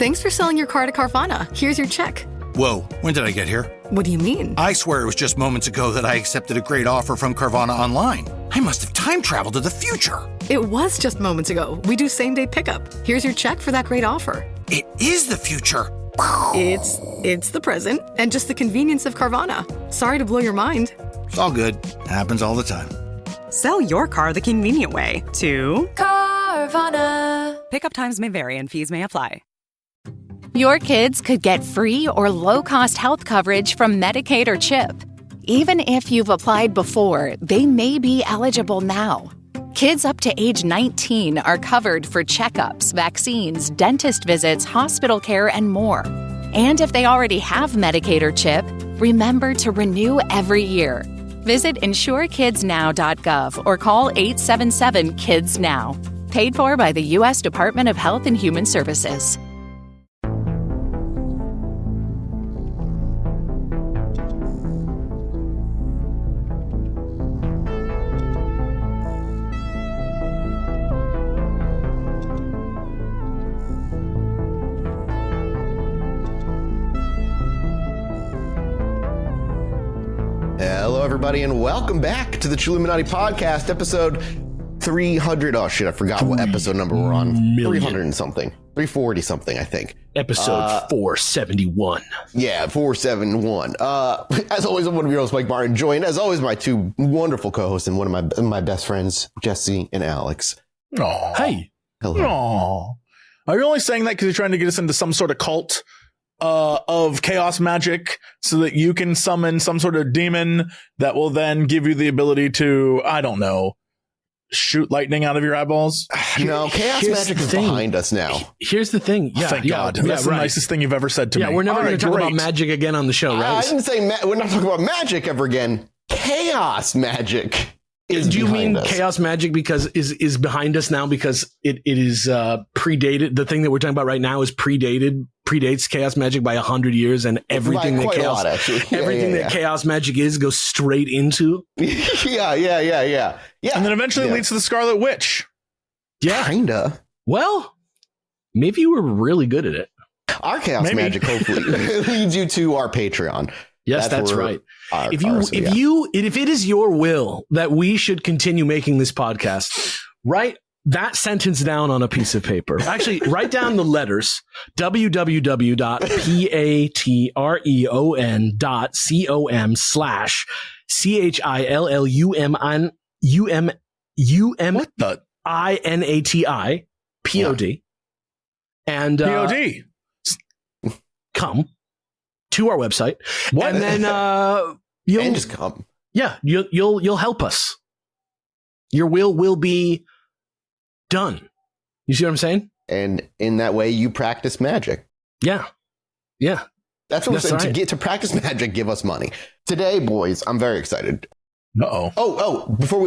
Thanks for selling your car to Carvana. Here's your check. Whoa, when did I get here? What do you mean? I swear it was just moments ago that I accepted a great offer from Carvana Online. I must have time traveled to the future. It was just moments ago. We do same-day pickup. Here's your check for that great offer. It is the future. It's the present and just the convenience of Carvana. Sorry to blow your mind. It's all good. Happens all the time. Sell your car the convenient way to Carvana. Pickup times may vary and fees may apply. Your kids could get free or low-cost health coverage from Medicaid or CHIP. Even if you've applied before, they may be eligible now. Kids up to age 19 are covered for checkups, vaccines, dentist visits, hospital care, and more. And if they already have Medicaid or CHIP, remember to renew every year. Visit insurekidsnow.gov or call 877-KIDS-NOW. Paid for by the U.S. Department of Health and Human Services. Hello, everybody, and welcome back to the Chilluminati podcast, episode 300. Oh, shit, I forgot what episode number we're on. 300 and something. 340 something, I think. Episode 471. Yeah, 471. As always, I'm one of your hosts, Mike Martin, joined, as always, my two wonderful co-hosts and one of my best friends, Jesse and Alex. Oh, hey. Hello. Aw. Are you only saying that because you're trying to get us into some sort of cult of chaos magic so that you can summon some sort of demon that will then give you the ability to, I don't know, shoot lightning out of your eyeballs? No, chaos magic is behind us now. Here's the thing. Yeah, Thank God. That's the nicest thing you've ever said to me. Yeah, we're never going to talk about magic again on the show, right? I didn't say we're not talking about magic ever again. Chaos magic. Do you mean us. chaos magic because is behind us now because it is predated? The thing that we're talking about right now is predates chaos magic by 100 years, and everything that chaos that chaos magic goes straight into. Yeah. And then eventually leads to the Scarlet Witch. Yeah, kinda. Well, maybe you were really good at it. Our chaos magic hopefully leads you to our Patreon. Yes, that's right. If it is your will that we should continue making this podcast, write that sentence down on a piece of paper. Actually, write down the letters www.patreon.com/CHILLUMINATI and POD. Come to our website, and then you'll just come. Yeah, you'll help us. Your will be done. You see what I'm saying? And in that way, you practice magic. Yeah. That's what we're saying. Right. To practice magic, give us money. Today, boys, I'm very excited. Before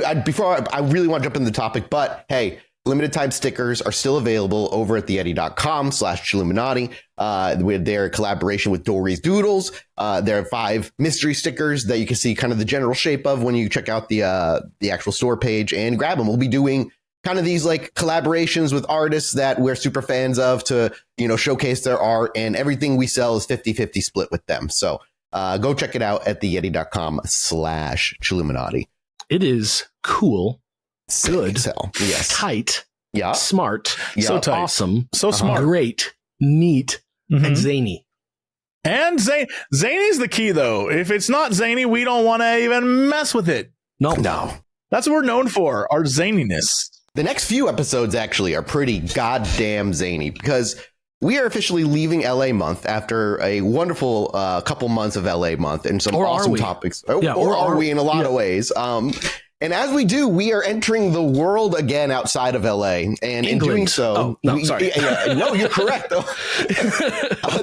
I really want to jump into the topic, but hey. Limited time stickers are still available over at theyeti.com/Chilluminati. With their collaboration with Dory's Doodles. There are 5 mystery stickers that you can see kind of the general shape of when you check out the actual store page and grab them. We'll be doing kind of these like collaborations with artists that we're super fans of to, showcase their art, and everything we sell is 50-50 split with them. So go check it out at theyeti.com/Chilluminati. It is cool. Good, yes, tight, yeah, smart, yeah. So tight. Awesome, so smart, great, neat, and zany. And zany's the key, though. If it's not zany, we don't want to even mess with it. No, that's what we're known for, our zaniness. The next few episodes actually are pretty goddamn zany because we are officially leaving LA month after a wonderful couple months of LA month and some awesome topics. Or are we in a lot of ways? And as we do, we are entering the world again outside of LA. And in doing so, no, you're correct, though.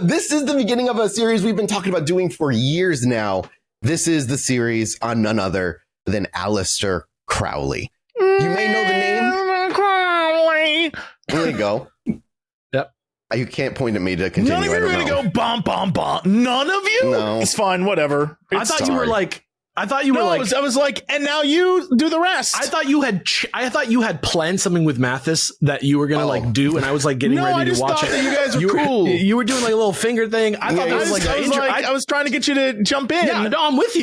This is the beginning of a series we've been talking about doing for years now. This is the series on none other than Aleister Crowley. You may know the name. Crowley. There you go. Yep. You can't point at me to continue. None of you are going to go bomb. None of you? No. It's fine. Whatever. I thought you were like I thought you were I was like, and now you do the rest. I thought you had planned something with Mathis that you were gonna do, and I was like getting ready to watch it. That you guys were cool. You were doing like a little finger thing. I thought that was I was trying to get you to jump in. Yeah, no, I'm with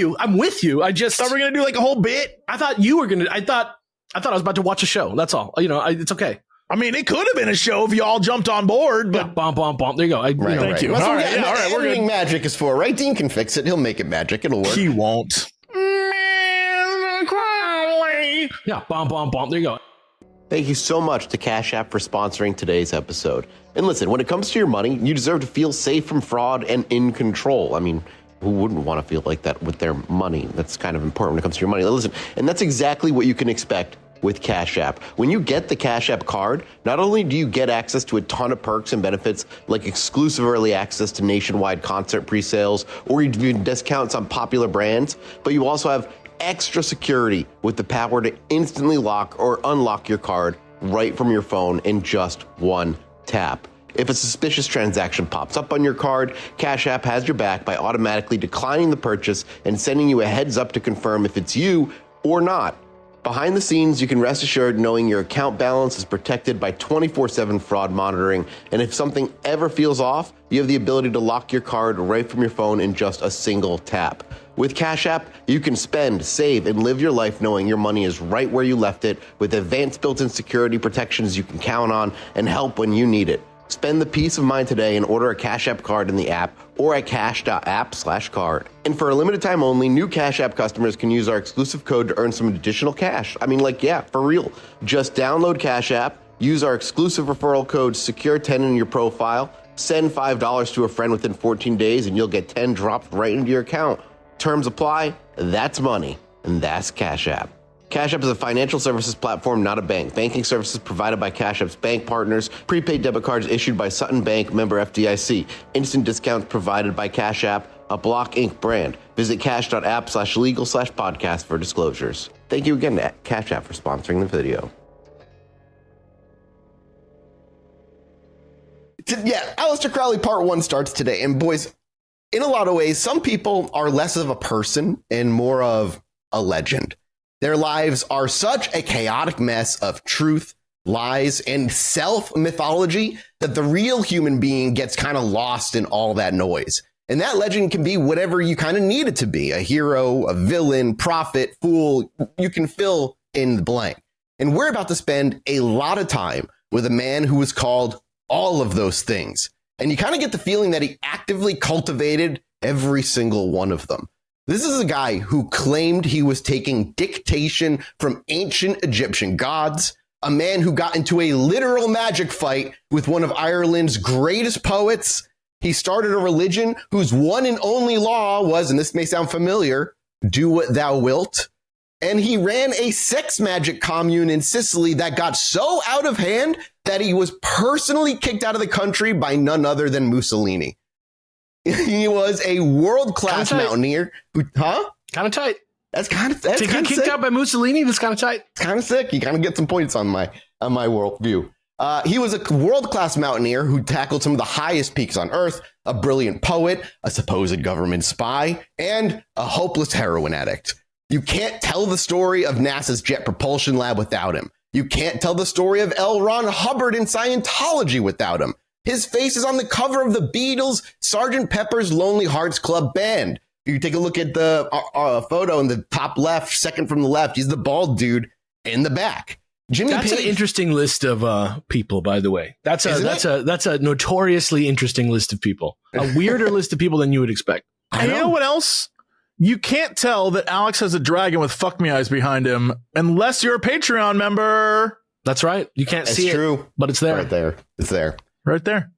you. I just thought we were gonna do like a whole bit. I thought you were gonna. I thought I was about to watch a show. That's all. It's okay. I mean, it could have been a show if you all jumped on board, but There you go. Thank you. All right, we're good. Magic is for, right? Dean can fix it. He'll make it magic. It'll work. He won't. Yeah, there you go. Thank you so much to Cash App for sponsoring today's episode. And listen, when it comes to your money, you deserve to feel safe from fraud and in control. I mean, who wouldn't want to feel like that with their money? That's kind of important when it comes to your money. Listen, and that's exactly what you can expect with Cash App. When you get the Cash App card, not only do you get access to a ton of perks and benefits like exclusive early access to nationwide concert pre-sales or even discounts on popular brands, but you also have extra security with the power to instantly lock or unlock your card right from your phone in just one tap. If a suspicious transaction pops up on your card, Cash App has your back by automatically declining the purchase and sending you a heads up to confirm if it's you or not. Behind the scenes, you can rest assured knowing your account balance is protected by 24/7 fraud monitoring, and if something ever feels off, you have the ability to lock your card right from your phone in just a single tap. With Cash App, you can spend, save, and live your life knowing your money is right where you left it, with advanced built-in security protections you can count on and help when you need it. Spend the peace of mind today and order a Cash App card in the app or at cash.app/card. And for a limited time only, new Cash App customers can use our exclusive code to earn some additional cash. I mean, for real. Just download Cash App, use our exclusive referral code SECURE10 in your profile, send $5 to a friend within 14 days, and you'll get 10 dropped right into your account. Terms apply. That's money, and that's Cash App. Cash App is a financial services platform, not a bank. Banking services provided by Cash App's bank partners. Prepaid debit cards issued by Sutin Bank, member FDIC. Instant discounts provided by Cash App, a Block Inc. brand. Visit cash.app/legal/podcast for disclosures. Thank you again to Cash App for sponsoring the video. Yeah, Aleister Crowley Part 1 starts today. And boys, in a lot of ways, some people are less of a person and more of a legend. Their lives are such a chaotic mess of truth, lies, and self-mythology that the real human being gets kind of lost in all that noise. And that legend can be whatever you kind of need it to be. A hero, a villain, prophet, fool. You can fill in the blank. And we're about to spend a lot of time with a man who was called all of those things. And you kind of get the feeling that he actively cultivated every single one of them. This is a guy who claimed he was taking dictation from ancient Egyptian gods, a man who got into a literal magic fight with one of Ireland's greatest poets. He started a religion whose one and only law was, and this may sound familiar, do what thou wilt. And he ran a sex magic commune in Sicily that got so out of hand that he was personally kicked out of the country by none other than Mussolini. He was a world-class mountaineer who, Kind of tight. That's kind of to get kicked out by Mussolini. That's kind of tight. It's kind of sick. You kind of get some points on my worldview. He was a world-class mountaineer who tackled some of the highest peaks on Earth, a brilliant poet, a supposed government spy, and a hopeless heroin addict. You can't tell the story of NASA's Jet Propulsion Lab without him. You can't tell the story of L. Ron Hubbard in Scientology without him. His face is on the cover of the Beatles' Sgt. Pepper's Lonely Hearts Club Band. You take a look at the photo in the top left, second from the left. He's the bald dude in the back. That's an interesting list of people, by the way. That's a notoriously interesting list of people. A weirder list of people than you would expect. And you know what else? You can't tell that Alex has a dragon with fuck me eyes behind him unless you're a Patreon member. That's right. You can't see it, but it's there. Right there. It's there. Right there.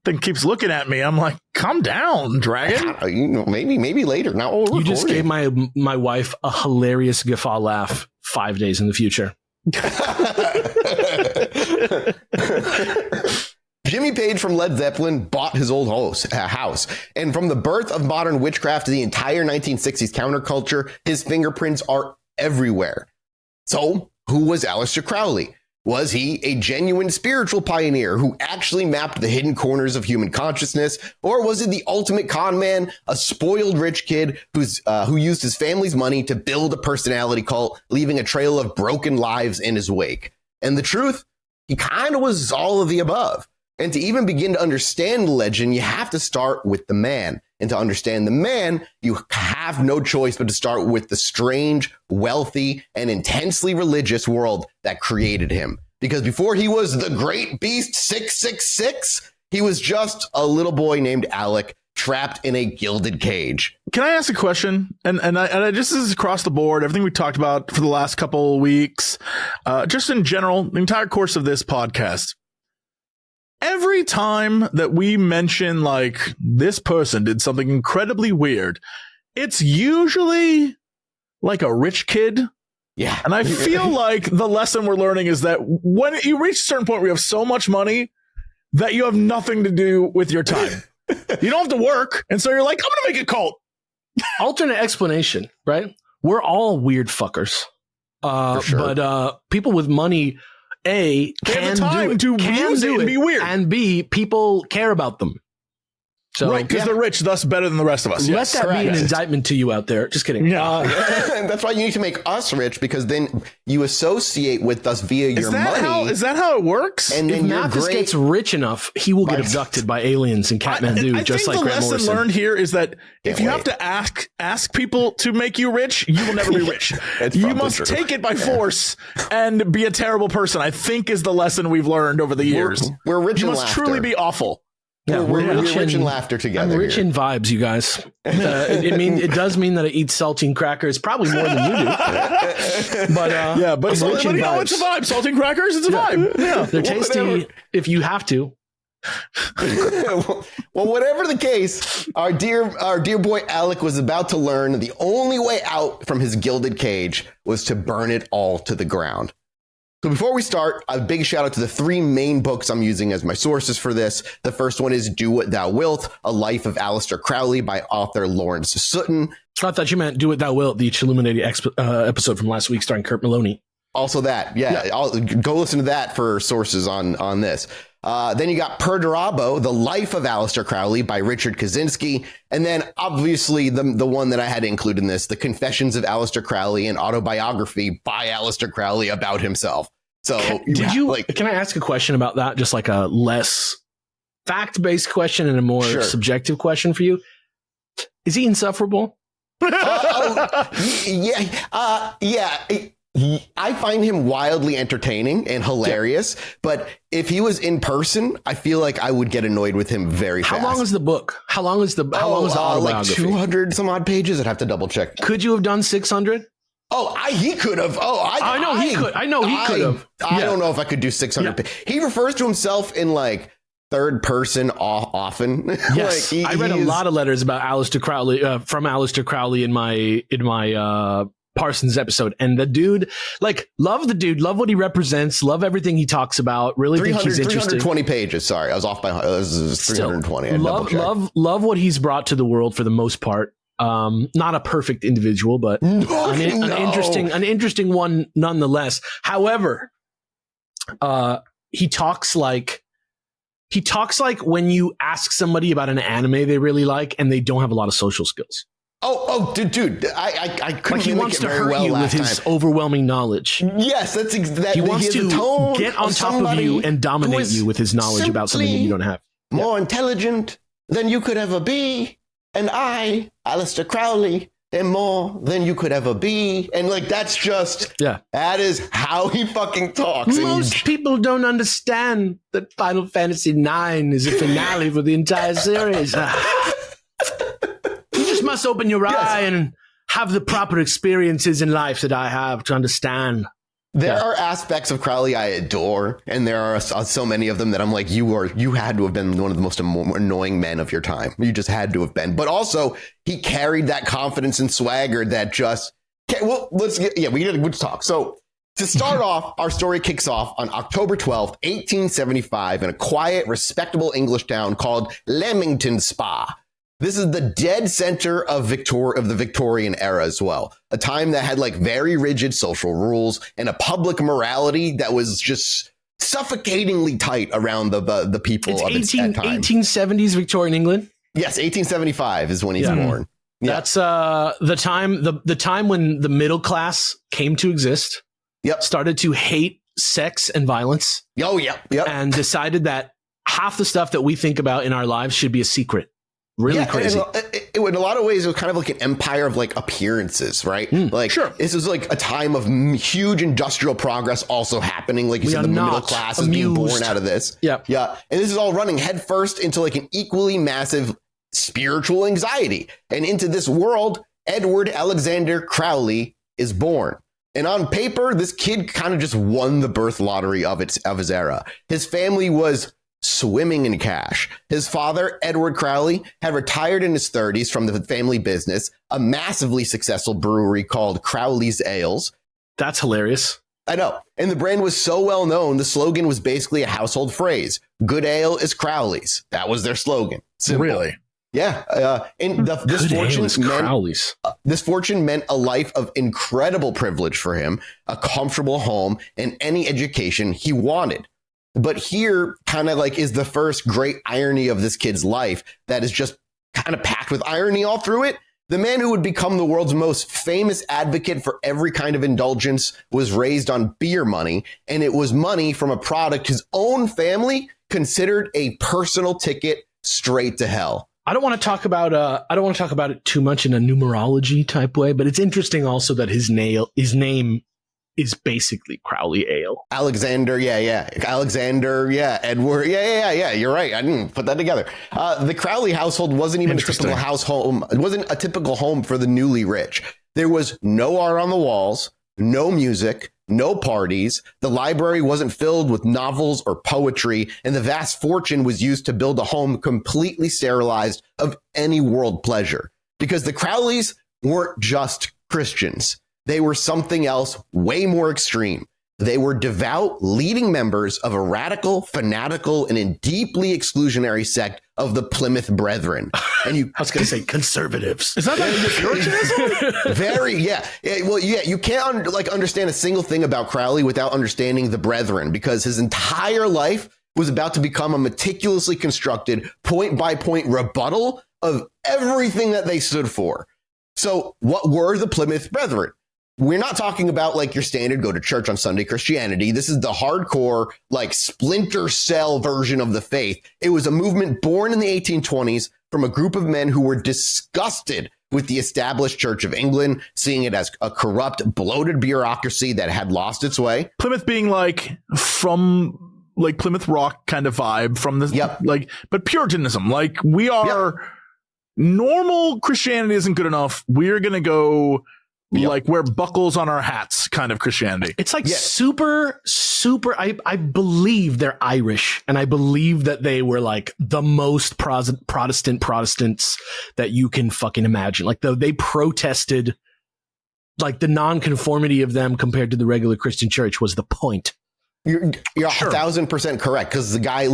Thing keeps looking at me. I'm like, calm down, dragon. Maybe later. Now you just gave my wife a hilarious guffaw laugh 5 days in the future. Jimmy Page from Led Zeppelin bought his old house. And from the birth of modern witchcraft to the entire 1960s counterculture, his fingerprints are everywhere. So, who was Aleister Crowley? Was he a genuine spiritual pioneer who actually mapped the hidden corners of human consciousness? Or was it the ultimate con man, a spoiled rich kid who used his family's money to build a personality cult, leaving a trail of broken lives in his wake? And the truth, he kind of was all of the above. And to even begin to understand the legend, you have to start with the man. And to understand the man, you have no choice but to start with the strange, wealthy, and intensely religious world that created him. Because before he was the great beast 666, he was just a little boy named Alec, trapped in a gilded cage. Can I ask a question? And I just, this is across the board, everything we talked about for the last couple of weeks, just in general, the entire course of this podcast. Every time that we mention like this person did something incredibly weird, it's usually like a rich kid. Yeah. And I feel like the lesson we're learning is that when you reach a certain point where you have so much money that you have nothing to do with your time. You don't have to work. And so you're like, I'm going to make a cult. Alternate explanation, right? We're all weird fuckers. For sure. But people with money, A, can do it, be weird, and B, people care about them. So, right, because they're rich, thus better than the rest of us. Let that be an indictment to you out there. Just kidding. Yeah. That's why you need to make us rich, because then you associate with us via your money. Is that how it works? And if Mathis gets rich enough, he will get abducted by aliens in Kathmandu, just like Grant Morrison. The lesson learned here is that if you have to ask people to make you rich, you will never be rich. You must take it by force and be a terrible person, I think is the lesson we've learned over the years. We're rich in laughter. You must truly be awful. Yeah, we're rich in laughter together. I'm rich in vibes, you guys. It does mean that I eat saltine crackers probably more than you do. But it's a vibe. Saltine crackers, it's a vibe. Yeah, they're tasty if you have to. Well, whatever the case, our dear boy Alec was about to learn the only way out from his gilded cage was to burn it all to the ground. So before we start, a big shout out to the three main books I'm using as my sources for this. The first one is Do What Thou Wilt, A Life of Aleister Crowley by author Lawrence Sutin. I thought you meant Do What Thou Wilt, the Chilluminati episode from last week starring Kurt Maloney. Also that, I'll go listen to that for sources on this. Then you got Perdurabo, The Life of Aleister Crowley by Richard Kaczynski. And then obviously the one that I had to include in this, The Confessions of Aleister Crowley, an autobiography by Aleister Crowley about himself. So can I ask a question about that? Just like a less fact-based question and a more subjective question for you. Is he insufferable? I find him wildly entertaining and hilarious, but if he was in person, I feel like I would get annoyed with him very fast. How long is the book? How long is the autobiography? Like 200 some odd pages. I'd have to double check. Could you have done 600? He could have. I know he could. I know he could have. I don't know if I could do 600. He refers to himself in like third person often. Yes, I read a lot of letters about Aleister Crowley from Aleister Crowley in my Parsons episode, and the dude, love the dude, love what he represents, love everything he talks about. Really think he's interesting. 320 pages. Sorry, I was off by. It was 320. Love what he's brought to the world for the most part. Not a perfect individual, but an interesting one nonetheless. However, he talks like when you ask somebody about an anime they really like and they don't have a lot of social skills. Dude, I couldn't. He wants to hurt you with his overwhelming knowledge. Yes, that's exactly. He wants to get on top of you and dominate you with his knowledge about something that you don't have. More intelligent than you could ever be. And I, Aleister Crowley, am more than you could ever be. And that's just, that is how he fucking talks. Most people don't understand that Final Fantasy IX is a finale for the entire series. You just must open your eye and have the proper experiences in life that I have to understand. There are aspects of Crowley I adore, and there are so many of them that I'm like, you had to have been one of the most annoying men of your time. You just had to have been. But also, he carried that confidence and swagger that just... let's talk. So, to start off, our story kicks off on October 12th, 1875, in a quiet, respectable English town called Leamington Spa. This is the dead center of the Victorian era as well. A time that had like very rigid social rules and a public morality that was just suffocatingly tight around the people of its time. 1870s Victorian England. Yes, 1875 is when he's born. Yeah. That's the time when the middle class came to exist. Yep. Started to hate sex and violence. Oh, yeah. Yep. And decided that half the stuff that we think about in our lives should be a secret. Really crazy. It in a lot of ways, it was kind of like an empire of like appearances, right? Like, sure. This was like a time of huge industrial progress also happening. Like you said, the middle class is being born out of this. Yeah. Yeah. And this is all running headfirst into like an equally massive spiritual anxiety. And into this world, Edward Alexander Crowley is born. And on paper, this kid kind of just won the birth lottery of his era. His family was swimming in cash. His father, Edward Crowley, had retired in his 30s from the family business, a massively successful brewery called Crowley's Ales. That's hilarious. I know. And the brand was so well known, the slogan was basically a household phrase. Good ale is Crowley's. That was their slogan. Simple. Really? Yeah. And this fortune meant a life of incredible privilege for him, a comfortable home, and any education he wanted. But here kind of like is the first great irony of this kid's life that is just kind of packed with irony all through it. The man who would become the world's most famous advocate for every kind of indulgence was raised on beer money, and it was money from a product his own family considered a personal ticket straight to hell. I don't want to talk about it too much in a numerology type way, but it's interesting also that his name is basically Crowley Ale. Alexander, Alexander, Edward, you're right. I didn't put that together. The Crowley household wasn't even a typical household. It wasn't a typical home for the newly rich. There was no art on the walls, no music, no parties. The library wasn't filled with novels or poetry, and the vast fortune was used to build a home completely sterilized of any world pleasure. Because the Crowleys weren't just Christians. They were something else way more extreme. They were devout leading members of a radical, fanatical, and deeply exclusionary sect of the Plymouth Brethren. And I was going to say conservatives. Is that like Puritanism? Very, yeah. Well, yeah, you can't understand a single thing about Crowley without understanding the Brethren, because his entire life was about to become a meticulously constructed point-by-point rebuttal of everything that they stood for. So what were the Plymouth Brethren? We're not talking about like your standard go to church on Sunday Christianity. This is the hardcore, like splinter cell version of the faith. It was a movement born in the 1820s from a group of men who were disgusted with the established Church of England, seeing it as a corrupt, bloated bureaucracy that had lost its way. Plymouth being like from like Plymouth Rock kind of vibe from this, but Puritanism, like we are normal Christianity isn't good enough. We're going to go like wear buckles on our hats kind of Christianity. It's like super. I believe they're Irish, and I believe that they were like the most Protestants that you can fucking imagine. Like they protested, like the nonconformity of them compared to the regular Christian church was the point. You're 1,000% correct, because the guy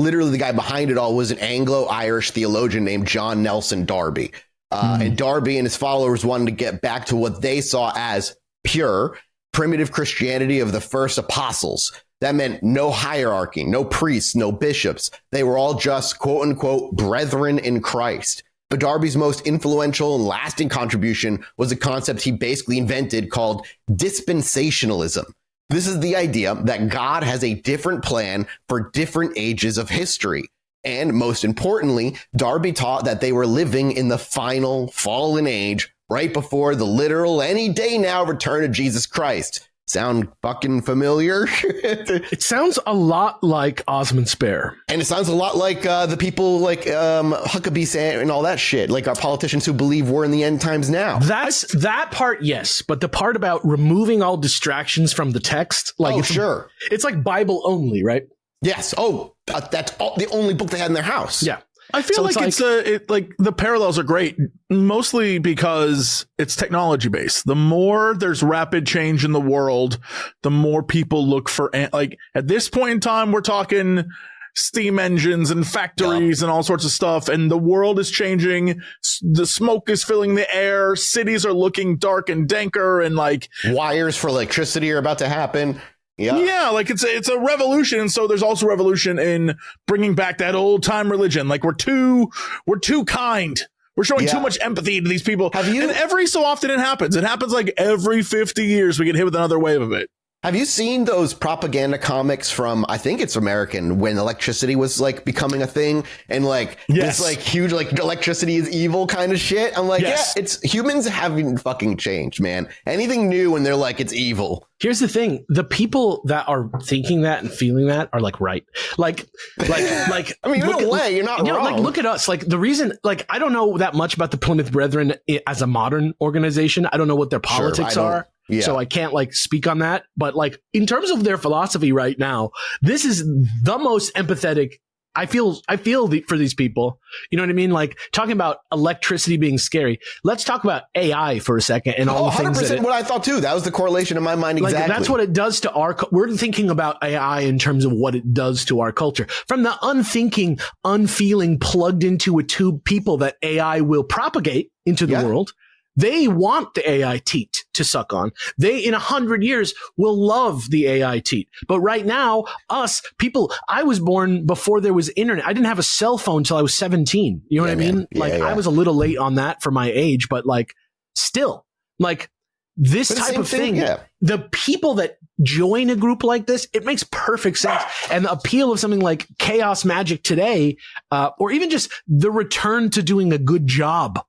behind it all was an Anglo-Irish theologian named John Nelson Darby. And Darby and his followers wanted to get back to what they saw as pure, primitive Christianity of the first apostles. That meant no hierarchy, no priests, no bishops. They were all just, quote unquote, brethren in Christ. But Darby's most influential and lasting contribution was a concept he basically invented called dispensationalism. This is the idea that God has a different plan for different ages of history. And most importantly, Darby taught that they were living in the final fallen age right before the literal any day now return of Jesus Christ. Sound fucking familiar? It sounds a lot like Osmond Spare. And it sounds a lot like the people like Huckabee and all that shit, like our politicians who believe we're in the end times now. That's that part, yes. But the part about removing all distractions from the text, like it's like Bible only, right? Yes. That's the only book they had in their house. Yeah. I feel like the parallels are great, mostly because it's technology based. The more there's rapid change in the world, the more people look for, like at this point in time, we're talking steam engines and factories and all sorts of stuff. And the world is changing. The smoke is filling the air. Cities are looking dark and danker, and like wires for electricity are about to happen. Yeah, like it's a revolution. And so there's also revolution in bringing back that old time religion. Like we're too kind. We're showing too much empathy to these people. And every so often it happens. It happens like every 50 years we get hit with another wave of it. Have you seen those propaganda comics from, I think it's American, when electricity was like becoming a thing, and like this like huge like electricity is evil kind of shit? I'm like, yeah, it's humans haven't fucking changed, man. Anything new when they're like it's evil. Here's the thing: the people that are thinking that and feeling that are like right, like. I mean, in a way, you're not wrong. Like, look at us. Like the reason, like I don't know that much about the Plymouth Brethren as a modern organization. I don't know what their politics are. Yeah. So I can't like speak on that, but like in terms of their philosophy right now, this is the most empathetic. I feel for these people. You know what I mean? Like talking about electricity being scary. Let's talk about AI for a second and all the things 100% what I thought too. That was the correlation in my mind. Exactly. Like, that's what it does to we're thinking about AI in terms of what it does to our culture. From the unthinking, unfeeling, plugged into a tube people that AI will propagate into the world. They want the AI teat to suck on. They, in 100 years, will love the AI teat. But right now, us people, I was born before there was internet. I didn't have a cell phone until I was 17. You know what I mean? I was a little late on that for my age, but like still, like this type of thing, the people that join a group like this, it makes perfect sense. And the appeal of something like chaos magic today, or even just the return to doing a good job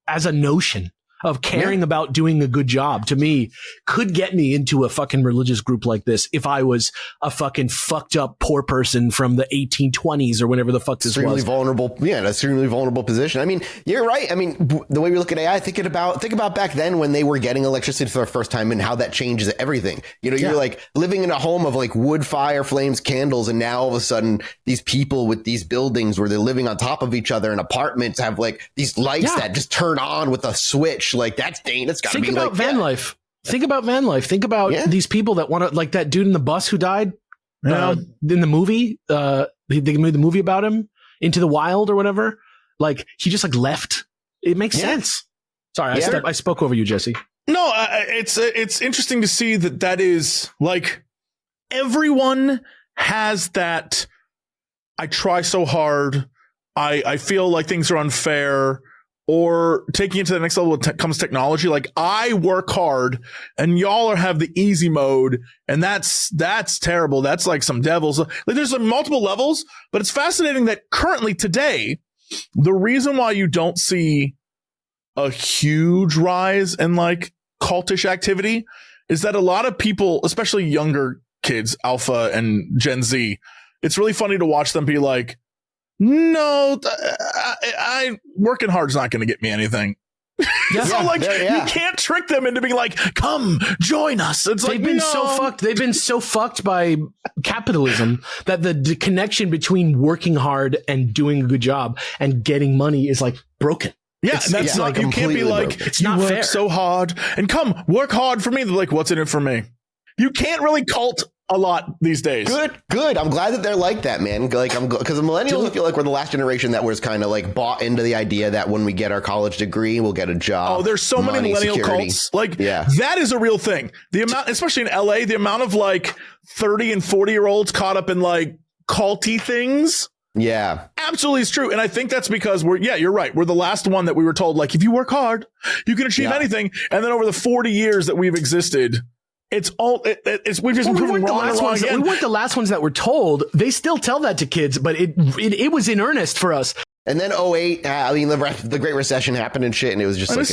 as a notion of caring about doing a good job, to me, could get me into a fucking religious group like this if I was a fucking fucked up poor person from the 1820s or whenever the fuck this was. Vulnerable, an extremely vulnerable position. I mean, you're right. I mean, the way we look at AI, think about back then when they were getting electricity for the first time and how that changes everything. You know, you're like living in a home of like wood, fire, flames, candles, and now all of a sudden these people with these buildings where they're living on top of each other and apartments have like these lights that just turn on with a switch. Like that's dangerous. Gotta Think about van life. Think about van life. Think about these people that want to, like that dude in the bus who died in the movie. They made the movie about him, Into the Wild or whatever. Like he just like left. It makes sense. Sorry, I spoke over you, Jesse. No, it's interesting to see that is like everyone has that. I try so hard. I feel like things are unfair. Or taking it to the next level when it comes to technology, like I work hard and y'all have the easy mode, and that's terrible. That's like some devils. Like there's like multiple levels, but it's fascinating that currently today, the reason why you don't see a huge rise in like cultish activity is that a lot of people, especially younger kids, Alpha and Gen Z, it's really funny to watch them be like, no, I working hard is not going to get me anything. So like you can't trick them into being like, come join us. It's they've been so fucked. They've been so fucked by capitalism that the connection between working hard and doing a good job and getting money is like broken. Yeah, that's not. You can't be like, it's not fair. So hard and come work hard for me. They're like, what's in it for me? You can't really cult a lot these days. Good. I'm glad that they're like that, man. Like because the millennials, I feel like we're the last generation that was kind of like bought into the idea that when we get our college degree, we'll get a job. Oh, there's so many millennial cults. Like that is a real thing. The amount, especially in LA, the amount of like 30 and 40-year-olds caught up in like culty things. Yeah, absolutely, it's true. And I think that's because you're right. We're the last one that we were told, like, if you work hard, you can achieve anything. And then over the 40 years that we've existed, we've just been proven wrong and wrong again. We weren't the last ones that were told. They still tell that to kids, but it was in earnest for us. And then 2008, I mean, the Great Recession happened and shit, and it was just ever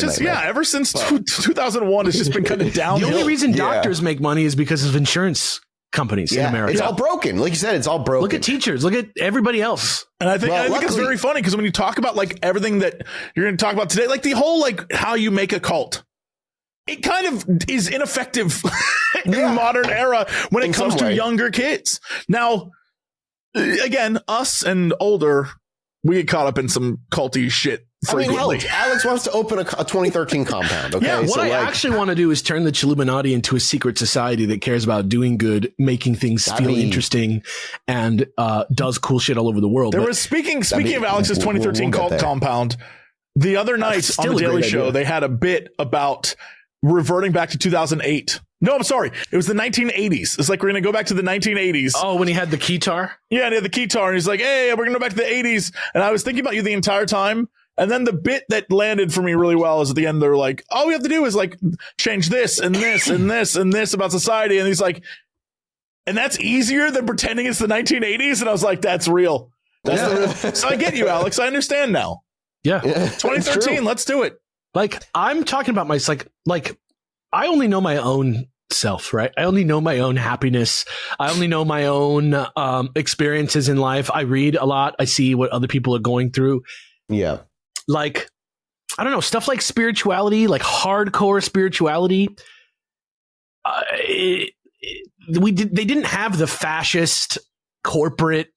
since 2001, it's just been kind of downhill. The only reason doctors make money is because of insurance companies in America. It's all broken. Like you said, it's all broken. Look at teachers. Look at everybody else. And I think it's very funny because when you talk about like everything that you're going to talk about today, like the whole like how you make a cult, it kind of is ineffective in the modern era when it comes to younger kids. Now, again, us and older, we get caught up in some culty shit frequently. Alex wants to open a 2013 compound. Okay, yeah, what I actually want to do is turn the Chilluminati into a secret society that cares about doing good, making things feel interesting, and does cool shit all over the world. Speaking of Alex's 2013 cult compound, the other night on the Daily Show, they had a bit about reverting back to 2008. No, I'm sorry. It was the 1980s. It's like we're going to go back to the 1980s. Oh, when he had the keytar? Yeah, and he had the keytar, and he's like, hey, we're going to go back to the 80s. And I was thinking about you the entire time. And then the bit that landed for me really well is at the end, they're like, all we have to do is like change this and this and this and this about society. And he's like, and that's easier than pretending it's the 1980s. And I was like, that's real. So I get you, Alex. I understand now. Yeah. 2013, let's do it. Like, I'm talking about like, I only know my own self, right? I only know my own happiness. I only know my own experiences in life. I read a lot. I see what other people are going through. Yeah. Like, I don't know, stuff like spirituality, like hardcore spirituality. They didn't have the fascist corporate,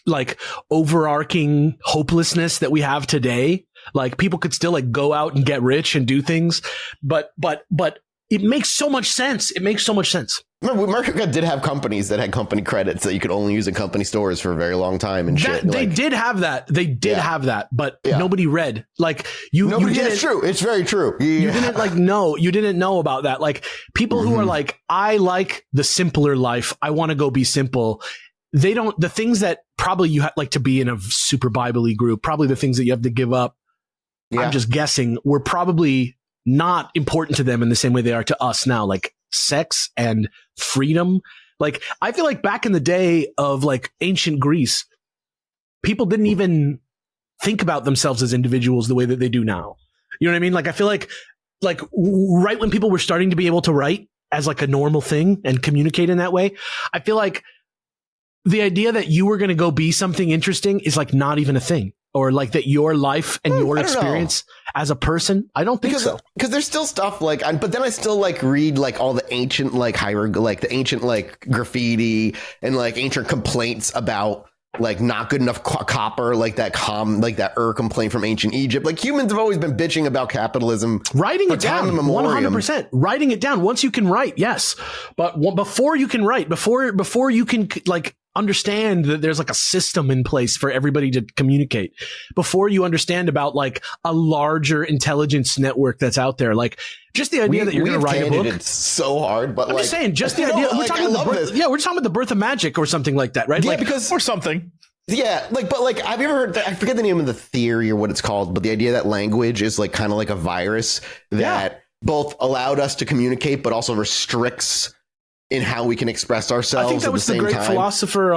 like overarching hopelessness that we have today. Like people could still like go out and get rich and do things, but it makes so much sense. It makes so much sense. Remember, America did have companies that had company credits that you could only use in company stores for a very long time and shit. They did have that. They did have that, but nobody read. Like it's true. It's very true. You didn't know about that. Like people who are like, I like the simpler life. I want to go be simple. They don't. The things that probably you like to be in a super Bible-y group, probably the things that you have to give up. Yeah. I'm just guessing were probably not important to them in the same way they are to us now, like sex and freedom. Like, I feel like back in the day of like ancient Greece, people didn't even think about themselves as individuals the way that they do now. You know what I mean? Like, I feel like right when people were starting to be able to write as like a normal thing and communicate in that way, I feel like the idea that you were going to go be something interesting is like not even a thing. Or like that your life and your experience as a person. I don't think so. Because there's still stuff like, but then I still like read like all the ancient like the ancient like graffiti and like ancient complaints about like not good enough copper, like that complaint from ancient Egypt. Like humans have always been bitching about capitalism. Writing it down, 100%. Writing it down once you can write, yes. But before you can write, before you can like understand that there's like a system in place for everybody to communicate, before you understand about like a larger intelligence network that's out there, like just the idea that you're going to write a book. It's so hard, but I'm just saying, just the idea. We're talking about the birth of magic or something like that, right? Yeah, like, or something. Yeah, like have you ever heard I forget the name of the theory or what it's called, but the idea that language is like kind of like a virus that both allowed us to communicate but also restricts in how we can express ourselves. I think that was the great philosopher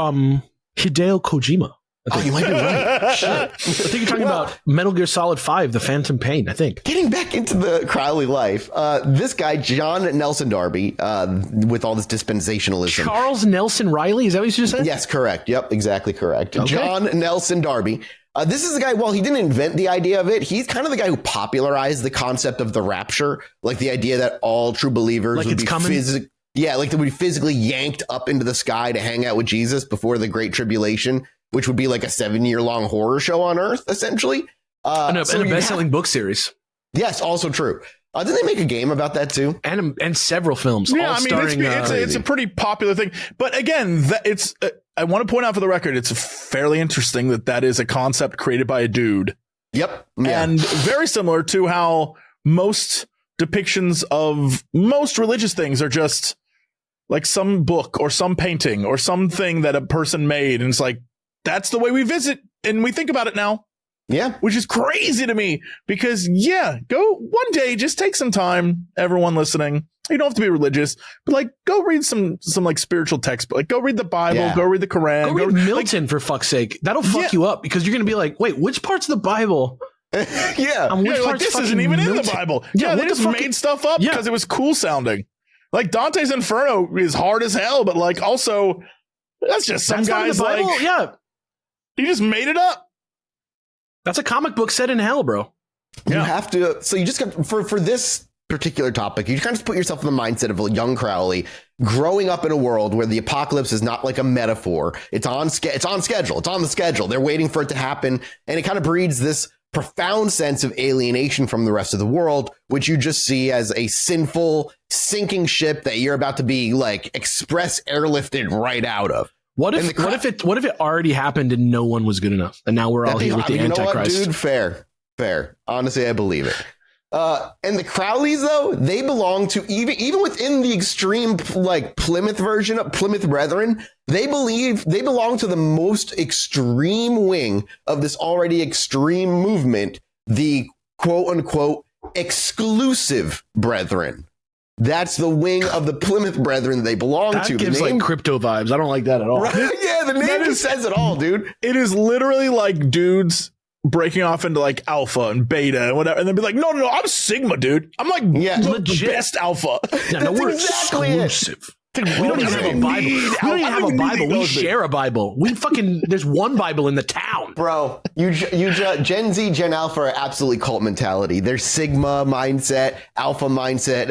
Hideo Kojima. Oh, you might be right. Shit. I think you're talking about Metal Gear Solid 5, The Phantom Pain, I think. Getting back into the Crowley life, this guy, John Nelson Darby, with all this dispensationalism. Charles Nelson Riley, is that what you just said? Yes, correct. Yep, exactly correct. Okay. John Nelson Darby. This is the guy, while he didn't invent the idea of it, he's kind of the guy who popularized the concept of the rapture, like the idea that all true believers like would be physically... Yeah, like they would be physically yanked up into the sky to hang out with Jesus before the Great Tribulation, which would be like a 7-year-long horror show on Earth, essentially. And a best-selling book series. Yes, also true. Didn't they make a game about that too? And several films. Yeah, all starring, it's a pretty popular thing. But again, I want to point out for the record, it's fairly interesting that is a concept created by a dude. Yep. Yeah. And very similar to how most depictions of most religious things are just like some book or some painting or something that a person made. And it's like, that's the way we visit and we think about it now. Yeah. Which is crazy to me because go one day, just take some time, everyone listening. You don't have to be religious, but like go read some like spiritual text, like go read the Bible, go read the Quran, go read Milton for fuck's sake. That'll fuck you up because you're going to be like, wait, which parts of the Bible? Like this isn't even in the Bible. Yeah, they just made stuff up because it was cool sounding. Like Dante's Inferno is hard as hell, but like also that's just some guy's like, he just made it up. That's a comic book set in hell, bro. You have to. So you just got for this particular topic, you kind of put yourself in the mindset of a young Crowley growing up in a world where the apocalypse is not like a metaphor. It's on schedule. It's on the schedule. They're waiting for it to happen, and it kind of breeds this profound sense of alienation from the rest of the world, which you just see as a sinful sinking ship that you're about to be like express airlifted right out of. What if it already happened and no one was good enough, and now we're all here with the Antichrist? Dude, fair. Honestly, I believe it. And the Crowleys, though, they belong to even within the extreme like Plymouth version of Plymouth Brethren. They believe they belong to the most extreme wing of this already extreme movement, the quote unquote exclusive Brethren. That's the wing of the Plymouth Brethren they belong to. That gives like crypto vibes. I don't like that at all. Right? Yeah, the name just says it all, dude. It is literally like dudes breaking off into like alpha and beta and whatever, and then be like, no, I'm Sigma, dude. I'm like the best alpha. No, we're exactly exclusive. We don't even have a Bible. We don't even have a Bible. We share a Bible. There's one Bible in the town. Bro, you Gen Z, Gen Alpha are absolutely cult mentality. There's Sigma mindset, Alpha mindset.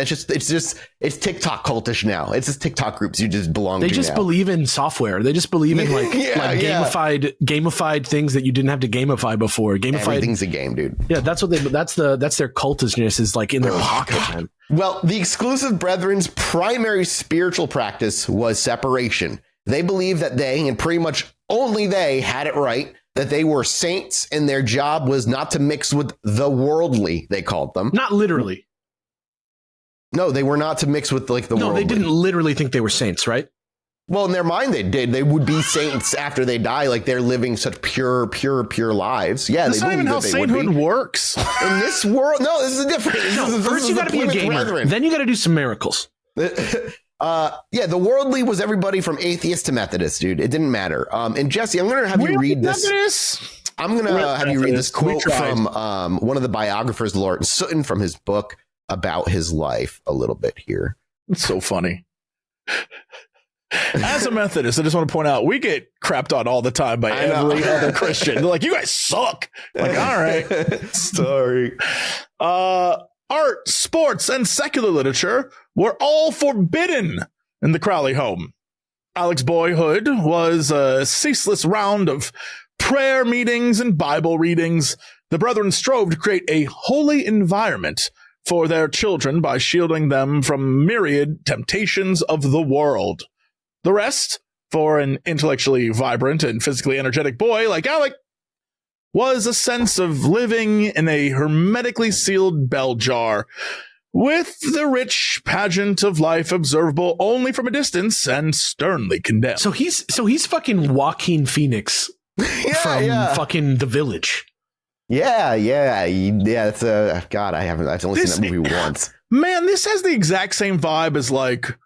It's TikTok cultish now. It's just TikTok groups you just belong to. They just believe in software. They just believe in gamified things that you didn't have to gamify before. Everything's a game, dude. Yeah, that's their cultishness is like in their pocket, man. Well, the exclusive Brethren's primary spiritual practice was separation. They believed that they, and pretty much only they, had it right, that they were saints and their job was not to mix with the worldly, they called them. Not literally. No, they were not to mix with like the worldly. No, they didn't literally think they were saints, right? Well, in their mind, they did. They would be saints after they die. Like they're living such pure lives. Yeah, that's not even how sainthood works in this world. No, this is different. First, you got to be a gamer. Brethren. Then you got to do some miracles. The worldly was everybody from atheist to Methodist, dude. It didn't matter. And Jesse, I'm going to have you read this. I'm going to have you read this quote from one of the biographers, Lord Sutin, from his book about his life a little bit here. It's so funny. As a Methodist, I just want to point out, we get crapped on all the time by every other Christian. They're like, you guys suck. Like, all right. Sorry. Art, sports, and secular literature were all forbidden in the Crowley home. Alec's boyhood was a ceaseless round of prayer meetings and Bible readings. The brethren strove to create a holy environment for their children by shielding them from myriad temptations of the world. The rest, for an intellectually vibrant and physically energetic boy like Alec, was a sense of living in a hermetically sealed bell jar, with the rich pageant of life observable only from a distance and sternly condemned. So he's fucking Joaquin Phoenix from fucking The Village. Yeah. That's God. I've only seen that movie once. Man, this has the exact same vibe as like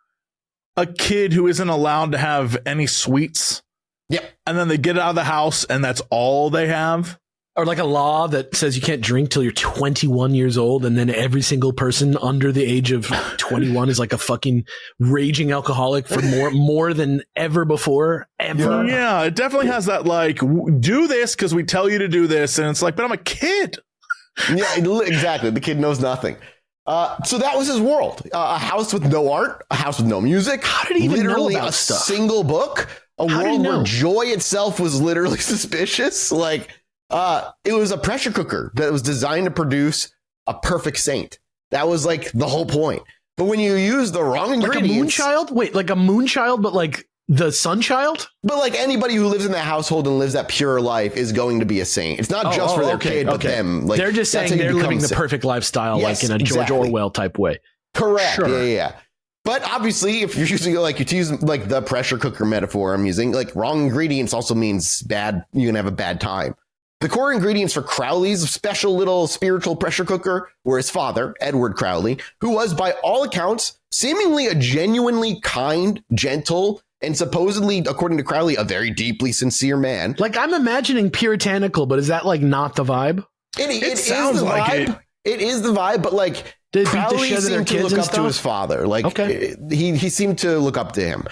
a kid who isn't allowed to have any sweets. Yep. And then they get out of the house and that's all they have. Or like a law that says you can't drink till you're 21 years old. And then every single person under the age of 21 is like a fucking raging alcoholic for more than ever before. Ever. Yeah, it definitely has that like, do this because we tell you to do this. And it's like, but I'm a kid. Yeah, exactly. The kid knows nothing. So that was his world. A house with no art, a house with no music. How did he even know about stuff? Single book, a world where joy itself was literally suspicious. Like, it was a pressure cooker that was designed to produce a perfect saint. That was like the whole point. But when you use the wrong ingredients, like a moonchild? Wait, like a moonchild, but like the sun child? But like anybody who lives in that household and lives that pure life is going to be a saint. It's not just for their kid, but them. Like, they're just saying they're living the perfect lifestyle, like in a George Orwell type way. Correct. Sure. Yeah. But obviously, if you're using like the pressure cooker metaphor I'm using, like wrong ingredients also means bad. You're gonna have a bad time. The core ingredients for Crowley's special little spiritual pressure cooker were his father, Edward Crowley, who was, by all accounts, seemingly a genuinely kind, gentle, and supposedly, according to Crowley, a very deeply sincere man. Like, I'm imagining puritanical, but is that like not the vibe? It sounds like it. It is the vibe, but like Crowley seemed to look up to his father. Like he seemed to look up to him.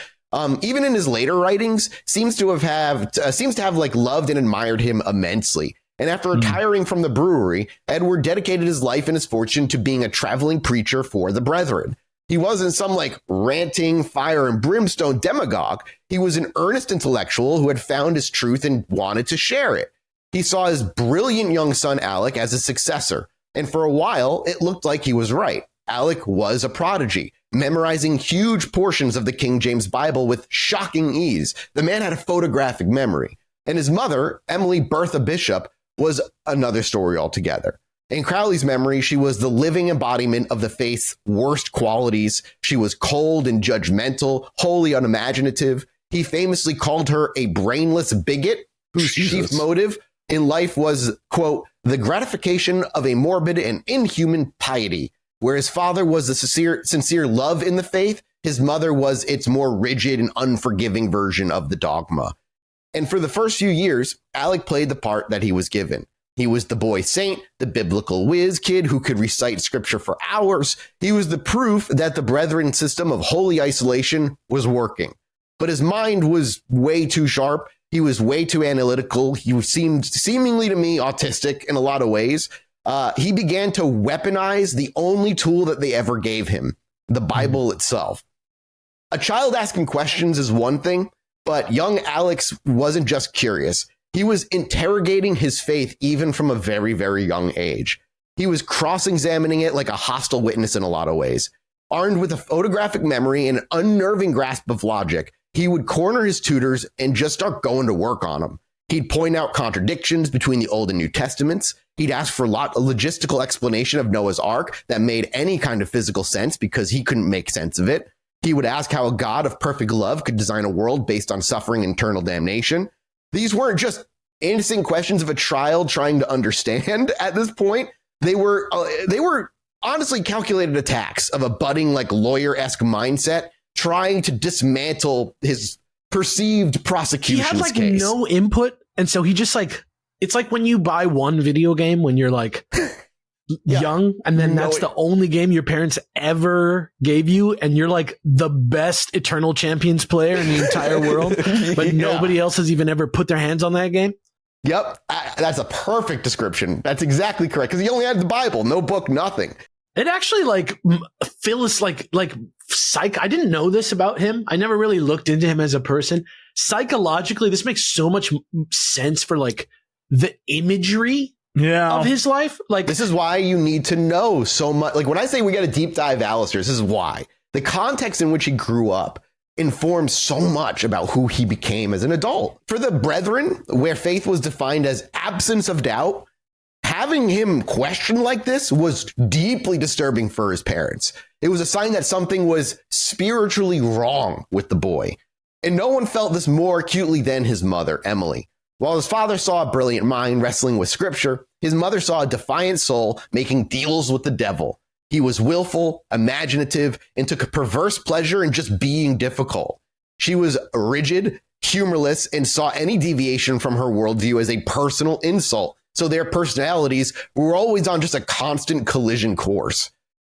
Even in his later writings, seems to have like loved and admired him immensely. And after retiring from the brewery, Edward dedicated his life and his fortune to being a traveling preacher for the brethren. He wasn't some like ranting fire and brimstone demagogue. He was an earnest intellectual who had found his truth and wanted to share it. He saw his brilliant young son, Alec, as his successor. And for a while, it looked like he was right. Alec was a prodigy, memorizing huge portions of the King James Bible with shocking ease. The man had a photographic memory. And his mother, Emily Bertha Bishop, was another story altogether. In Crowley's memory, she was the living embodiment of the faith's worst qualities. She was cold and judgmental, wholly unimaginative. He famously called her a brainless bigot whose chief motive in life was, quote, the gratification of a morbid and inhuman piety. Where his father was the sincere love in the faith, his mother was its more rigid and unforgiving version of the dogma. And for the first few years, Alec played the part that he was given. He was the boy saint, the biblical whiz kid who could recite scripture for hours. He was the proof that the Brethren system of holy isolation was working. But his mind was way too sharp. He was way too analytical. He seemed seemingly to me autistic in a lot of ways. He began to weaponize the only tool that they ever gave him, the Bible itself. A child asking questions is one thing, but young Alex wasn't just curious. He was interrogating his faith even from a very, very young age. He was cross-examining it like a hostile witness in a lot of ways. Armed with a photographic memory and an unnerving grasp of logic, he would corner his tutors and just start going to work on them. He'd point out contradictions between the Old and New Testaments. He'd ask for a logistical explanation of Noah's Ark that made any kind of physical sense because he couldn't make sense of it. He would ask how a God of perfect love could design a world based on suffering and eternal damnation. These weren't just innocent questions of a child trying to understand at this point. They were honestly calculated attacks of a budding, like lawyer-esque mindset trying to dismantle his perceived prosecution's case. He had like no input. And so he just like, it's like when you buy one video game when you're like young, and then that's the only game your parents ever gave you. And you're like the best Eternal Champions player in the entire world, but nobody else has even ever put their hands on that game. Yep. That's a perfect description. That's exactly correct. Because he only had the Bible, no book, nothing. It actually like Phyllis, like psych. I didn't know this about him. I never really looked into him as a person. Psychologically, this makes so much sense for like the imagery of his life. Like, this is why you need to know so much. Like when I say we got to deep dive Aleister, this is why. The context in which he grew up informs so much about who he became as an adult. For the Brethren, where faith was defined as absence of doubt, having him question like this was deeply disturbing for his parents. It was a sign that something was spiritually wrong with the boy. And no one felt this more acutely than his mother, Emily. While his father saw a brilliant mind wrestling with scripture, his mother saw a defiant soul making deals with the devil. He was willful, imaginative, and took a perverse pleasure in just being difficult. She was rigid, humorless, and saw any deviation from her worldview as a personal insult. So their personalities were always on just a constant collision course.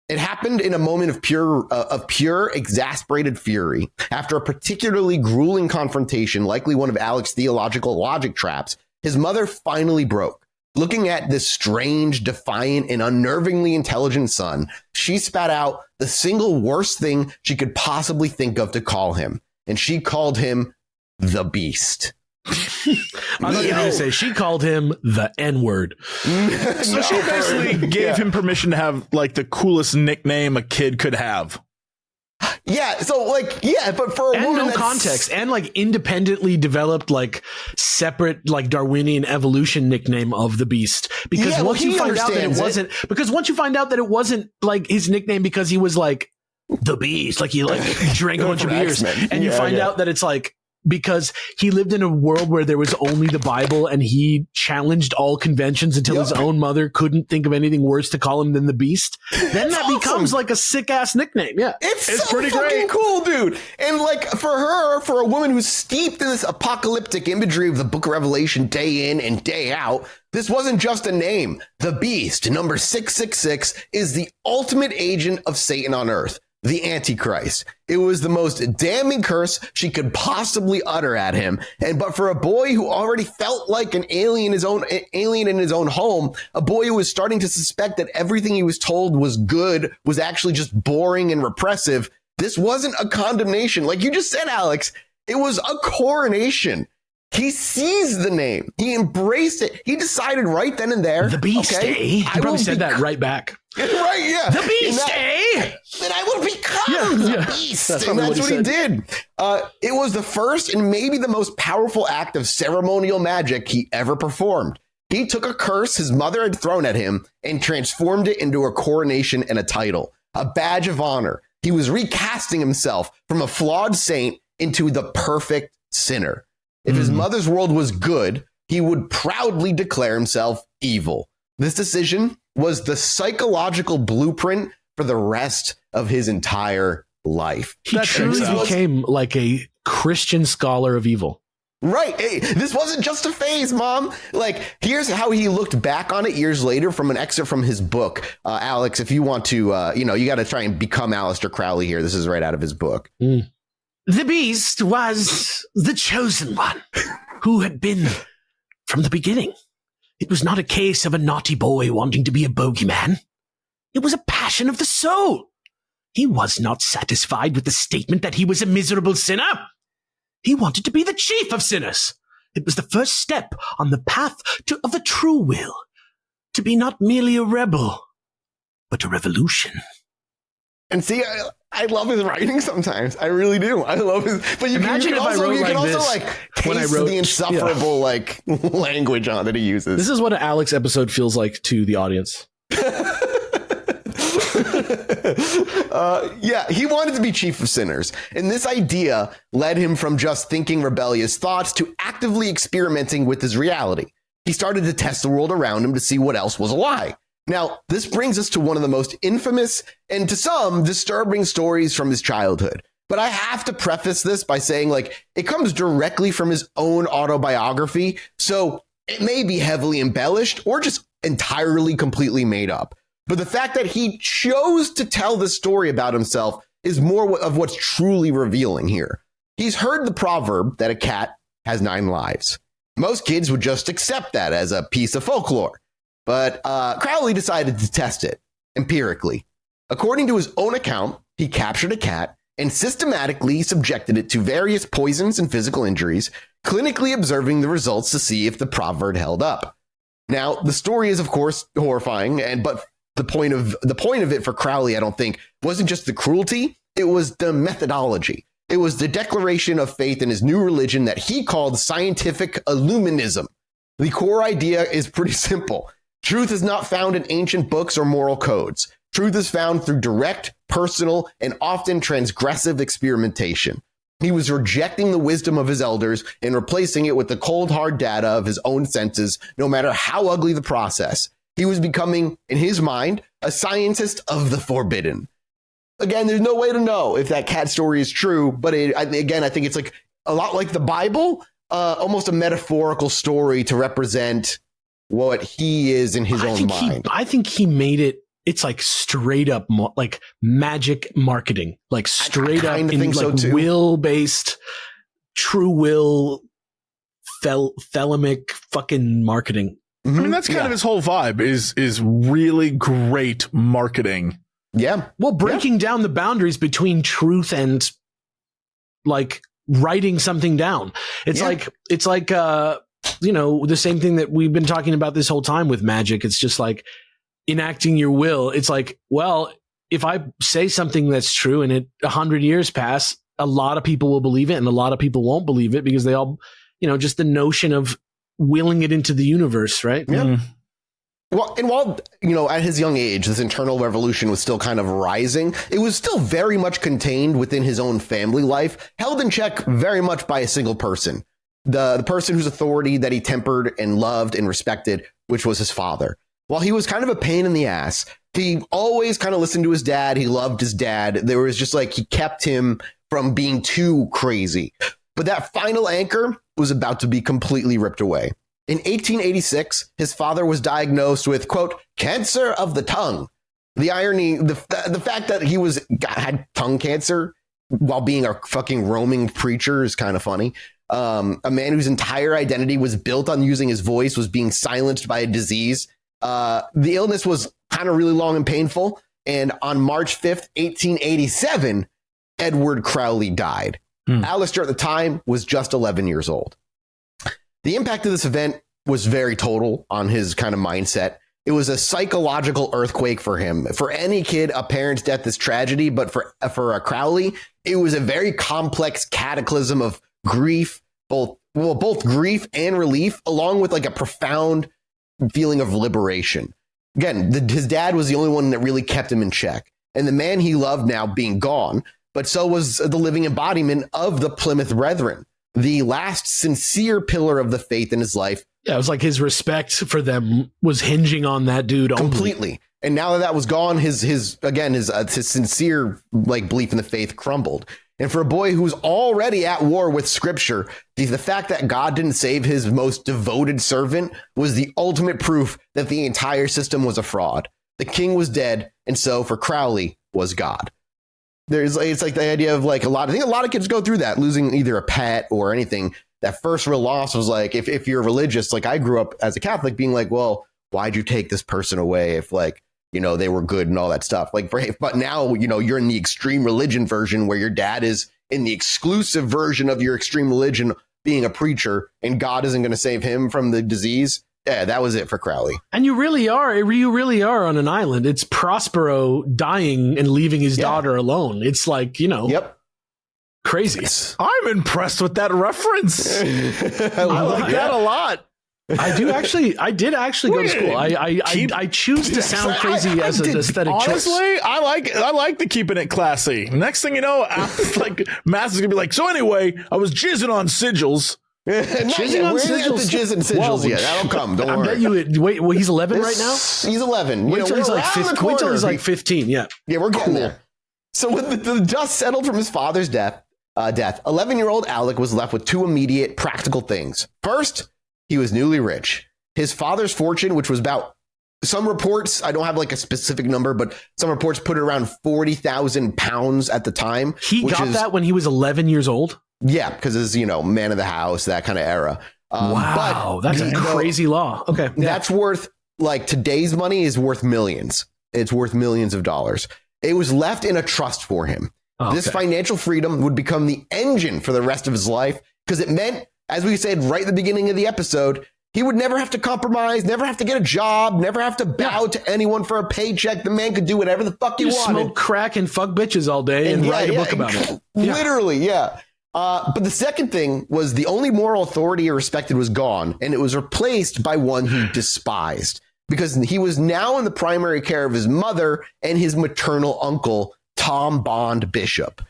It happened in a moment of pure exasperated fury. After a particularly grueling confrontation, likely one of Alec's theological logic traps, his mother finally broke. Looking at this strange, defiant, and unnervingly intelligent son, she spat out the single worst thing she could possibly think of to call him. And she called him the Beast. I thought you were going to say she called him the N-word. So she basically gave him permission to have like the coolest nickname a kid could have. Yeah, so like, yeah, but for a woman, no context, and like independently developed like separate like Darwinian evolution nickname of the Beast. Because once you find out that it wasn't like his nickname because he was like the Beast, like he like drank a bunch of beers, and you find out that it's like because he lived in a world where there was only the Bible and he challenged all conventions until his own mother couldn't think of anything worse to call him than the Beast. Then that becomes like a sick ass nickname. Yeah. It's so pretty fucking great. Cool, dude. And like for a woman who's steeped in this apocalyptic imagery of the Book of Revelation day in and day out, this wasn't just a name. The Beast, number 666, is the ultimate agent of Satan on earth. The Antichrist. It was the most damning curse she could possibly utter at him. But for a boy who already felt like an alien in his own home, a boy who was starting to suspect that everything he was told was good was actually just boring and repressive, this wasn't a condemnation. Like you just said, Alex, it was a coronation. He seized the name. He embraced it. He decided right then and there. The beast, okay, He probably said that right back. Right, yeah. The beast, Then I will become the beast. That's what he did. It was the first and maybe the most powerful act of ceremonial magic he ever performed. He took a curse his mother had thrown at him and transformed it into a coronation and a title, a badge of honor. He was recasting himself from a flawed saint into the perfect sinner. If his mother's world was good, he would proudly declare himself evil. This decision was the psychological blueprint for the rest of his entire life. He truly became like a Christian scholar of evil. Right. Hey, this wasn't just a phase, Mom. Like, here's how he looked back on it years later from an excerpt from his book. Alex, if you want to, you got to try and become Aleister Crowley here. This is right out of his book. The beast was the chosen one who had been from the beginning. It was not a case of a naughty boy wanting to be a bogeyman. It was a passion of the soul. He was not satisfied with the statement that he was a miserable sinner. He wanted to be the chief of sinners. It was the first step on the path of the true will, to be not merely a rebel, but a revolution. And see, I love his writing sometimes. I really do. I love his. But you can also taste the insufferable language on that he uses. This is what an Alex episode feels like to the audience. He wanted to be chief of sinners. And this idea led him from just thinking rebellious thoughts to actively experimenting with his reality. He started to test the world around him to see what else was a lie. Now, this brings us to one of the most infamous and to some disturbing stories from his childhood. But I have to preface this by saying, it comes directly from his own autobiography. So it may be heavily embellished or just entirely completely made up. But the fact that he chose to tell this story about himself is more of what's truly revealing here. He's heard the proverb that a cat has 9 lives. Most kids would just accept that as a piece of folklore. But Crowley decided to test it empirically. According to his own account, he captured a cat and systematically subjected it to various poisons and physical injuries, clinically observing the results to see if the proverb held up. Now, the story is, of course, horrifying, but the point of it for Crowley, I don't think, wasn't just the cruelty, it was the methodology. It was the declaration of faith in his new religion that he called scientific illuminism. The core idea is pretty simple. Truth is not found in ancient books or moral codes. Truth is found through direct, personal, and often transgressive experimentation. He was rejecting the wisdom of his elders and replacing it with the cold, hard data of his own senses, no matter how ugly the process. He was becoming, in his mind, a scientist of the forbidden. Again, there's no way to know if that cat story is true, but I think it's like a lot like the Bible, almost a metaphorical story to represent what he is in his own mind. I think he made it. It's like straight up like magic marketing, like straight up in like will-based, true will, thelemic fucking marketing. I mean, that's kind of his whole vibe is really great marketing. Yeah. Well, breaking down the boundaries between truth and like writing something down. It's like the same thing that we've been talking about this whole time with magic. It's just like enacting your will. It's like, well, if I say something that's true and 100 years pass, a lot of people will believe it and a lot of people won't believe it because they all, just the notion of willing it into the universe, right? Yeah. Mm. Well, and while, at his young age, this internal revolution was still kind of rising, it was still very much contained within his own family life, held in check very much by a single person. The person whose authority that he tempered and loved and respected, which was his father. While he was kind of a pain in the ass, he always kind of listened to his dad. He loved his dad. There was just he kept him from being too crazy. But that final anchor was about to be completely ripped away. In 1886, his father was diagnosed with, quote, cancer of the tongue. The irony, the fact that he had tongue cancer while being a fucking roaming preacher is kind of funny. A man whose entire identity was built on using his voice was being silenced by a disease. The illness was kind of really long and painful. And on March 5th, 1887, Edward Crowley died. Aleister at the time was just 11 years old. The impact of this event was very total on his kind of mindset. It was a psychological earthquake for him. For any kid, a parent's death is tragedy, but for Crowley, it was a very complex cataclysm of grief, both grief and relief, along with like a profound feeling of liberation. Again, his dad was the only one that really kept him in check. And the man he loved now being gone, but so was the living embodiment of the Plymouth Brethren, the last sincere pillar of the faith in his life. Yeah, it was like his respect for them was hinging on that dude completely. And now that was gone, his sincere like belief in the faith crumbled. And for a boy who's already at war with Scripture, the fact that God didn't save his most devoted servant was the ultimate proof that the entire system was a fraud. The king was dead, and so for Crowley was God. It's like the idea of like I think a lot of kids go through that, losing either a pet or anything. That first real loss was like, if you're religious, like I grew up as a Catholic being like, well, why'd you take this person away if like, you know, they were good and all that stuff. Like, but now, you know, you're in the extreme religion version where your dad is in the exclusive version of your extreme religion being a preacher and God isn't going to save him from the disease. Yeah, that was it for Crowley. And you really are on an island. It's Prospero dying and leaving his daughter alone. It's like, you know. Yep. Crazy. I'm impressed with that reference. I like that a lot. I did actually go to school. I choose to sound crazy as an aesthetic choice. Honestly, I like the keeping it classy. Next thing you know, like Mass is gonna be like, so anyway, I was jizzing on sigils. Jizzing on sigils? The jizz and sigils yet. That'll come. Don't worry. I bet you. Wait, well, he's 11 right now. He's 11. Wait till he's like 15. Wait till he's like 15. Yeah. Yeah, we're getting there. So when the dust settled from his father's death, 11-year-old Alec was left with two immediate practical things. First, he was newly rich. His father's fortune, which was about, some reports, I don't have like a specific number, but some reports put it around 40,000 pounds at the time. He got that when he was 11 years old? Yeah, because it's, you know, man of the house, that kind of era. Wow, that's a crazy law. Okay. That's worth, like today's money is worth millions. It's worth millions of dollars. It was left in a trust for him. Okay. This financial freedom would become the engine for the rest of his life because it meant, as we said right at the beginning of the episode, he would never have to compromise, never have to get a job, never have to bow to anyone for a paycheck. The man could do whatever the fuck he wanted. Smoke crack and fuck bitches all day and write a book about it. Literally, yeah. But the second thing was the only moral authority he respected was gone, and it was replaced by one he despised because he was now in the primary care of his mother and his maternal uncle, Tom Bond Bishop.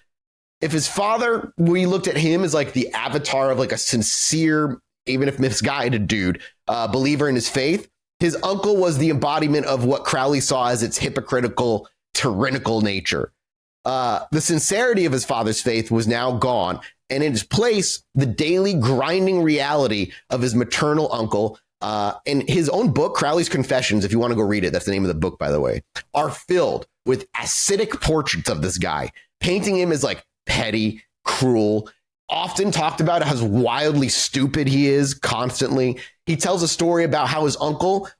If his father, we looked at him as like the avatar of like a sincere, even if misguided dude, believer in his faith, his uncle was the embodiment of what Crowley saw as its hypocritical, tyrannical nature. The sincerity of his father's faith was now gone, and in its place, the daily grinding reality of his maternal uncle. And his own book, Crowley's Confessions, if you want to go read it, that's the name of the book, by the way, are filled with acidic portraits of this guy, painting him as like petty, cruel, often talked about how wildly stupid he is constantly. He tells a story about how his uncle,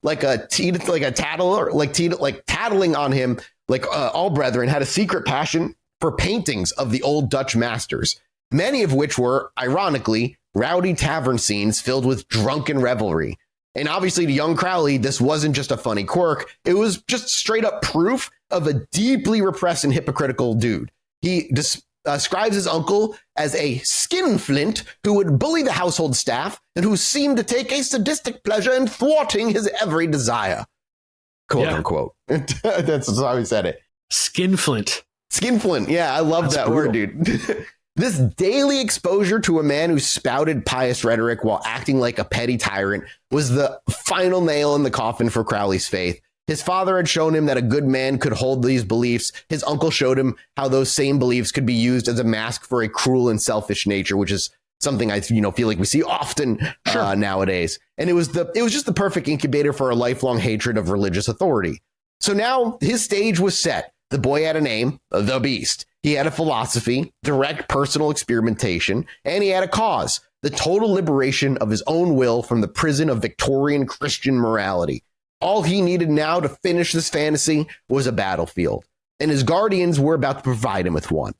tattling on him, like all brethren, had a secret passion for paintings of the old Dutch masters, many of which were, ironically, rowdy tavern scenes filled with drunken revelry. And obviously to young Crowley, this wasn't just a funny quirk. It was just straight up proof of a deeply repressed and hypocritical dude. He describes his uncle as a skinflint who would bully the household staff and who seemed to take a sadistic pleasure in thwarting his every desire. Quote unquote. That's how he said it. Skinflint. Skinflint. Yeah, I love that word, dude. This daily exposure to a man who spouted pious rhetoric while acting like a petty tyrant was the final nail in the coffin for Crowley's faith. His father had shown him that a good man could hold these beliefs. His uncle showed him how those same beliefs could be used as a mask for a cruel and selfish nature, which is something I feel like we see often nowadays. And it was just the perfect incubator for a lifelong hatred of religious authority. So now his stage was set. The boy had a name, the Beast. He had a philosophy, direct personal experimentation, and he had a cause, the total liberation of his own will from the prison of Victorian Christian morality. All he needed now to finish this fantasy was a battlefield, and his guardians were about to provide him with one.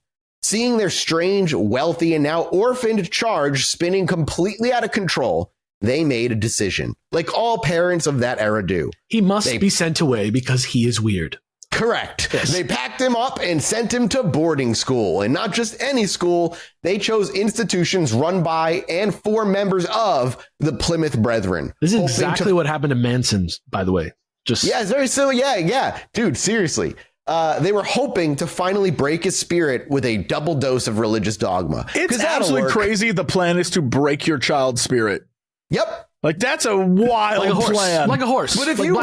Seeing their strange, wealthy, and now orphaned charge spinning completely out of control, they made a decision, like all parents of that era do. He must be sent away because he is weird. Correct. Yes. They packed him up and sent him to boarding school, and not just any school. They chose institutions run by and for members of the Plymouth Brethren. This is exactly what happened to Manson's, by the way. Just it's very similar. Yeah, dude, seriously. They were hoping to finally break his spirit with a double dose of religious dogma. It's absolutely crazy. The plan is to break your child's spirit. Yep. Like, that's a wild plan. Like a horse. But if you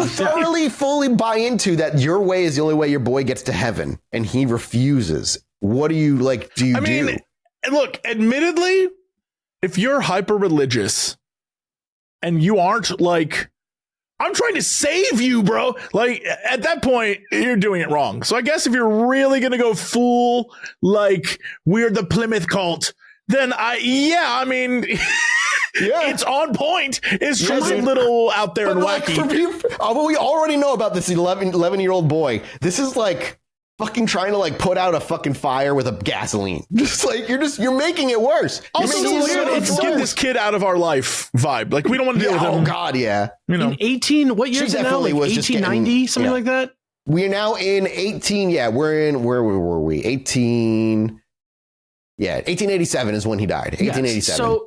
thoroughly, fully buy into that your way is the only way your boy gets to heaven, and he refuses, what do you do? Look, admittedly, if you're hyper religious and you aren't like, I'm trying to save you, bro. Like, at that point, you're doing it wrong. So I guess if you're really going to go full, like, we're the Plymouth cult, then it's on point. It's just a little out there and wacky. We already know about this 11-year-old boy. This is like fucking trying to like put out a fucking fire with a gasoline. Just like you're making it worse. Also, it's get this kid out of our life vibe. Like, we don't want to deal with him. Oh God, yeah. In 18, what year is it now? Like 1890, something like that. We're now in 18. Yeah, where were we? 1887 is when he died. 1887.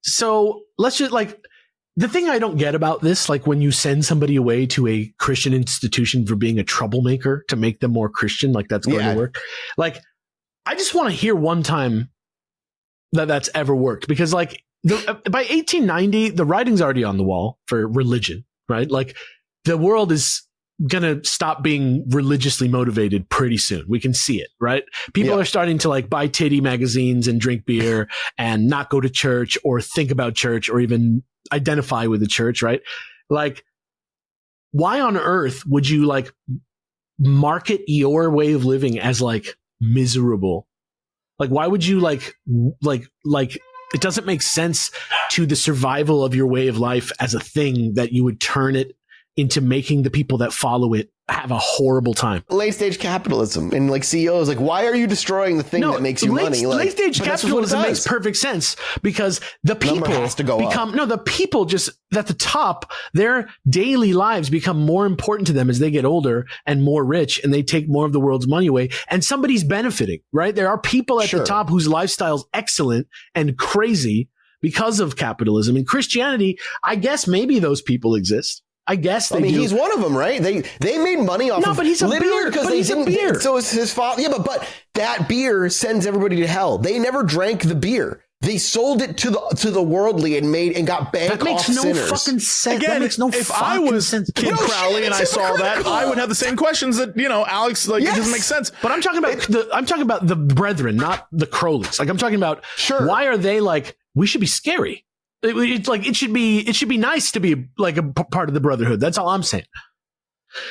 So let's just like, the thing I don't get about this, like when you send somebody away to a Christian institution for being a troublemaker to make them more Christian, like that's going to work. Like, I just want to hear one time that's ever worked, because like by 1890, the writing's already on the wall for religion, right? Like, the world is going to stop being religiously motivated pretty soon. We can see it, right? People are starting to like buy titty magazines and drink beer and not go to church or think about church or even identify with the church, right? Like, why on earth would you like market your way of living as like miserable? Like, why would you like it doesn't make sense to the survival of your way of life as a thing that you would turn it into making the people that follow it have a horrible time. Late stage capitalism and like CEOs, like, why are you destroying the thing that makes you money? Like, late stage capitalism makes perfect sense, because the people the people just at the top, their daily lives become more important to them as they get older and more rich, and they take more of the world's money away, and somebody's benefiting, right? There are people at the top whose lifestyle's excellent and crazy because of capitalism. And Christianity, I guess maybe those people exist. I guess they do. He's one of them, right? They made money off of. No, but he's a beer. But he's a beer. So is his father. Yeah, but that beer sends everybody to hell. They never drank the beer. They sold it to the worldly and got bank off sinners. That makes no fucking sense. Again, that makes no if I was Kid Crowley and I saw that, I would have the same questions that Alex. Like, it doesn't make sense. But I'm talking about the brethren, not the Crowleys. Like, I'm talking about why are they like, we should be scary? It's like it should be nice to be like a part of the brotherhood. That's all I'm saying.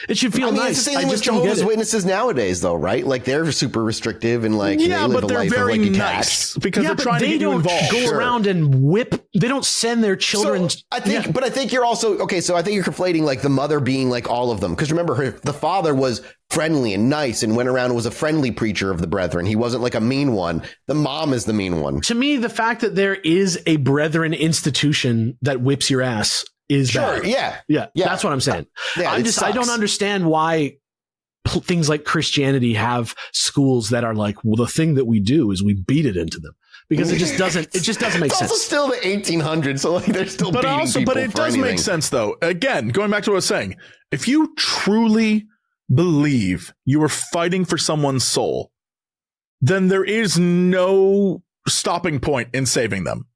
It should feel nice. It's the same thing with Jehovah's Witnesses nowadays, though, right? Like, they're super restrictive and like they live a life of like nice because they're trying to get you involved. Go around and whip. They don't send their children. So I think you're also okay. So I think you're conflating like the mother being like all of them, because remember, the father was friendly and nice and went around and was a friendly preacher of the brethren. He wasn't like a mean one. The mom is the mean one. To me, the fact that there is a brethren institution that whips your ass is bad. Yeah. That's what I'm saying. I don't understand why things like Christianity have schools that are like, well, the thing that we do is we beat it into them, because it just doesn't make sense. It's also still the 1800s, so like they're still beating people. But it does make sense though. Again, going back to what I was saying, if you truly believe you are fighting for someone's soul, then there is no stopping point in saving them.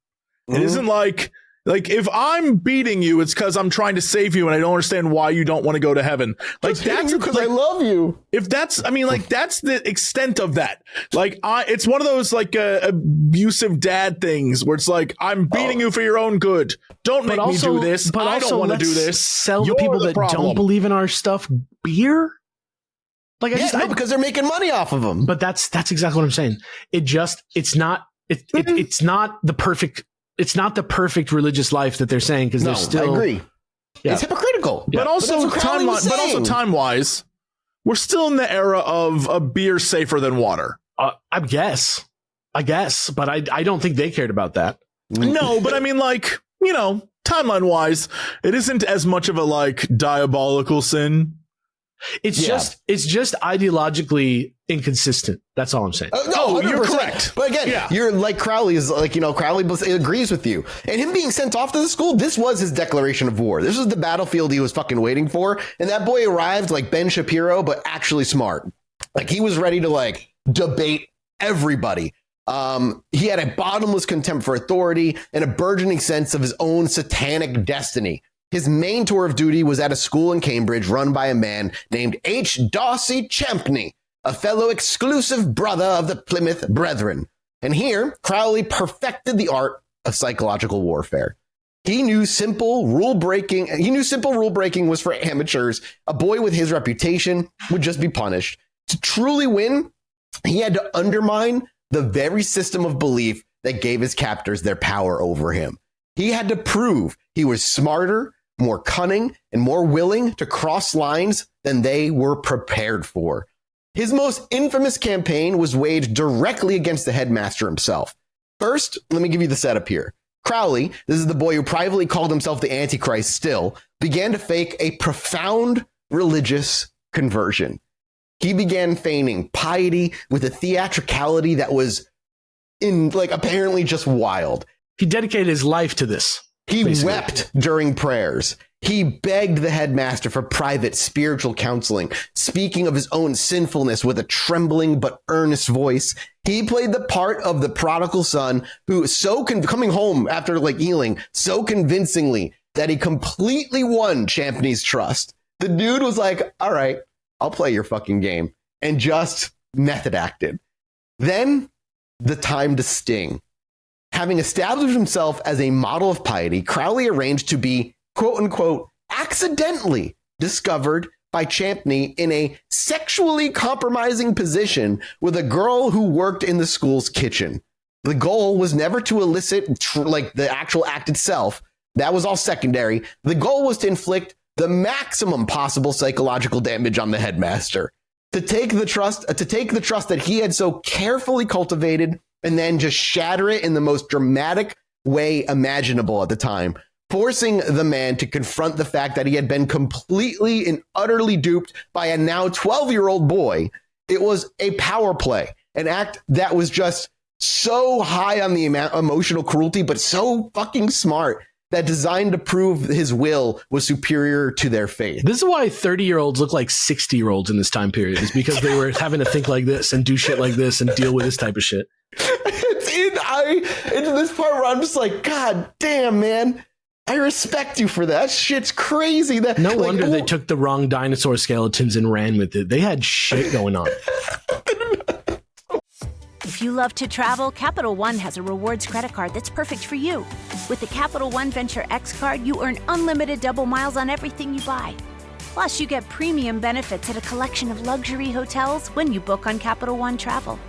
It isn't like if I'm beating you, it's because I'm trying to save you and I don't understand why you don't want to go to heaven. Like, that's because I love you. If that's, that's the extent of that. Like, it's one of those like abusive dad things where it's like, I'm beating you for your own good. Don't make me do this. But I don't want to do this. Sell the people that don't believe in our stuff beer. Like, because they're making money off of them. But that's exactly what I'm saying. It's not the perfect. It's not the perfect religious life that they're saying, because they're still. I agree. Yeah. It's hypocritical. But also time-wise, we're still in the era of a beer safer than water. I guess, but I don't think they cared about that. No, but I mean, like, you know, timeline wise, it isn't as much of a like diabolical sin. It's just ideologically inconsistent. That's all I'm saying. No, you're correct. But again, you're like Crowley is like, you know, Crowley agrees with you. And him being sent off to the school, this was his declaration of war. This was the battlefield he was fucking waiting for. And that boy arrived like Ben Shapiro, but actually smart. Like he was ready to like debate everybody. He had a bottomless contempt for authority and a burgeoning sense of his own satanic destiny. His main tour of duty was at a school in Cambridge run by a man named H. Darcy Champney, a fellow exclusive brother of the Plymouth Brethren. And here, Crowley perfected the art of psychological warfare. He knew simple rule breaking was for amateurs. A boy with his reputation would just be punished. To truly win, he had to undermine the very system of belief that gave his captors their power over him. He had to prove he was smarter, more cunning, and more willing to cross lines than they were prepared for. His most infamous campaign was waged directly against the headmaster himself. First, let me give you the setup here. Crowley, this is the boy who privately called himself the Antichrist still, began to fake a profound religious conversion. He began feigning piety with a theatricality that was apparently just wild. He dedicated his life to this. He wept during prayers. He begged the headmaster for private spiritual counseling, speaking of his own sinfulness with a trembling but earnest voice. He played the part of the prodigal son who coming home after healing so convincingly that he completely won Champney's trust. The dude was like, all right, I'll play your fucking game, and just method acted. Then the time to sting. Having established himself as a model of piety, Crowley arranged to be, quote unquote, accidentally discovered by Champney in a sexually compromising position with a girl who worked in the school's kitchen. The goal was never to elicit the actual act itself. That was all secondary. The goal was to inflict the maximum possible psychological damage on the headmaster, to take the trust that he had so carefully cultivated and then just shatter it in the most dramatic way imaginable at the time, forcing the man to confront the fact that he had been completely and utterly duped by a now 12-year-old boy. It was a power play, an act that was just so high on the emotional cruelty, but so fucking smart, that designed to prove his will was superior to their faith. This is why 30-year-olds look like 60-year-olds in this time period, is because they were having to think like this and do shit like this and deal with this type of shit. It's this part where I'm just like, God damn, man. I respect you for that. That shit's crazy. No wonder they took the wrong dinosaur skeletons and ran with it. They had shit going on. If you love to travel, Capital One has a rewards credit card that's perfect for you. With the Capital One Venture X card, you earn unlimited double miles on everything you buy. Plus, you get premium benefits at a collection of luxury hotels when you book on Capital One Travel.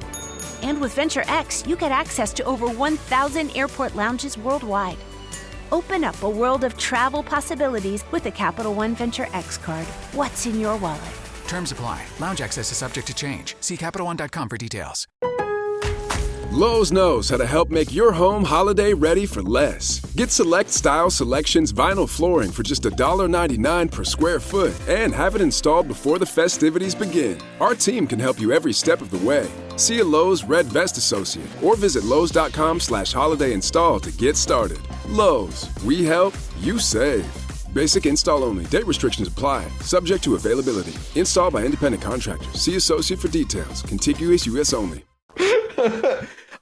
And with Venture X, you get access to over 1,000 airport lounges worldwide. Open up a world of travel possibilities with the Capital One Venture X card. What's in your wallet? Terms apply. Lounge access is subject to change. See CapitalOne.com for details. Lowe's knows how to help make your home holiday ready for less. Get Select Style Selections vinyl flooring for just $1.99 per square foot and have it installed before the festivities begin. Our team can help you every step of the way. See a Lowe's Red Vest associate or visit Lowe's.com/holiday install to get started. Lowe's, we help, you save. Basic install only. Date restrictions apply. Subject to availability. Installed by independent contractors. See associate for details. Contiguous U.S. only.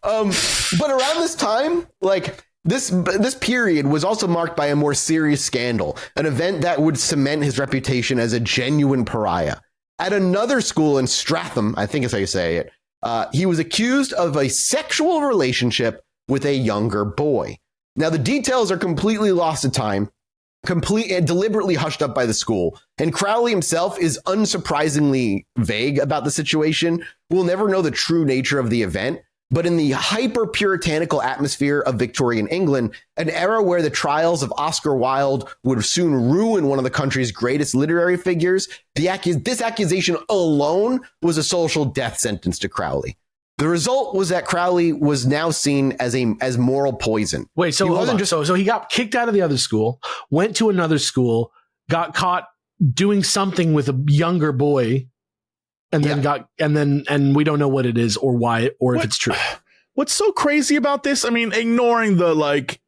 But around this time, this period was also marked by a more serious scandal, an event that would cement his reputation as a genuine pariah. At another school in Stratham, I think is how you say it, he was accused of a sexual relationship with a younger boy. Now, the details are completely lost to time, and deliberately hushed up by the school. And Crowley himself is unsurprisingly vague about the situation. We'll never know the true nature of the event. But in the hyper-puritanical atmosphere of Victorian England, an era where the trials of Oscar Wilde would soon ruin one of the country's greatest literary figures, this accusation alone was a social death sentence to Crowley. The result was that Crowley was now seen as moral poison. Wait, so so he got kicked out of the other school, went to another school, got caught doing something with a younger boy, and then and we don't know what it is or why or if it's true. What's so crazy about this? I mean, ignoring the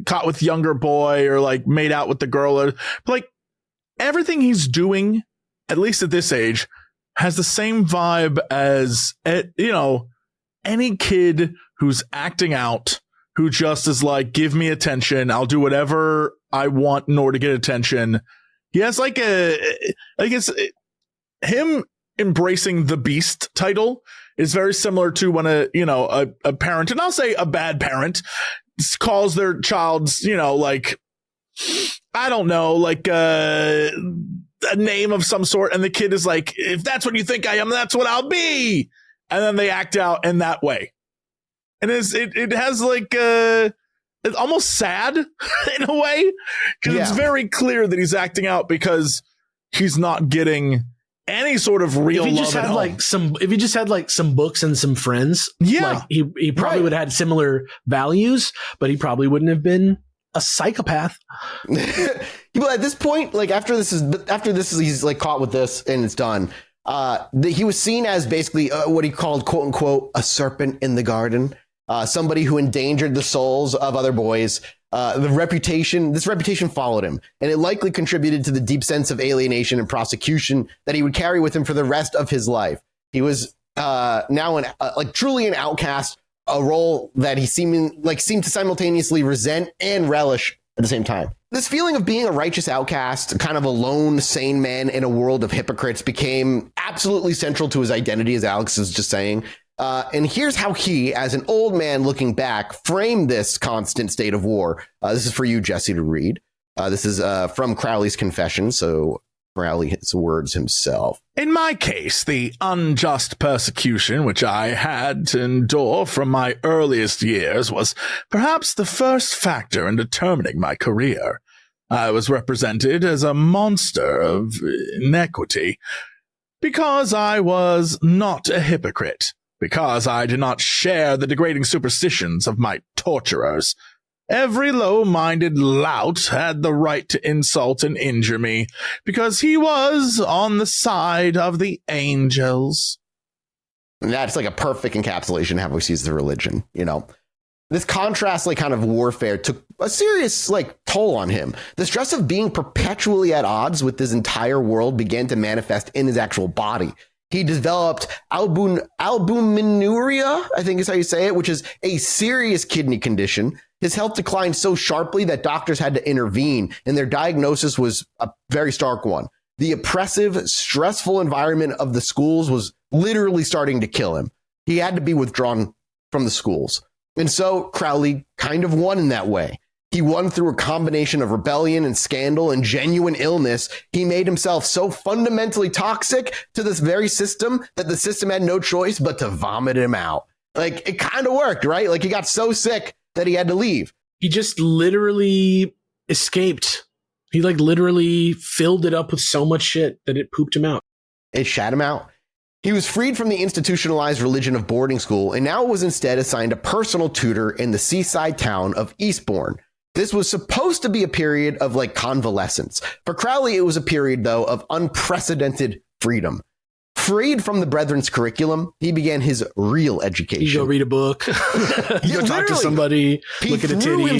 caught with younger boy or like made out with the girl, but like everything he's doing, at least at this age, has the same vibe as, any kid who's acting out, who just is like, give me attention. I'll do whatever I want in order to get attention. He has it's him embracing the beast title is very similar to when a parent, and I'll say a bad parent, calls their child's, I don't know, like a name of some sort, and the kid is like, if that's what you think I am, that's what I'll be, and then they act out in that way, and it has like it's almost sad in a way, because it's very clear that he's acting out because he's not getting any sort of real love at home. If he just had like some books and some friends, he probably would have had similar values, but he probably wouldn't have been a psychopath. But at this point, like after this is he's like caught with this and it's done. He was seen as basically what he called, quote unquote, a serpent in the garden, somebody who endangered the souls of other boys. This reputation followed him, and it likely contributed to the deep sense of alienation and prosecution that he would carry with him for the rest of his life. He was now truly an outcast, a role that he seemed to simultaneously resent and relish at the same time. This feeling of being a righteous outcast, kind of a lone, sane man in a world of hypocrites, became absolutely central to his identity, as Alex is just saying. And here's how he, as an old man looking back, framed this constant state of war. This is for you, Jesse, to read. This is from Crowley's confession, so Crowley hits words himself. In my case, the unjust persecution which I had to endure from my earliest years was perhaps the first factor in determining my career. I was represented as a monster of inequity because I was not a hypocrite. Because I did not share the degrading superstitions of my torturers. Every low-minded lout had the right to insult and injure me, because he was on the side of the angels. And that's like a perfect encapsulation of how he sees the religion, This contrast, kind of warfare took a serious, toll on him. The stress of being perpetually at odds with his entire world began to manifest in his actual body. He developed albuminuria, I think is how you say it, which is a serious kidney condition. His health declined so sharply that doctors had to intervene, and their diagnosis was a very stark one. The oppressive, stressful environment of the schools was literally starting to kill him. He had to be withdrawn from the schools. And so Crowley kind of won in that way. He won through a combination of rebellion and scandal and genuine illness. He made himself so fundamentally toxic to this very system that the system had no choice but to vomit him out. It kind of worked, right? He got so sick that he had to leave. He just literally escaped. He literally filled it up with so much shit that it pooped him out. It shat him out. He was freed from the institutionalized religion of boarding school and now was instead assigned a personal tutor in the seaside town of Eastbourne. This was supposed to be a period of convalescence. For Crowley, it was a period, though, of unprecedented freedom. Freed from the Brethren's curriculum, he began his real education. You go read a book, you go talk to somebody, look at a titty.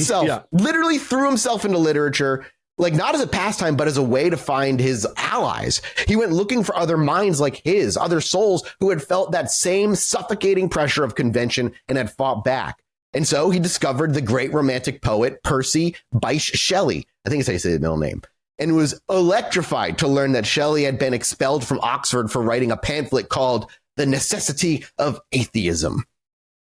Literally threw himself into literature, not as a pastime, but as a way to find his allies. He went looking for other minds like his, other souls who had felt that same suffocating pressure of convention and had fought back. And so he discovered the great romantic poet Percy Bysshe Shelley, I think it's how you say the middle name, and was electrified to learn that Shelley had been expelled from Oxford for writing a pamphlet called The Necessity of Atheism.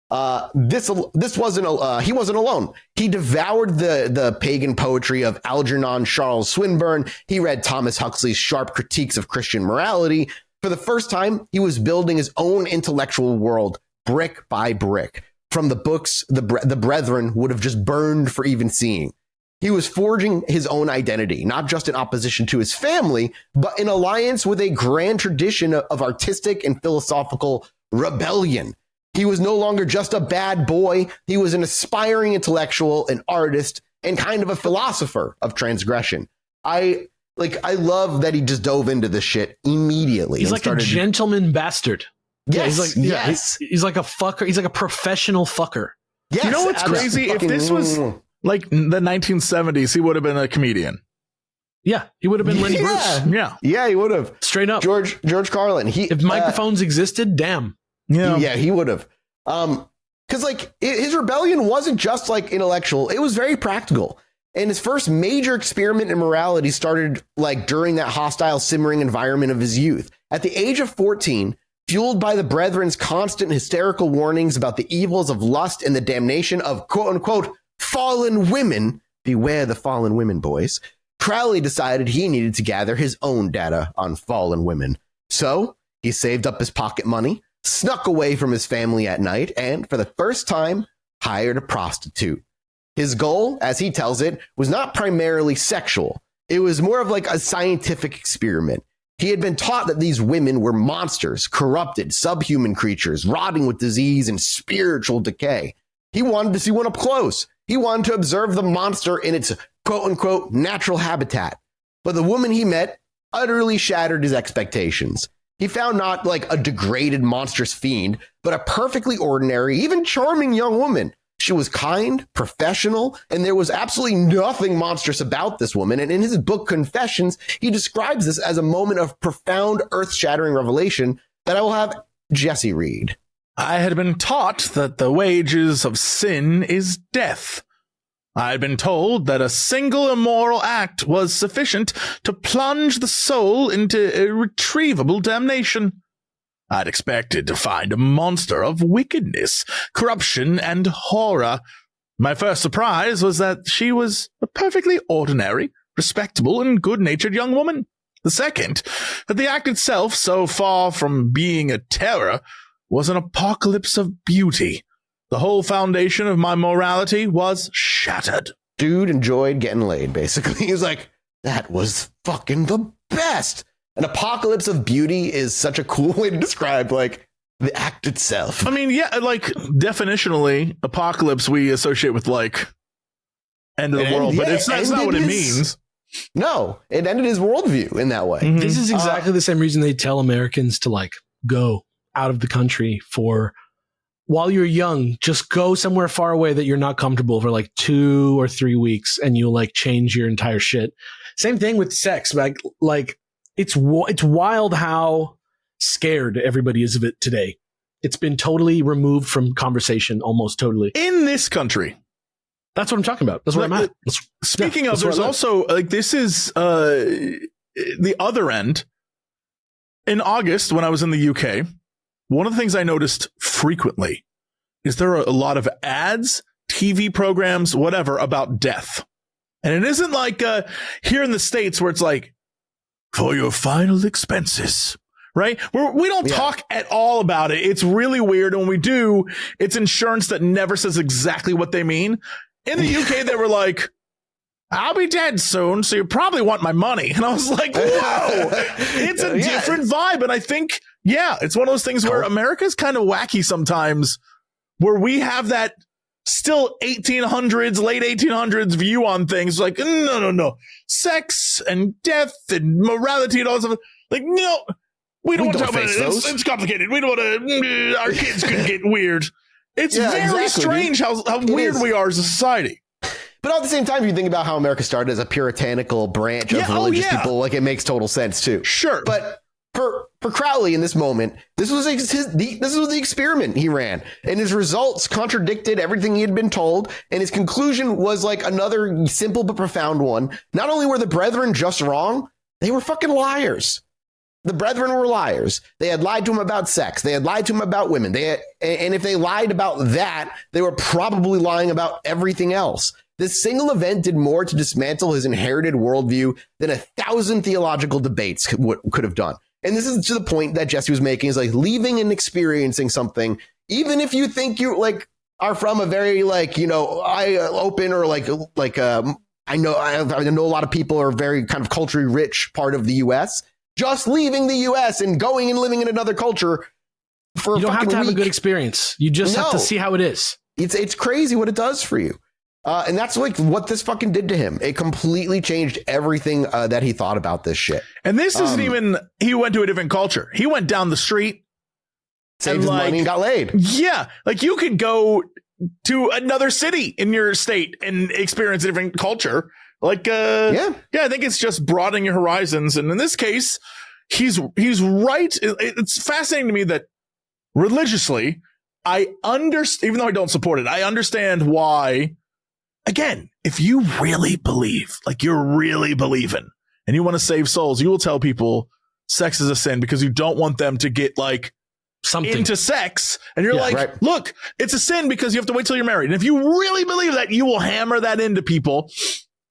He wasn't alone. He devoured the pagan poetry of Algernon Charles Swinburne. He read Thomas Huxley's sharp critiques of Christian morality. For the first time, he was building his own intellectual world brick by brick from the books the Brethren would have just burned for even seeing. He was forging his own identity, not just in opposition to his family, but in alliance with a grand tradition of artistic and philosophical rebellion. He was no longer just a bad boy. He was an aspiring intellectual, an artist, and kind of a philosopher of transgression. I love that he just dove into this shit immediately. He's like a gentleman bastard. Yes, he's like a fucker. He's like a professional fucker. Yes, you know what's crazy? If this was like the 1970s, he would have been a comedian. Yeah, he would have been Lenny Bruce. Yeah, he would have. Straight up. George Carlin. If microphones existed, damn. Yeah, he would have. Because like his rebellion wasn't just like intellectual; it was very practical. And his first major experiment in morality started like during that hostile, simmering environment of his youth. At the age of 14, fueled by the Brethren's constant hysterical warnings about the evils of lust and the damnation of quote unquote fallen women, beware the fallen women, boys, Crowley decided he needed to gather his own data on fallen women. So he saved up his pocket money, snuck away from his family at night, and for the first time, hired a prostitute. His goal, as he tells it, was not primarily sexual. It was more of like a scientific experiment. He had been taught that these women were monsters, corrupted, subhuman creatures, rotting with disease and spiritual decay. He wanted to see one up close. He wanted to observe the monster in its quote-unquote natural habitat. But the woman he met utterly shattered his expectations. He found not like a degraded, monstrous fiend, but a perfectly ordinary, even charming young woman. She was kind, professional, and there was absolutely nothing monstrous about this woman. And in his book, Confessions, he describes this as a moment of profound, earth-shattering revelation that I will have Jesse read. I had been taught that the wages of sin is death. I had been told that a single immoral act was sufficient to plunge the soul into irretrievable damnation. I'd expected to find a monster of wickedness, corruption, and horror. My first surprise was that she was a perfectly ordinary, respectable, and good-natured young woman. The second, that the act itself, so far from being a terror, was an apocalypse of beauty. The whole foundation of my morality was shattered. Dude enjoyed getting laid, basically. He was like, that was fucking the best. An apocalypse of beauty is such a cool way to describe, like, the act itself. I mean, yeah, like, definitionally, apocalypse we associate with, like, end of the world, but that's not what it means. No, it ended his worldview in that way. Mm-hmm. This is exactly the same reason they tell Americans to, like, go out of the country for, while you're young, just go somewhere far away that you're not comfortable for, like, 2 or 3 weeks, and you'll, like, change your entire shit. Same thing with sex, like, it's wild how scared everybody is of it today. It's been totally removed from conversation, almost totally. In this country. That's what I'm talking about. That's what I'm at. Speaking of, there's also, like, this is the other end. In August, when I was in the UK, one of the things I noticed frequently is there are a lot of ads, TV programs, whatever, about death. And it isn't like here in the States where it's like, for your final expenses, right? We don't talk at all about it. It's really weird. And when we do, it's insurance that never says exactly what they mean. In the UK, they were like, I'll be dead soon, so you probably want my money. And I was like, whoa, it's a different vibe. And I think, it's one of those things where America's kind of wacky sometimes, where we have that still 1800s, late 1800s view on things. Like, no. Sex and death and morality and all that stuff. Like, no, we don't want to talk about it. It's complicated. We don't want to, our kids could get weird. It's very strange how weird we are as a society. But at the same time, if you think about how America started as a puritanical branch of religious people, like, it makes total sense too. Sure. But for Crowley in this moment, this was the experiment he ran, and his results contradicted everything he had been told, and his conclusion was like another simple but profound one. Not only were the Brethren just wrong, they were fucking liars. The Brethren were liars. They had lied to him about sex. They had lied to him about women. And if they lied about that, they were probably lying about everything else. This single event did more to dismantle his inherited worldview than 1,000 theological debates could have done. And this is to the point that Jesse was making, is like leaving and experiencing something, even if you think you like are from a very, like, open or like I know a lot of people are very kind of culturally rich part of the U.S. just leaving the U.S. and going and living in another culture for you don't have to have week. a good experience. You just have to see how it is. It's crazy what it does for you. And that's like what this fucking did to him. It completely changed everything that he thought about this shit. And this isn't even, he went to a different culture. He went down the street, saved his money and got laid. Yeah. Like you could go to another city in your state and experience a different culture. Like, I think it's just broadening your horizons. And in this case, he's right. It's fascinating to me that religiously, I understand, even though I don't support it, I understand why. Again, if you really believe, like you're really believing and you want to save souls, you will tell people sex is a sin because you don't want them to get like something into sex. And you're look, it's a sin because you have to wait till you're married. And if you really believe that, you will hammer that into people.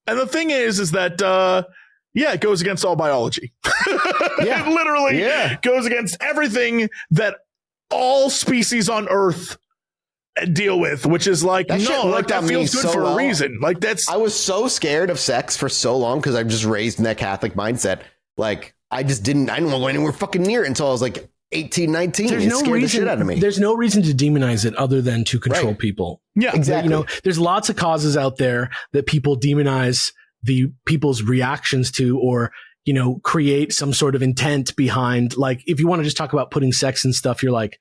And the thing is that, it goes against all biology. It literally goes against everything that all species on Earth deal with, which is like, that feels good for a reason. Like I was so scared of sex for so long because I'm just raised in that Catholic mindset. Like I didn't want to go anywhere fucking near it until I was like 18, 19. It scared the shit out of me. There's no reason to demonize it other than to control people. Yeah, exactly. There's lots of causes out there that people demonize the people's reactions to, or create some sort of intent behind. Like if you want to just talk about putting sex and stuff, you're like,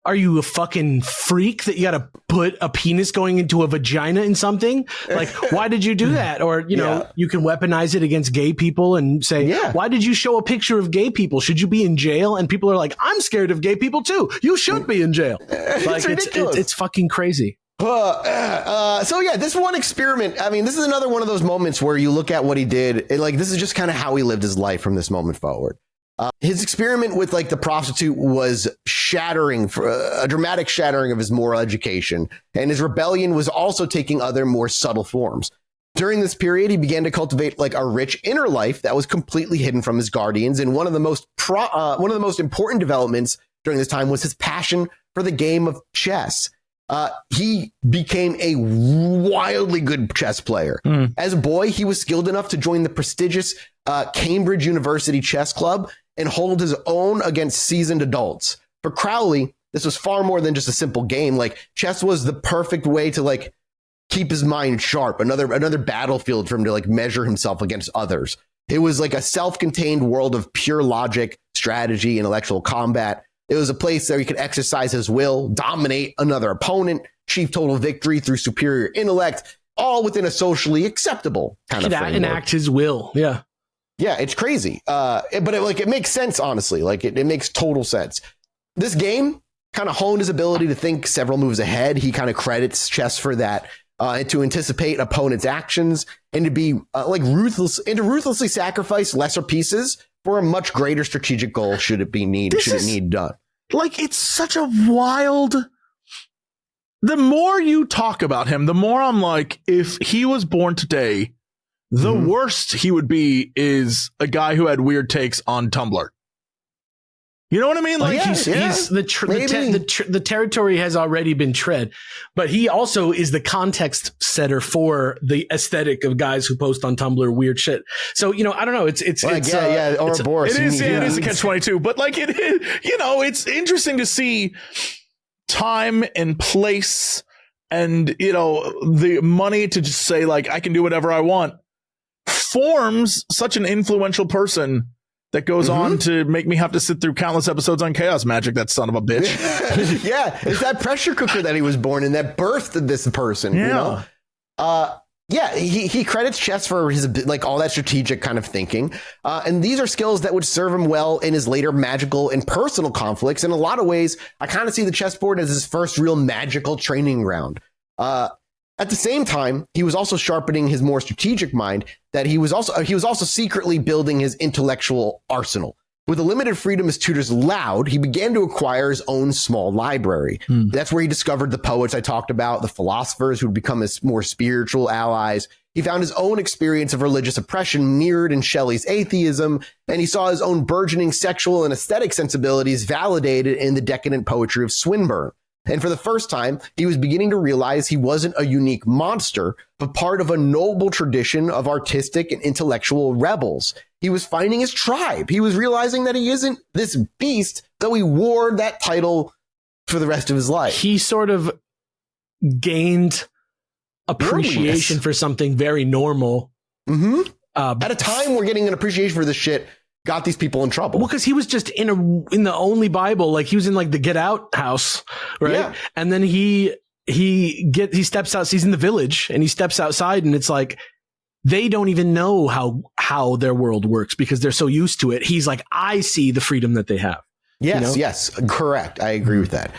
are you a fucking freak that you got to put a penis going into a vagina in something? Like, why did you do that? Or, you can weaponize it against gay people and say, why did you show a picture of gay people? Should you be in jail? And people are like, I'm scared of gay people too. You should be in jail. Like, it's fucking crazy. This one experiment, I mean, this is another one of those moments where you look at what he did. And, like, this is just kind of how he lived his life from this moment forward. His experiment with like the prostitute was a dramatic shattering of his moral education. And his rebellion was also taking other more subtle forms. During this period, he began to cultivate like a rich inner life that was completely hidden from his guardians. And one of the most important developments during this time was his passion for the game of chess. He became a wildly good chess player. As a boy, he was skilled enough to join the prestigious Cambridge University Chess Club and hold his own against seasoned adults. For Crowley, this was far more than just a simple game. Like chess was the perfect way to like keep his mind sharp, another battlefield for him to like measure himself against others. It was like a self-contained world of pure logic, strategy, intellectual combat. It was a place where he could exercise his will, dominate another opponent, achieve total victory through superior intellect, all within a socially acceptable kind of framework. Enact his will. Yeah. Yeah, it's crazy. But it makes sense, honestly. Like it makes total sense. This game kind of honed his ability to think several moves ahead. He kind of credits chess for that, and to anticipate opponents' actions and to be ruthlessly sacrifice lesser pieces for a much greater strategic goal should it need done. Like it's such a wild. The more you talk about him, the more I'm like, if he was born today, the worst he would be is a guy who had weird takes on Tumblr. You know what I mean? Like he's the territory has already been tread, but he also is the context setter for the aesthetic of guys who post on Tumblr weird shit. So, I don't know. It is a catch-22, but like it is, it's interesting to see time and place and, the money to just say like, I can do whatever I want forms such an influential person that goes on to make me have to sit through countless episodes on Chaos Magic, that son of a bitch. It's that pressure cooker that he was born in that birthed this person. He credits chess for his like all that strategic kind of thinking. And these are skills that would serve him well in his later magical and personal conflicts. In a lot of ways, I kind of see the chessboard as his first real magical training ground. At the same time, he was also sharpening his more strategic mind, that he was also secretly building his intellectual arsenal. With the limited freedom his tutors allowed, he began to acquire his own small library. That's where he discovered the poets I talked about, the philosophers who would become his more spiritual allies. He found his own experience of religious oppression mirrored in Shelley's atheism, and he saw his own burgeoning sexual and aesthetic sensibilities validated in the decadent poetry of Swinburne. And for the first time, he was beginning to realize he wasn't a unique monster, but part of a noble tradition of artistic and intellectual rebels. He was finding his tribe. He was realizing that he isn't this beast, though he wore that title for the rest of his life. He sort of gained appreciation for something very normal. Mm-hmm. At a time we're getting an appreciation for this shit got these people in trouble. Well, because he was just in the only Bible, like he was in like the Get Out house, right? Yeah. And then he steps out, he's in the village and he steps outside and it's like they don't even know how their world works because they're so used to it. He's like, I see the freedom that they have. Yes, you know? Yes, correct. I agree with that.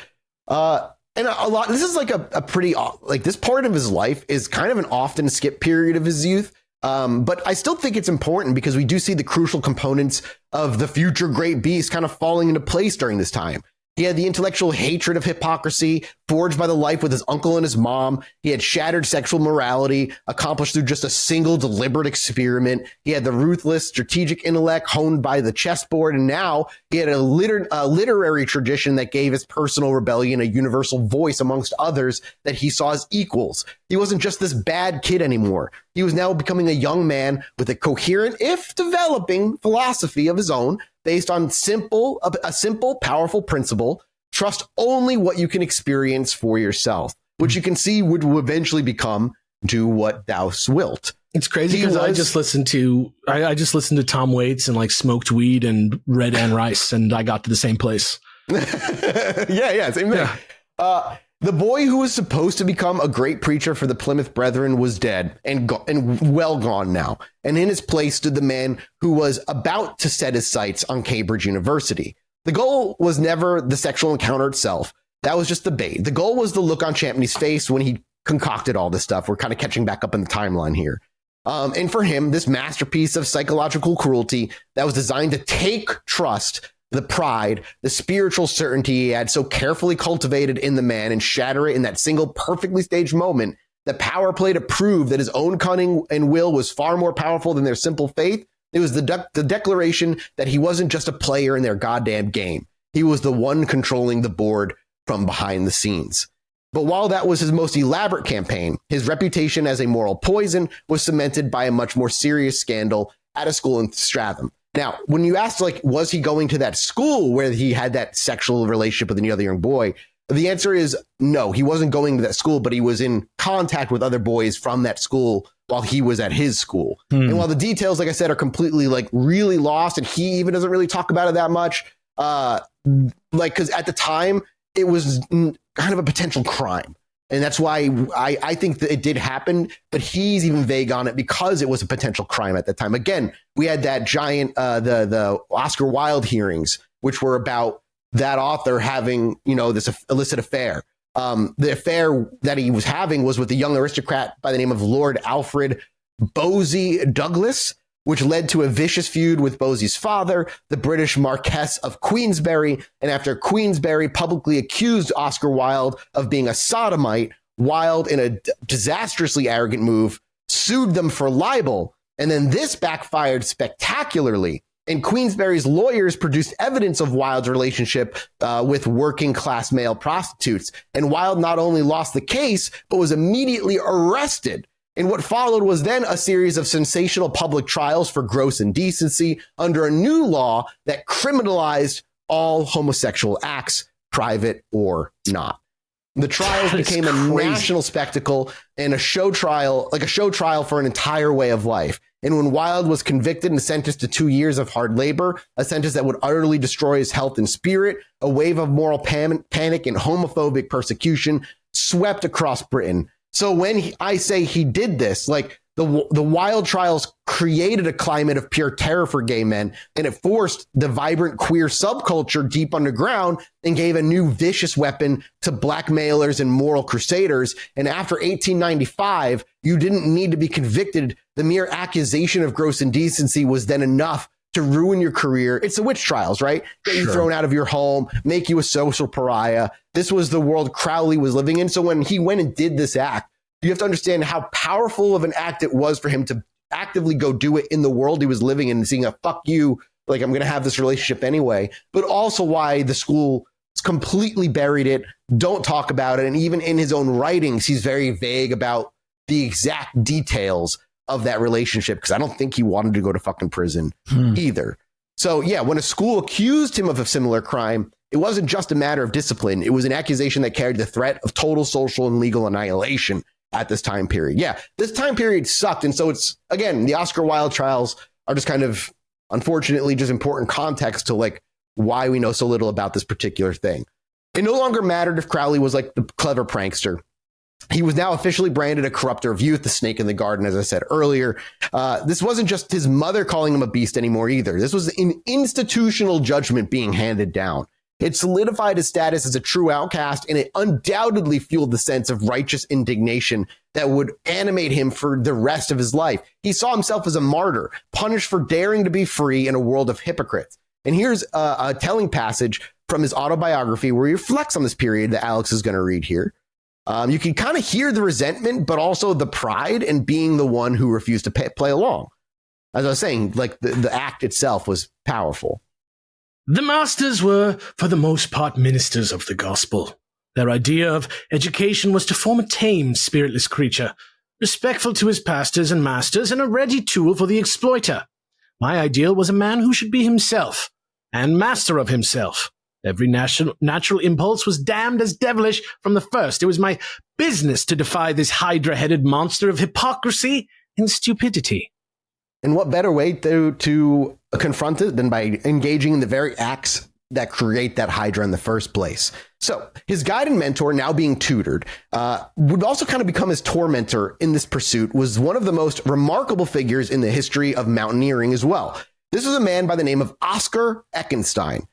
And a lot, this is like a pretty, like this part of his life is kind of an often skipped period of his youth. But I still think it's important because we do see the crucial components of the future great beast kind of falling into place during this time. He had the intellectual hatred of hypocrisy forged by the life with his uncle and his mom. He had shattered sexual morality accomplished through just a single deliberate experiment. He had the ruthless strategic intellect honed by the chessboard. And now he had a literary tradition that gave his personal rebellion a universal voice amongst others that he saw as equals. He wasn't just this bad kid anymore. He was now becoming a young man with a coherent, if developing, philosophy of his own based on a simple, powerful principle. Trust only what you can experience for yourself, which you can see would eventually become do what thou wilt. It's crazy because I just listened to Tom Waits and like smoked weed and read Anne Rice, and I got to the same place. yeah, same thing. Yeah. The boy who was supposed to become a great preacher for the Plymouth Brethren was dead and well gone now. And in his place stood the man who was about to set his sights on Cambridge University. The goal was never the sexual encounter itself. That was just the bait. The goal was the look on Champney's face when he concocted all this stuff. We're kind of catching back up in the timeline here. And for him, this masterpiece of psychological cruelty that was designed to take trust, the pride, the spiritual certainty he had so carefully cultivated in the man and shatter it in that single perfectly staged moment, the power play to prove that his own cunning and will was far more powerful than their simple faith. It was the declaration that he wasn't just a player in their goddamn game. He was the one controlling the board from behind the scenes. But while that was his most elaborate campaign, his reputation as a moral poison was cemented by a much more serious scandal at a school in Stratham. Now, when you asked, like, was he going to that school where he had that sexual relationship with another young boy? The answer is no, he wasn't going to that school, but he was in contact with other boys from that school while he was at his school. And while the details, like I said, are completely like really lost, and he even doesn't really talk about it that much, because at the time it was kind of a potential crime. And that's why I think that it did happen, but he's even vague on it because it was a potential crime at that time. Again, we had that giant, the Oscar Wilde hearings, which were about that author having, this illicit affair. The affair that he was having was with a young aristocrat by the name of Lord Alfred Bosie Douglas, which led to a vicious feud with Bosie's father, the British Marquess of Queensberry. And after Queensberry publicly accused Oscar Wilde of being a sodomite, Wilde, in a disastrously arrogant move, sued them for libel. And then this backfired spectacularly. And Queensberry's lawyers produced evidence of Wilde's relationship with working class male prostitutes. And Wilde not only lost the case, but was immediately arrested. And what followed was then a series of sensational public trials for gross indecency under a new law that criminalized all homosexual acts, private or not. The trials became a national spectacle and a show trial for an entire way of life. And when Wilde was convicted and sentenced to 2 years of hard labor, a sentence that would utterly destroy his health and spirit, a wave of moral panic and homophobic persecution swept across Britain. So when I say he did this, like the Wilde trials created a climate of pure terror for gay men, and it forced the vibrant queer subculture deep underground and gave a new vicious weapon to blackmailers and moral crusaders. And after 1895, you didn't need to be convicted. The mere accusation of gross indecency was then enough to ruin your career. It's the witch trials, right? Get you thrown out of your home, make you a social pariah. This was the world Crowley was living in. So when he went and did this act, you have to understand how powerful of an act it was for him to actively go do it in the world he was living in and seeing a fuck you, like I'm going to have this relationship anyway, but also why the school's completely buried it. Don't talk about it. And even in his own writings, he's very vague about the exact details of that relationship, because I don't think he wanted to go to fucking prison either. So yeah, when a school accused him of a similar crime, it wasn't just a matter of discipline. It was an accusation that carried the threat of total social and legal annihilation at this time period. Yeah, this time period sucked. And so it's, again, the Oscar Wilde trials are just kind of, unfortunately, just important context to like why we know so little about this particular thing. It no longer mattered if Crowley was like the clever prankster. He was now officially branded a corrupter of youth, the snake in the garden, as I said earlier. This wasn't just his mother calling him a beast anymore either. This was an institutional judgment being handed down. It solidified his status as a true outcast, and it undoubtedly fueled the sense of righteous indignation that would animate him for the rest of his life. He saw himself as a martyr, punished for daring to be free in a world of hypocrites. And here's a telling passage from his autobiography where he reflects on this period that Alex is going to read here. You can kind of hear the resentment, but also the pride in being the one who refused to play along. As I was saying, like the act itself was powerful. The masters were, for the most part, ministers of the gospel. Their idea of education was to form a tame, spiritless creature, respectful to his pastors and masters, and a ready tool for the exploiter. My ideal was a man who should be himself, and master of himself. Every natural impulse was damned as devilish from the first. It was my business to defy this hydra-headed monster of hypocrisy and stupidity. And what better way to confront it than by engaging in the very acts that create that hydra in the first place? So his guide and mentor, now being tutored, would also kind of become his tormentor in this pursuit, was one of the most remarkable figures in the history of mountaineering as well. This was a man by the name of Oscar Eckenstein.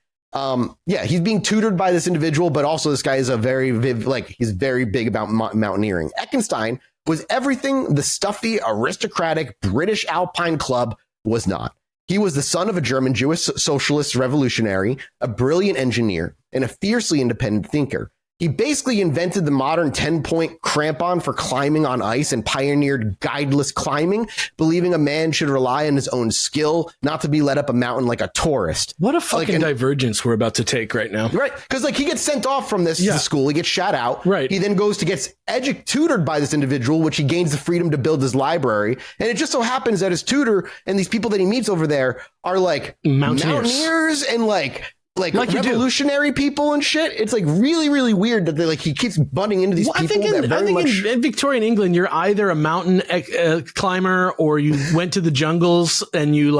He's being tutored by this individual, but also this guy is he's very big about mountaineering. Eckenstein was everything the stuffy, aristocratic British Alpine Club was not. He was the son of a German Jewish socialist revolutionary, a brilliant engineer, and a fiercely independent thinker. He basically invented the modern 10-point crampon for climbing on ice and pioneered guideless climbing, believing a man should rely on his own skill, not to be led up a mountain like a tourist. What a fucking divergence we're about to take right now. Right, because he gets sent off from this school, he gets shot out. Right. He then goes to get tutored by this individual, which he gains the freedom to build his library. And it just so happens that his tutor and these people that he meets over there are like mountaineers and like revolutionary people and shit. It's like really, really weird that he keeps butting into these people. I think in Victorian England, you're either a mountain climber, or you went to the jungles and you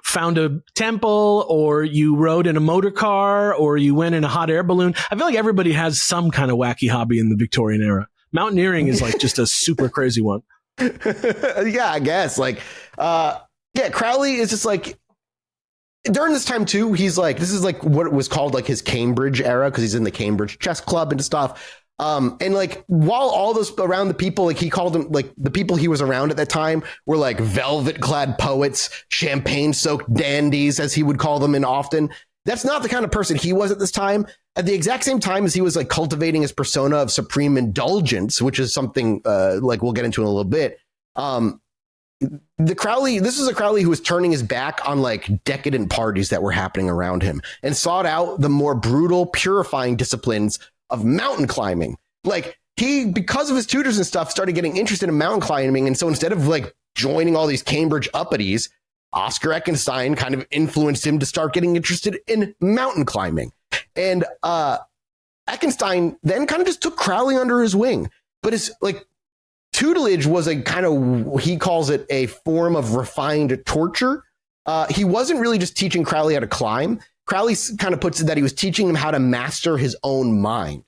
found a temple, or you rode in a motor car, or you went in a hot air balloon. I feel like everybody has some kind of wacky hobby in the Victorian era. Mountaineering is just a super crazy one. Yeah, I guess. Crowley is just during this time too, he's this is what was called his Cambridge era, because he's in the Cambridge chess club and stuff. And while all those around the people, he called them the people he was around at that time were velvet clad poets, champagne soaked dandies, as he would call them, and often that's not the kind of person he was at this time. At the exact same time as he was cultivating his persona of supreme indulgence, which is something we'll get into in a little bit. This is a Crowley who was turning his back on decadent parties that were happening around him and sought out the more brutal, purifying disciplines of mountain climbing. Because of his tutors and stuff, started getting interested in mountain climbing. And so instead of joining all these Cambridge uppities, Oscar Eckenstein kind of influenced him to start getting interested in mountain climbing. And Eckenstein then kind of just took Crowley under his wing. But his tutelage was a kind of, he calls it a form of refined torture. He wasn't really just teaching Crowley how to climb. Crowley kind of puts it that he was teaching him how to master his own mind.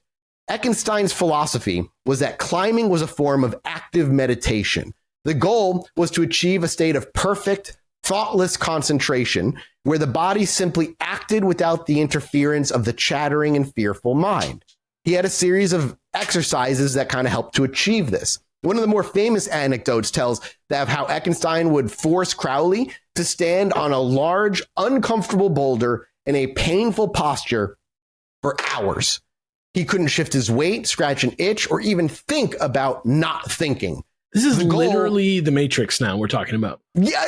Eckenstein's philosophy was that climbing was a form of active meditation. The goal was to achieve a state of perfect, thoughtless concentration where the body simply acted without the interference of the chattering and fearful mind. He had a series of exercises that kind of helped to achieve this. One of the more famous anecdotes tells of how Eckenstein would force Crowley to stand on a large, uncomfortable boulder in a painful posture for hours. He couldn't shift his weight, scratch an itch, or even think about not thinking. This is literally the Matrix now we're talking about. Yeah,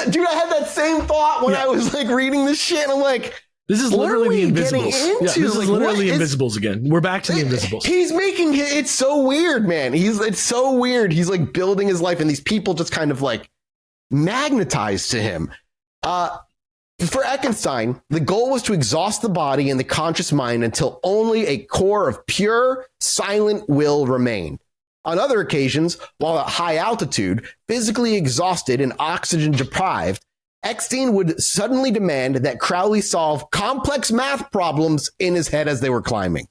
dude, I had that same thought when I was reading this shit. And I'm This is literally the Invisibles. This is like, literally the Invisibles again. We're back to the Invisibles. He's making it. It's so weird, man. It's so weird. He's like building his life, and these people just kind of like magnetized to him. For Eckenstein, the goal was to exhaust the body and the conscious mind until only a core of pure, silent will remained. On other occasions, while at high altitude, physically exhausted and oxygen deprived, Eckstein would suddenly demand that Crowley solve complex math problems in his head as they were climbing.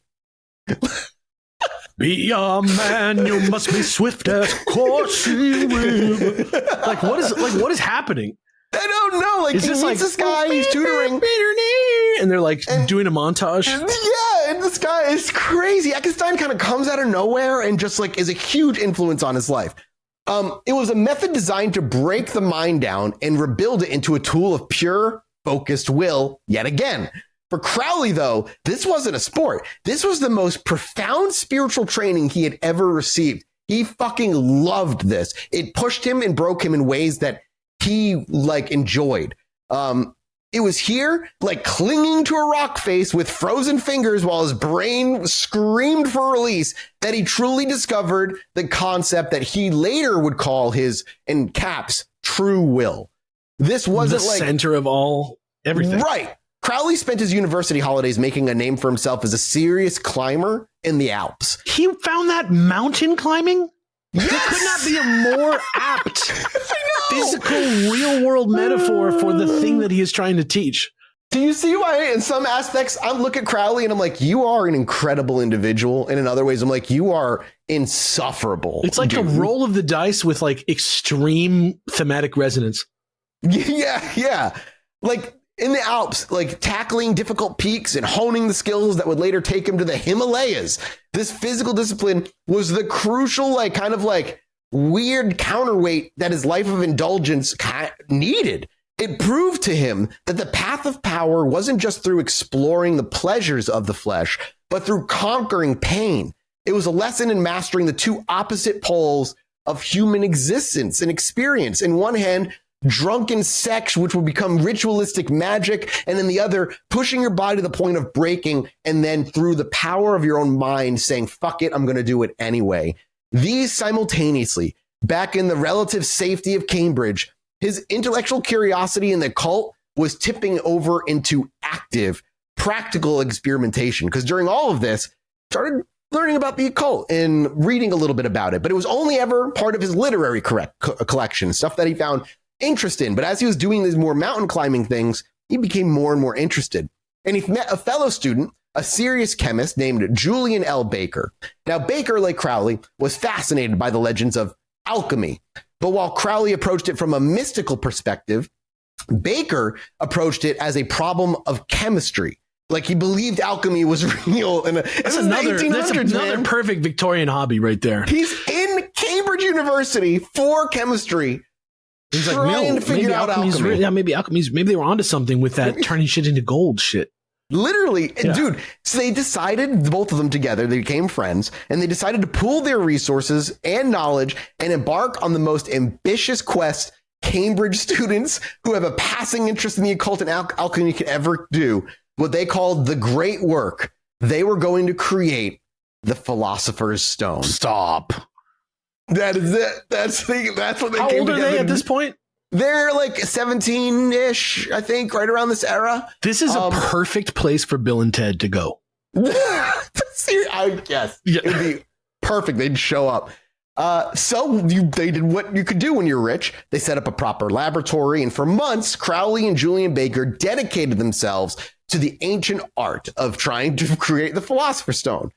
Be a man, you must be swift as coursing wind. What is happening? I don't know. Like, he meets this guy, he's tutoring, and they're like doing a montage. Yeah, and this guy is crazy. Eckenstein kind of comes out of nowhere and just like is a huge influence on his life. It was a method designed to break the mind down and rebuild it into a tool of pure, focused will yet again. For Crowley, though, this wasn't a sport. This was the most profound spiritual training he had ever received. He fucking loved this. It pushed him and broke him in ways that he like enjoyed. It was here, like clinging to a rock face with frozen fingers while his brain screamed for release, that he truly discovered the concept that he later would call his, in caps, true will. This wasn't the center of all everything. Right. Crowley spent his university holidays making a name for himself as a serious climber in the Alps. He found that mountain climbing? Yes! There could not be a more apt physical, real-world metaphor for the thing that he is trying to teach. Do you see why in some aspects I look at Crowley and I'm like, you are an incredible individual. And in other ways, I'm like, you are insufferable. It's like a roll of the dice with like extreme thematic resonance. Yeah. Like in the Alps, like tackling difficult peaks and honing the skills that would later take him to the Himalayas. This physical discipline was the crucial, like kind of like weird counterweight that his life of indulgence needed. It proved to him that the path of power wasn't just through exploring the pleasures of the flesh, but through conquering pain. It was a lesson in mastering the two opposite poles of human existence and experience. In one hand, drunken sex, which would become ritualistic magic, and in the other, pushing your body to the point of breaking, and then through the power of your own mind saying, fuck it, I'm going to do it anyway. These simultaneously, back in the relative safety of Cambridge, his intellectual curiosity in the occult was tipping over into active, practical experimentation. Because during all of this, started learning about the occult and reading a little bit about it. But it was only ever part of his literary collection, stuff that he found interest in. But as he was doing these more mountain climbing things, he became more and more interested. And he met a fellow student, a serious chemist named Julian L. Baker. Now, Baker, like Crowley, was fascinated by the legends of alchemy. But while Crowley approached it from a mystical perspective, Baker approached it as a problem of chemistry. Like he believed alchemy was real. And that's another perfect Victorian hobby right there. He's in Cambridge University for chemistry. He's like, no, maybe alchemy's maybe they were onto something with that turning shit into gold shit. Literally, yeah. Dude. So they decided, both of them together, they became friends, and they decided to pool their resources and knowledge and embark on the most ambitious quest Cambridge students who have a passing interest in the occult and alchemy could ever do. What they called the great work. They were going to create the Philosopher's Stone. Stop. That is it. That's what they came together. How old are they at this point? They're like 17-ish, I think, right around this era. This is a perfect place for Bill and Ted to go. Yes, it would be perfect. They'd show up. They did what you could do when you're rich. They set up a proper laboratory, and for months, Crowley and Julian Baker dedicated themselves to the ancient art of trying to create the Philosopher's Stone.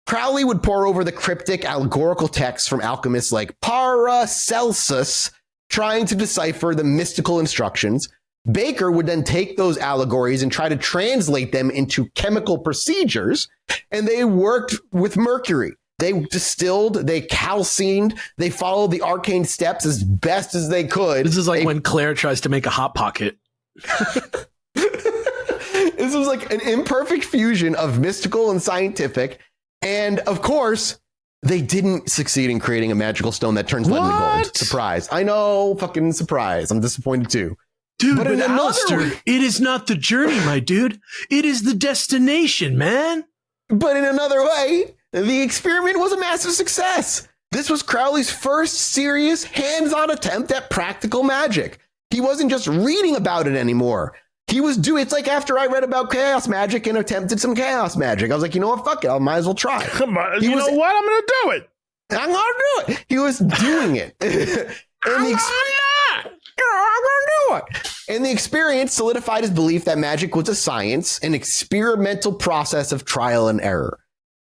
Crowley would pore over the cryptic allegorical texts from alchemists like Paracelsus, trying to decipher the mystical instructions. Baker would then take those allegories and try to translate them into chemical procedures, and they worked with mercury. They distilled, they calcined, they followed the arcane steps as best as they could. This is like when Claire tries to make a Hot Pocket. This was like an imperfect fusion of mystical and scientific. And of course, they didn't succeed in creating a magical stone that turns lead into gold. Surprise. I know, fucking surprise. I'm disappointed too. Dude, but Aleister, it is not the journey, my dude. It is the destination, man. But in another way, the experiment was a massive success. This was Crowley's first serious hands-on attempt at practical magic. He wasn't just reading about it anymore. He was doing, it's like after I read about chaos magic and attempted some chaos magic. I was like, you know what? Fuck it. I might as well try. Come on. You know what? I'm going to do it. I'm going to do it. He was doing it. And the experience solidified his belief that magic was a science, an experimental process of trial and error.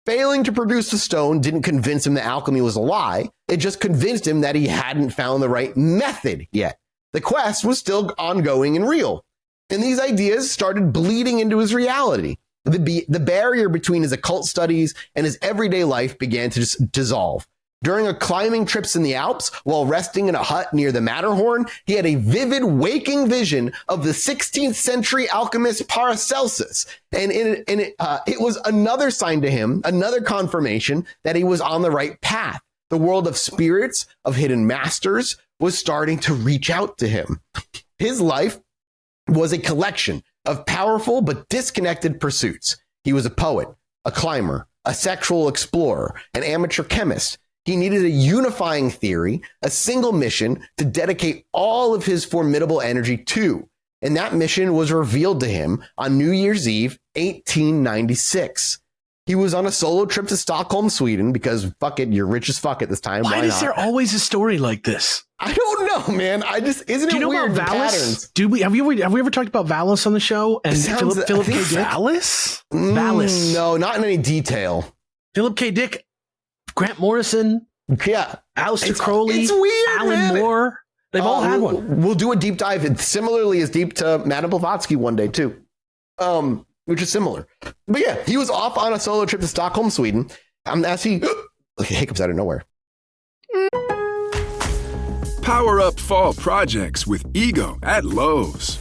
Failing to produce the stone didn't convince him that alchemy was a lie. It just convinced him that he hadn't found the right method yet. The quest was still ongoing and real. And these ideas started bleeding into his reality. The barrier between his occult studies and his everyday life began to dissolve. During a climbing trips in the Alps, while resting in a hut near the Matterhorn, he had a vivid waking vision of the 16th century alchemist Paracelsus. And it was another sign to him, another confirmation that he was on the right path. The world of spirits, of hidden masters, was starting to reach out to him. His life was a collection of powerful but disconnected pursuits. He was a poet, a climber, a sexual explorer, an amateur chemist. He needed a unifying theory, a single mission to dedicate all of his formidable energy to. And that mission was revealed to him on New Year's Eve, 1896. He was on a solo trip to Stockholm, Sweden, because fuck it, you're rich as fuck at this time. Why is there always a story like this? I don't know, man. Isn't it you know weird? About Valis? Have we ever talked about Valis on the show? And Philip K. Dick? Valis? Valis. No, not in any detail. Philip K. Dick, Grant Morrison, Aleister Crowley, it's weird, Alan Moore. They've all had one. We'll do a deep dive. Similarly as deep to Madame Blavatsky one day too, which is similar. But yeah, he was off on a solo trip to Stockholm, Sweden. As he hiccups out of nowhere. Power up fall projects with Ego at Lowe's.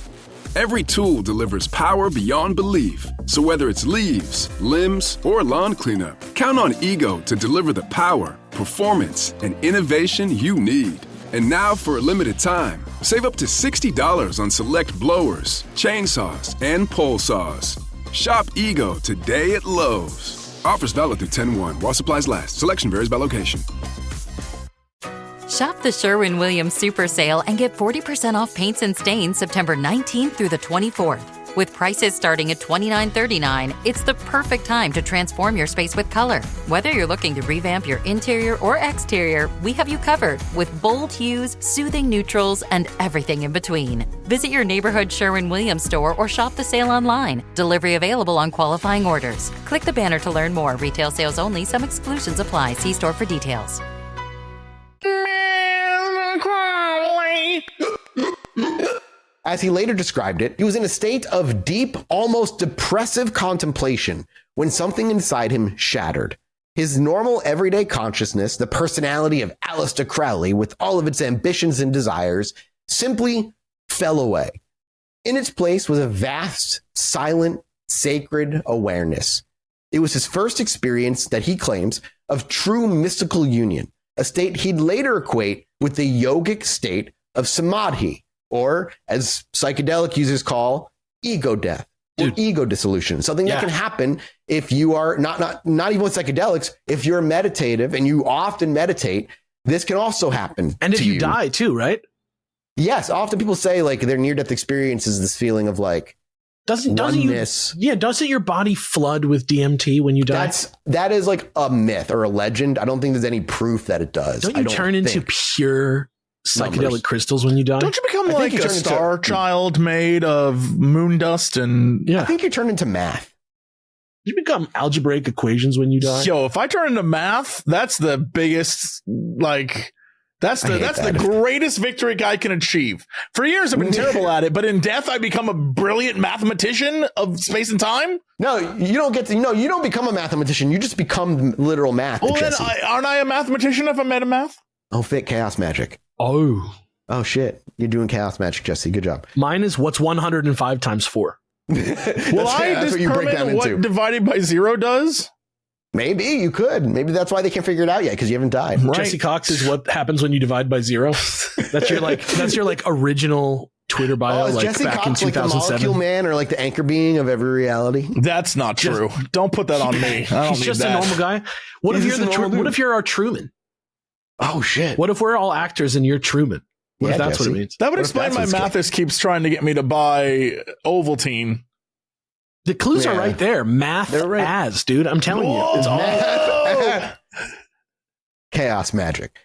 Every tool delivers power beyond belief. So whether it's leaves, limbs, or lawn cleanup, count on Ego to deliver the power, performance, and innovation you need. And now for a limited time, save up to $60 on select blowers, chainsaws, and pole saws. Shop Ego today at Lowe's. Offers valid through 10/1 while supplies last. Selection varies by location. Shop the Sherwin-Williams Super Sale and get 40% off paints and stains September 19th through the 24th. With prices starting at $29.39, it's the perfect time to transform your space with color. Whether you're looking to revamp your interior or exterior, we have you covered with bold hues, soothing neutrals, and everything in between. Visit your neighborhood Sherwin-Williams store or shop the sale online. Delivery available on qualifying orders. Click the banner to learn more. Retail sales only. Some exclusions apply. See store for details. As he later described it, he was in a state of deep, almost depressive contemplation when something inside him shattered. His normal everyday consciousness, the personality of Aleister Crowley with all of its ambitions and desires, simply fell away. In its place was a vast, silent, sacred awareness. It was his first experience that he claims of true mystical union, a state he'd later equate with the yogic state of samadhi, or as psychedelic users call ego death or ego dissolution, something that can happen if you are not even with psychedelics. If you're meditative and you often meditate, this can also happen. And if you die too, right? Yes. Often people say like their near-death experience is this feeling of like doesn't your body flood with DMT when you die? That is like a myth or a legend. I don't think there's any proof that it does. Don't you turn into pure psychedelic crystals when you die? Don't you become like a star child made of moon dust? And I think you turn into math. You become algebraic equations when you die. Yo, if I turn into math, that's the biggest, that's the greatest victory a guy can achieve. For years, I've been terrible at it, but in death, I become a brilliant mathematician of space and time. No, you don't get to. No, you don't become a mathematician. You just become literal math. Well, then aren't I a mathematician if I'm meta math? Oh, fit chaos magic. Oh shit! You're doing chaos magic, Jesse. Good job. Mine is what's 105 times 4. Will I determine what divided by 0 does? Maybe you could. Maybe that's why they can't figure it out yet because you haven't died. Right. Jesse Cox is what happens when you divide by 0. That's your original Twitter bio, is like Jesse back Cox in like the 2007. molecule man or like the anchor being of every reality? That's not true. Don't put that on me. I don't He's need just that. a normal guy. What if you're our Truman? Oh shit! What if we're all actors and you're Truman? What if that's Jesse. what it means? That would explain why Mathis keeps trying to get me to buy Ovaltine. The clues are right there. Math as, dude. I'm telling you. It's all chaos magic.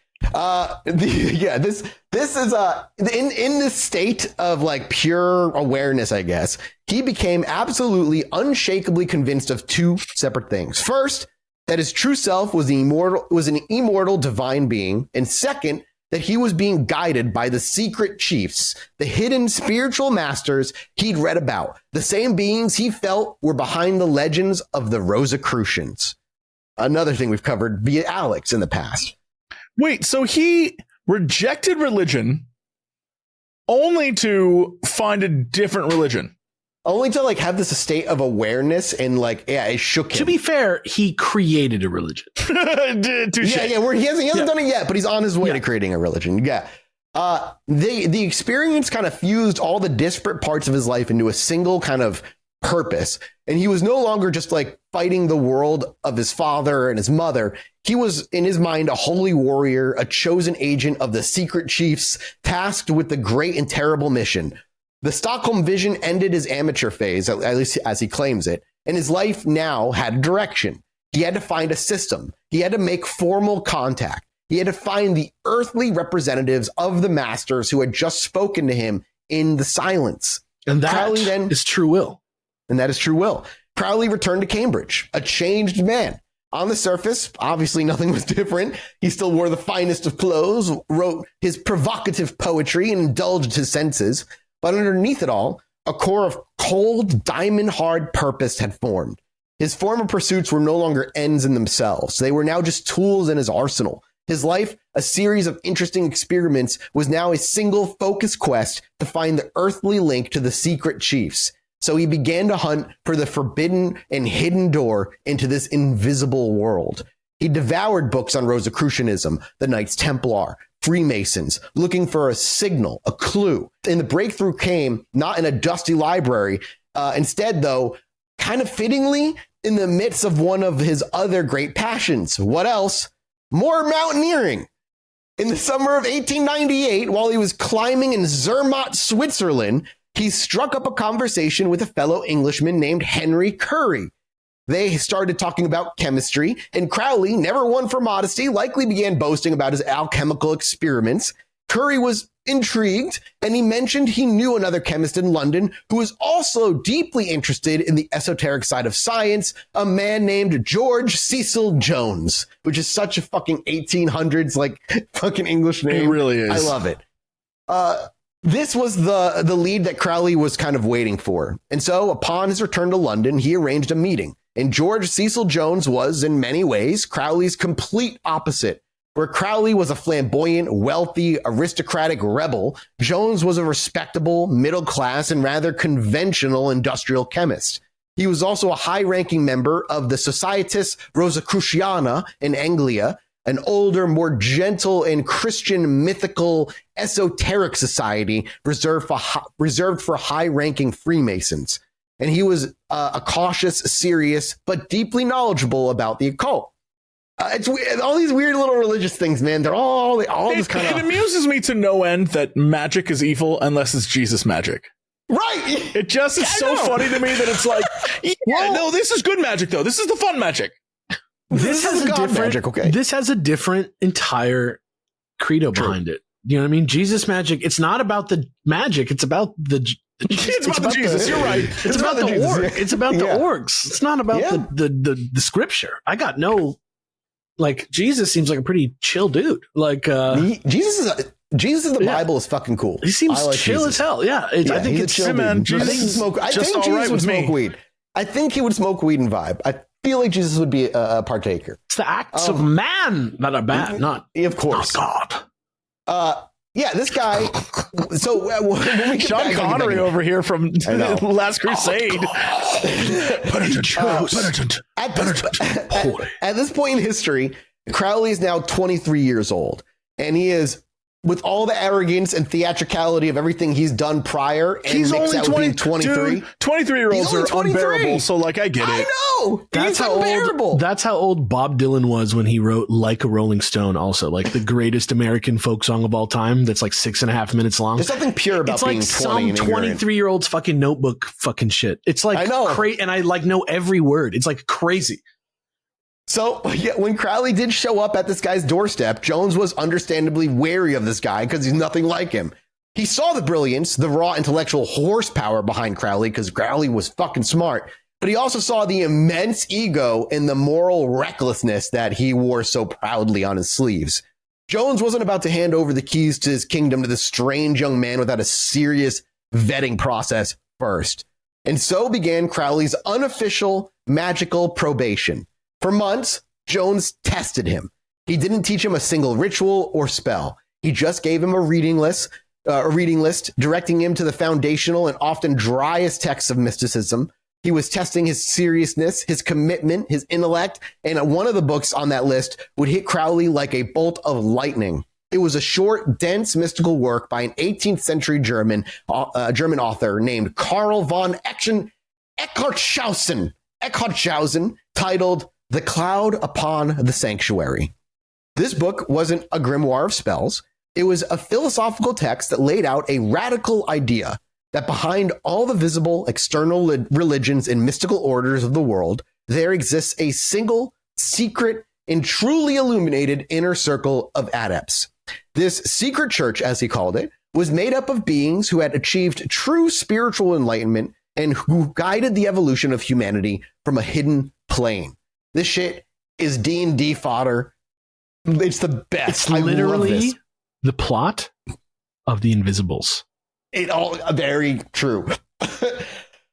This is in this state of like pure awareness, I guess. He became absolutely unshakably convinced of two separate things. First, that his true self was an immortal divine being, and second, that he was being guided by the secret chiefs, the hidden spiritual masters he'd read about, the same beings he felt were behind the legends of the Rosicrucians. Another thing we've covered via Alex in the past. Wait, so he rejected religion only to find a different religion? Only to like have this state of awareness and like, yeah, it shook him. To be fair, he created a religion. Where he hasn't done it yet, but he's on his way to creating a religion. Yeah. The experience kind of fused all the disparate parts of his life into a single kind of purpose. And he was no longer just like fighting the world of his father and his mother. He was, in his mind, a holy warrior, a chosen agent of the secret chiefs, tasked with the great and terrible mission. The Stockholm vision ended his amateur phase, at least as he claims it, and his life now had a direction. He had to find a system. He had to make formal contact. He had to find the earthly representatives of the masters who had just spoken to him in the silence. And that is true will. And that is true will. Crowley returned to Cambridge, a changed man. On the surface, obviously nothing was different. He still wore the finest of clothes, wrote his provocative poetry, and indulged his senses. But underneath it all, a core of cold, diamond-hard purpose had formed. His former pursuits were no longer ends in themselves. They were now just tools in his arsenal. His life, a series of interesting experiments, was now a single focused quest to find the earthly link to the secret chiefs. So he began to hunt for the forbidden and hidden door into this invisible world. He devoured books on Rosicrucianism, the Knights Templar, Freemasons, looking for a signal, a clue. And the breakthrough came not in a dusty library. Instead, though, kind of fittingly, in the midst of one of his other great passions. What else? More mountaineering. In the summer of 1898, while he was climbing in Zermatt, Switzerland, he struck up a conversation with a fellow Englishman named Henry Curry. They started talking about chemistry, and Crowley, never one for modesty, likely began boasting about his alchemical experiments. Curry was intrigued, and he mentioned he knew another chemist in London who was also deeply interested in the esoteric side of science, a man named George Cecil Jones, which is such a fucking 1800s like fucking English name. It really is. I love it. This was the lead that Crowley was kind of waiting for. And so upon his return to London, he arranged a meeting. And George Cecil Jones was, in many ways, Crowley's complete opposite. Where Crowley was a flamboyant, wealthy, aristocratic rebel, Jones was a respectable, middle-class, and rather conventional industrial chemist. He was also a high-ranking member of the Societas Rosicruciana in Anglia, an older, more gentle and Christian mythical esoteric society reserved for high-ranking Freemasons. And he was a cautious, serious, but deeply knowledgeable about the occult. It's weird. All these weird little religious things, man. They're all just kind of. It amuses me to no end that magic is evil unless it's Jesus magic. Right. It just is so funny to me that it's like, no, this is good magic though. This is the fun magic. This has a different magic, okay. This has a different entire credo behind it. You know what I mean? Jesus magic. It's not about the magic. It's about the. It's about the Jesus. You're right. It's about the org. It's about the orgs. It's not about the scripture. I got no. Like Jesus seems like a pretty chill dude. Like Jesus is the Bible is fucking cool. He seems chill as hell. Yeah, I think it's chill. Man, Jesus, I think Jesus would smoke weed. I think he would smoke weed and vibe. I feel like Jesus would be a partaker. It's the acts of man that are bad, not of course, not God. Yeah, this guy. So when we Sean Connery over here from Last Crusade. Penitent. At this point in history, Crowley is now 23 years old, and he is with all the arrogance and theatricality of everything he's done prior, and he's only 23. 23-year-olds are unbearable, so like I get it. I know. That's how unbearable. That's how old Bob Dylan was when he wrote "Like a Rolling Stone." Also, like the greatest American folk song of all time. That's like 6.5 minutes long. There's something pure about being 20. It's like some 23-year-old's fucking notebook fucking shit. It's like, I know, and I like know every word. It's like crazy. So, yeah, when Crowley did show up at this guy's doorstep, Jones was understandably wary of this guy because he's nothing like him. He saw the brilliance, the raw intellectual horsepower behind Crowley because Crowley was fucking smart, but he also saw the immense ego and the moral recklessness that he wore so proudly on his sleeves. Jones wasn't about to hand over the keys to his kingdom to this strange young man without a serious vetting process first. And so began Crowley's unofficial magical probation. For months, Jones tested him. He didn't teach him a single ritual or spell. He just gave him a reading list, directing him to the foundational and often driest texts of mysticism. He was testing his seriousness, his commitment, his intellect, and one of the books on that list would hit Crowley like a bolt of lightning. It was a short, dense, mystical work by an 18th century German author named Karl von Eckartshausen, titled The Cloud Upon the Sanctuary. This book wasn't a grimoire of spells. It was a philosophical text that laid out a radical idea that behind all the visible external religions and mystical orders of the world, there exists a single, secret, and truly illuminated inner circle of adepts. This secret church, as he called it, was made up of beings who had achieved true spiritual enlightenment and who guided the evolution of humanity from a hidden plane. This shit is D&D fodder. It's the best. It's literally the plot of The Invisibles. It all very true.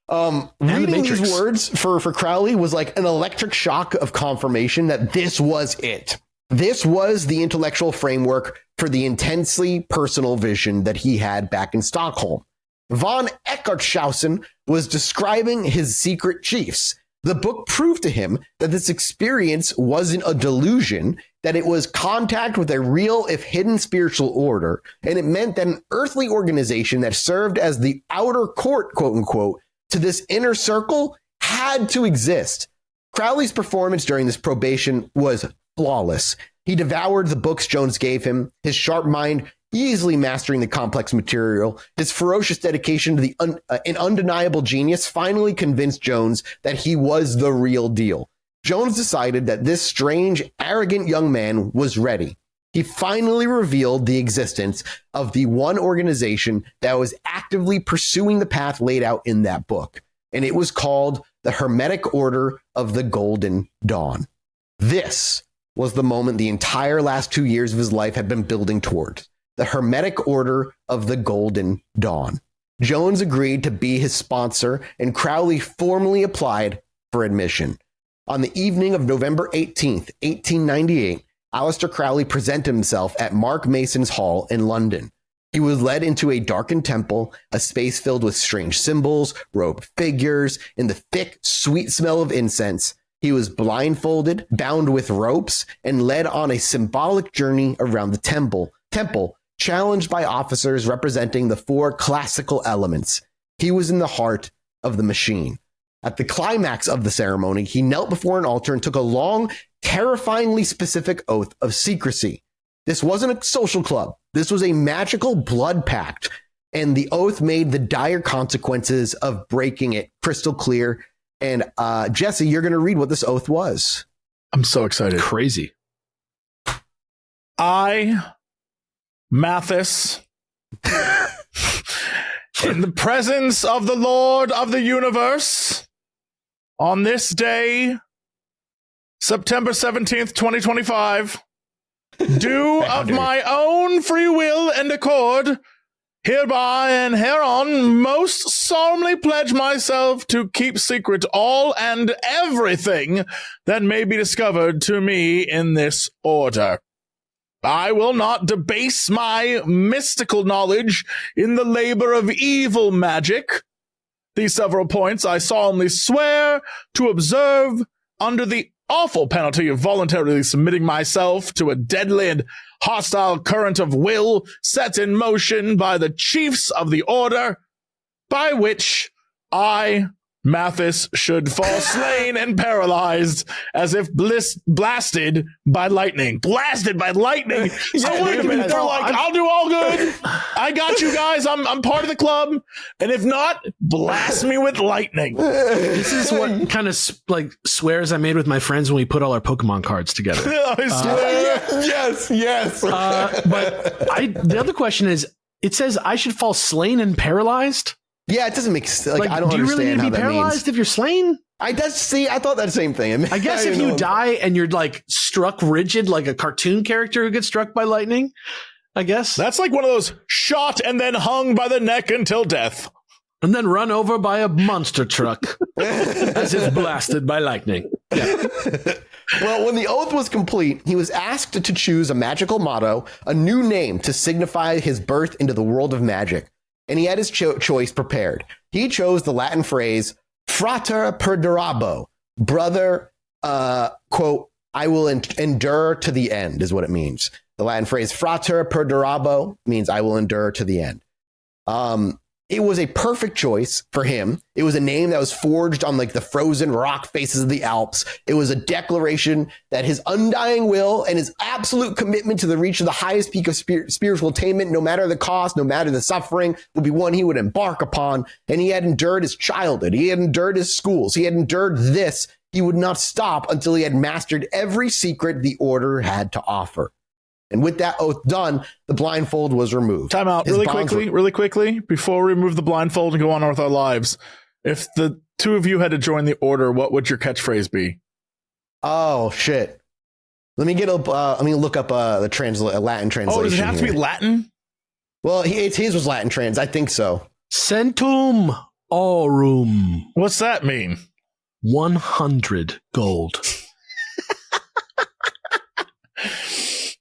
Reading these words for Crowley was like an electric shock of confirmation that this was it. This was the intellectual framework for the intensely personal vision that he had back in Stockholm. Von Eckartshausen was describing his secret chiefs. The book proved to him that this experience wasn't a delusion, that it was contact with a real, if hidden, spiritual order, and it meant that an earthly organization that served as the outer court, quote unquote, to this inner circle had to exist. Crowley's performance during this probation was flawless. He devoured the books Jones gave him, his sharp mind easily mastering the complex material. His ferocious dedication to an undeniable genius finally convinced Jones that he was the real deal. Jones decided that this strange, arrogant young man was ready. He finally revealed the existence of the one organization that was actively pursuing the path laid out in that book, and it was called the Hermetic Order of the Golden Dawn. This was the moment the entire last 2 years of his life had been building toward. The Hermetic Order of the Golden Dawn. Jones agreed to be his sponsor, and Crowley formally applied for admission. On the evening of November 18th, 1898, Aleister Crowley presented himself at Mark Mason's Hall in London. He was led into a darkened temple, a space filled with strange symbols, robed figures, and the thick, sweet smell of incense. He was blindfolded, bound with ropes, and led on a symbolic journey around the temple, challenged by officers representing the four classical elements. He was in the heart of the machine. At the climax of the ceremony, he knelt before an altar and took a long, terrifyingly specific oath of secrecy. This wasn't a social club. This was a magical blood pact, and the oath made the dire consequences of breaking it crystal clear. And Jesse, you're going to read what this oath was. I'm so excited. Crazy. I, Mathis, in the presence of the Lord of the universe, on this day, September 17th, 2025, do of my own free will and accord, hereby and hereon most solemnly pledge myself to keep secret all and everything that may be discovered to me in this order. I will not debase my mystical knowledge in the labor of evil magic. These several points I solemnly swear to observe under the awful penalty of voluntarily submitting myself to a deadly and hostile current of will set in motion by the chiefs of the order, by which I, Mathis, should fall slain and paralyzed as if blasted by lightning. Blasted by lightning. So they're like, I'll do all good. I got you guys. I'm part of the club. And if not, blast me with lightning. This is what kind of like swears I made with my friends when we put all our Pokemon cards together. I swear. Yes. But the other question is, it says I should fall slain and paralyzed. Yeah, it doesn't make sense. Like, I don't do you really understand need to be paralyzed if you're slain? I thought that same thing. I guess if you die and you're like struck rigid, like a cartoon character who gets struck by lightning, I guess. That's like one of those shot and then hung by the neck until death. And then run over by a monster truck as if blasted by lightning. Yeah. Well, when the oath was complete, he was asked to choose a magical motto, a new name to signify his birth into the world of magic. And he had his choice prepared. He chose the Latin phrase, frater perdurabo, brother, quote, I will endure to the end, is what it means. The Latin phrase, frater perdurabo, means I will endure to the end. It was a perfect choice for him. It was a name that was forged on like the frozen rock faces of the Alps. It was a declaration that his undying will and his absolute commitment to the reach of the highest peak of spiritual attainment, no matter the cost, no matter the suffering, would be one he would embark upon. And he had endured his childhood. He had endured his schools. He had endured this. He would not stop until he had mastered every secret the order had to offer. And with that oath done, the blindfold was removed. Time out really quickly, before we remove the blindfold and go on with our lives. If the two of you had to join the order, what would your catchphrase be? Oh, shit. Let me look up the Latin translation. Oh, does it have to be Latin? Well, his was Latin trans. I think so. Centum aurum. What's that mean? 100 gold.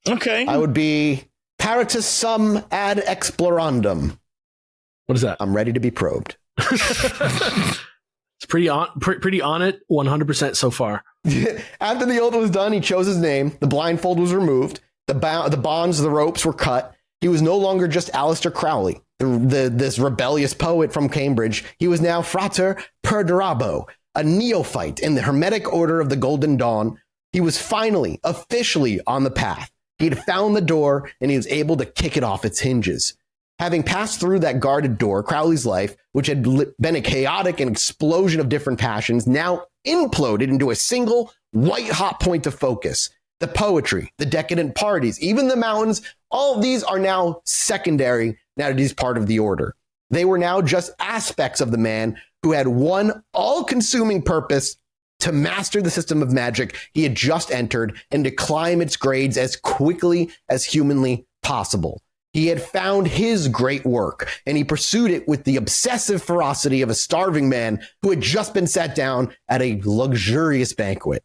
Okay. I would be paratus sum ad explorandum. What is that? I'm ready to be probed. It's pretty on it, 100% so far. After the oath was done, he chose his name. The blindfold was removed. The bonds, the ropes were cut. He was no longer just Aleister Crowley, this rebellious poet from Cambridge. He was now Frater Perdurabo, a neophyte in the Hermetic Order of the Golden Dawn. He was finally, officially on the path. He had found the door, and he was able to kick it off its hinges. Having passed through that guarded door, Crowley's life, which had been a chaotic and explosion of different passions, now imploded into a single white-hot point of focus. The poetry, the decadent parties, even the mountains, all of these are now secondary now that he's part of the order. They were now just aspects of the man who had one all-consuming purpose: to master the system of magic he had just entered and to climb its grades as quickly as humanly possible. He had found his great work, and he pursued it with the obsessive ferocity of a starving man who had just been sat down at a luxurious banquet.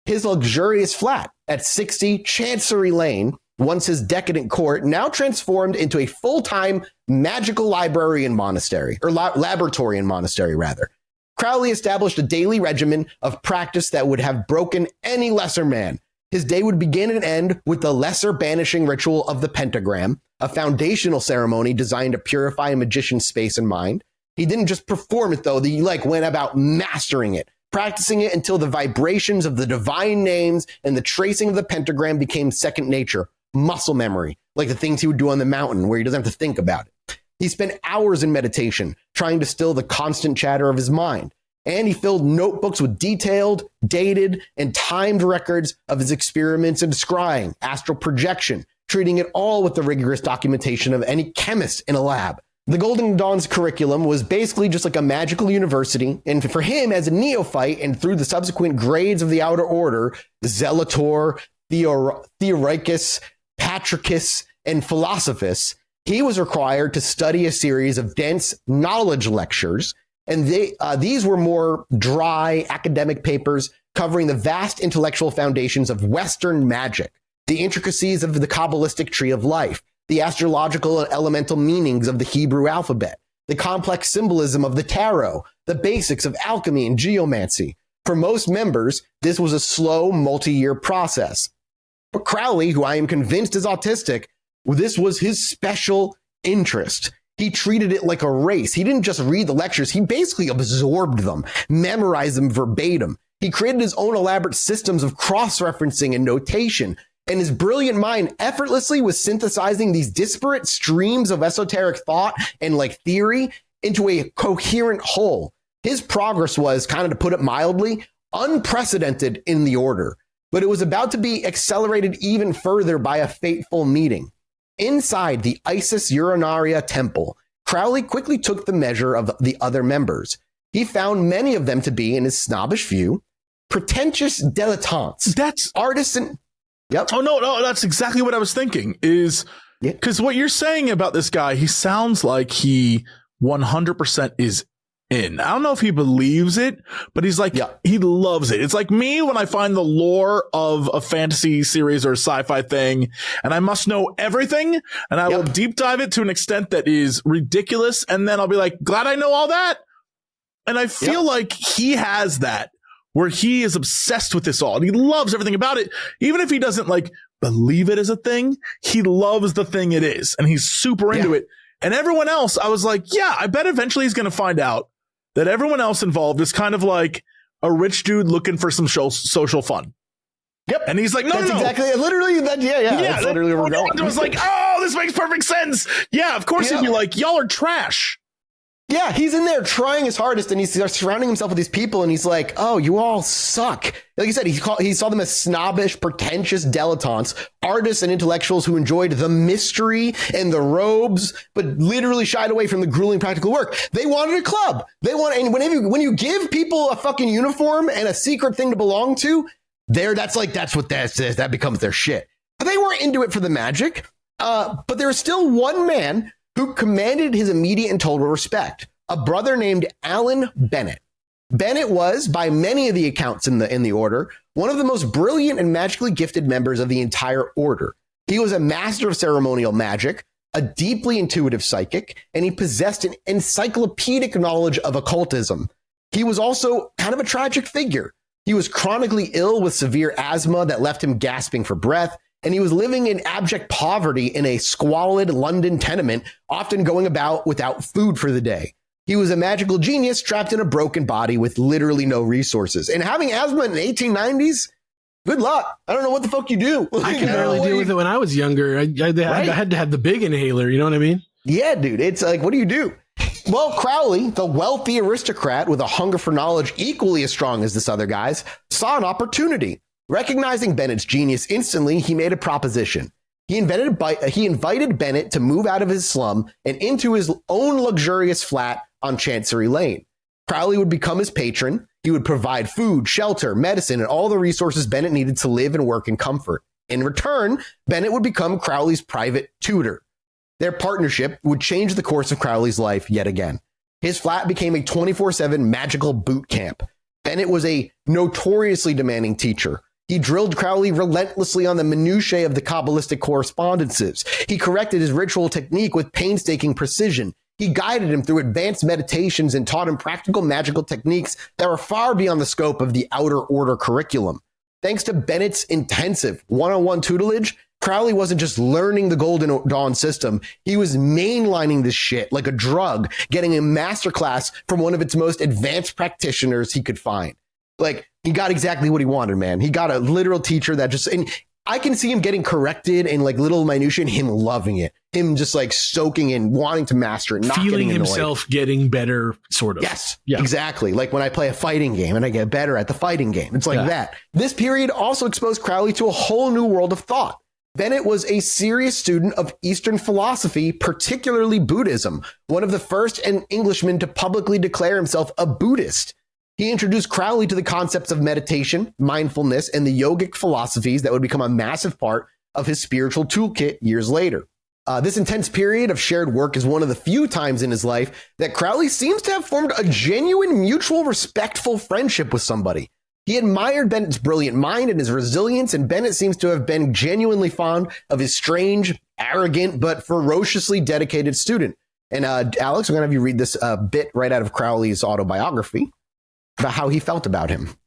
His luxurious flat at 60 Chancery Lane, once his decadent court, now transformed into a full-time magical laboratory and monastery. Crowley established a daily regimen of practice that would have broken any lesser man. His day would begin and end with the lesser banishing ritual of the pentagram, a foundational ceremony designed to purify a magician's space and mind. He didn't just perform it, though. He went about mastering it, practicing it until the vibrations of the divine names and the tracing of the pentagram became second nature, muscle memory, like the things he would do on the mountain where he doesn't have to think about it. He spent hours in meditation, trying to still the constant chatter of his mind. And he filled notebooks with detailed, dated, and timed records of his experiments in scrying, astral projection, treating it all with the rigorous documentation of any chemist in a lab. The Golden Dawn's curriculum was basically just like a magical university, and for him as a neophyte and through the subsequent grades of the Outer Order, Zelator, Theoricus, Patricus, and Philosophus, he was required to study a series of dense knowledge lectures, and these were more dry academic papers covering the vast intellectual foundations of Western magic, the intricacies of the Kabbalistic tree of life, the astrological and elemental meanings of the Hebrew alphabet, the complex symbolism of the tarot, the basics of alchemy and geomancy. For most members, this was a slow, multi-year process. But Crowley, who I am convinced is autistic, this was his special interest. He treated it like a race. He didn't just read the lectures. He basically absorbed them, memorized them verbatim. He created his own elaborate systems of cross-referencing and notation. And his brilliant mind effortlessly was synthesizing these disparate streams of esoteric thought and like theory into a coherent whole. His progress was, kind of to put it mildly, unprecedented in the order. But it was about to be accelerated even further by a fateful meeting. Inside the Isis Urinaria temple, Crowley quickly took the measure of the other members. He found many of them to be, in his snobbish view, pretentious dilettantes. That's artists and... Yep. Oh, no, that's exactly what I was thinking is because what you're saying about this guy, he sounds like he 100% is in. I don't know if he believes it, but he's like, he loves it. It's like me when I find the lore of a fantasy series or a sci-fi thing, and I must know everything, and I will deep dive it to an extent that is ridiculous, and then I'll be like, glad I know all that. And I feel like he has that, where he is obsessed with this all, and he loves everything about it. Even if he doesn't like believe it as a thing, he loves the thing it is, and he's super into it. And everyone else, I was like, I bet eventually he's going to find out that everyone else involved is kind of like a rich dude looking for some social fun. Yep. And he's like, no, that's exactly, literally, that's literally where we're going. I was like, oh, this makes perfect sense. Yeah, of course he'd be like, y'all are trash. Yeah, he's in there trying his hardest, and he's surrounding himself with these people, and he's like, oh, you all suck. Like you said, he saw them as snobbish, pretentious dilettantes, artists and intellectuals who enjoyed the mystery and the robes, but literally shied away from the grueling practical work. They wanted a club. And when you give people a fucking uniform and a secret thing to belong to, that's what that is. That becomes their shit. But they weren't into it for the magic. But there was still one man who commanded his immediate and total respect, a brother named Alan Bennett. Bennett was, by many of the accounts in the order, one of the most brilliant and magically gifted members of the entire order. He was a master of ceremonial magic, a deeply intuitive psychic, and he possessed an encyclopedic knowledge of occultism. He was also kind of a tragic figure. He was chronically ill with severe asthma that left him gasping for breath, and he was living in abject poverty in a squalid London tenement, often going about without food for the day. He was a magical genius trapped in a broken body with literally no resources. And having asthma in the 1890s, good luck. I don't know what the fuck you do. I could barely deal with it when I was younger. I had to have the big inhaler. You know what I mean? Yeah, dude. It's like, what do you do? Well, Crowley, the wealthy aristocrat with a hunger for knowledge equally as strong as this other guy's, saw an opportunity. Recognizing Bennett's genius instantly, he made a proposition. He invited Bennett to move out of his slum and into his own luxurious flat on Chancery Lane. Crowley would become his patron. He would provide food, shelter, medicine, and all the resources Bennett needed to live and work in comfort. In return, Bennett would become Crowley's private tutor. Their partnership would change the course of Crowley's life yet again. His flat became a 24/7 magical boot camp. Bennett was a notoriously demanding teacher. He drilled Crowley relentlessly on the minutiae of the Kabbalistic correspondences. He corrected his ritual technique with painstaking precision. He guided him through advanced meditations and taught him practical magical techniques that were far beyond the scope of the outer order curriculum. Thanks to Bennett's intensive one-on-one tutelage, Crowley wasn't just learning the Golden Dawn system. He was mainlining this shit like a drug, getting a masterclass from one of its most advanced practitioners he could find. Like, he got exactly what he wanted, man. He got a literal teacher that just, and I can see him getting corrected and like little minutiae and him loving it. Him just like soaking in, wanting to master it, not feeling getting annoyed. Himself getting better, sort of. Yes, exactly. Like when I play a fighting game and I get better at the fighting game. It's like that. This period also exposed Crowley to a whole new world of thought. Bennett was a serious student of Eastern philosophy, particularly Buddhism, one of the first Englishmen to publicly declare himself a Buddhist. He introduced Crowley to the concepts of meditation, mindfulness, and the yogic philosophies that would become a massive part of his spiritual toolkit years later. This intense period of shared work is one of the few times in his life that Crowley seems to have formed a genuine, mutual, respectful friendship with somebody. He admired Bennett's brilliant mind and his resilience, and Bennett seems to have been genuinely fond of his strange, arrogant, but ferociously dedicated student. And Alex, I'm going to have you read this bit right out of Crowley's autobiography about how he felt about him.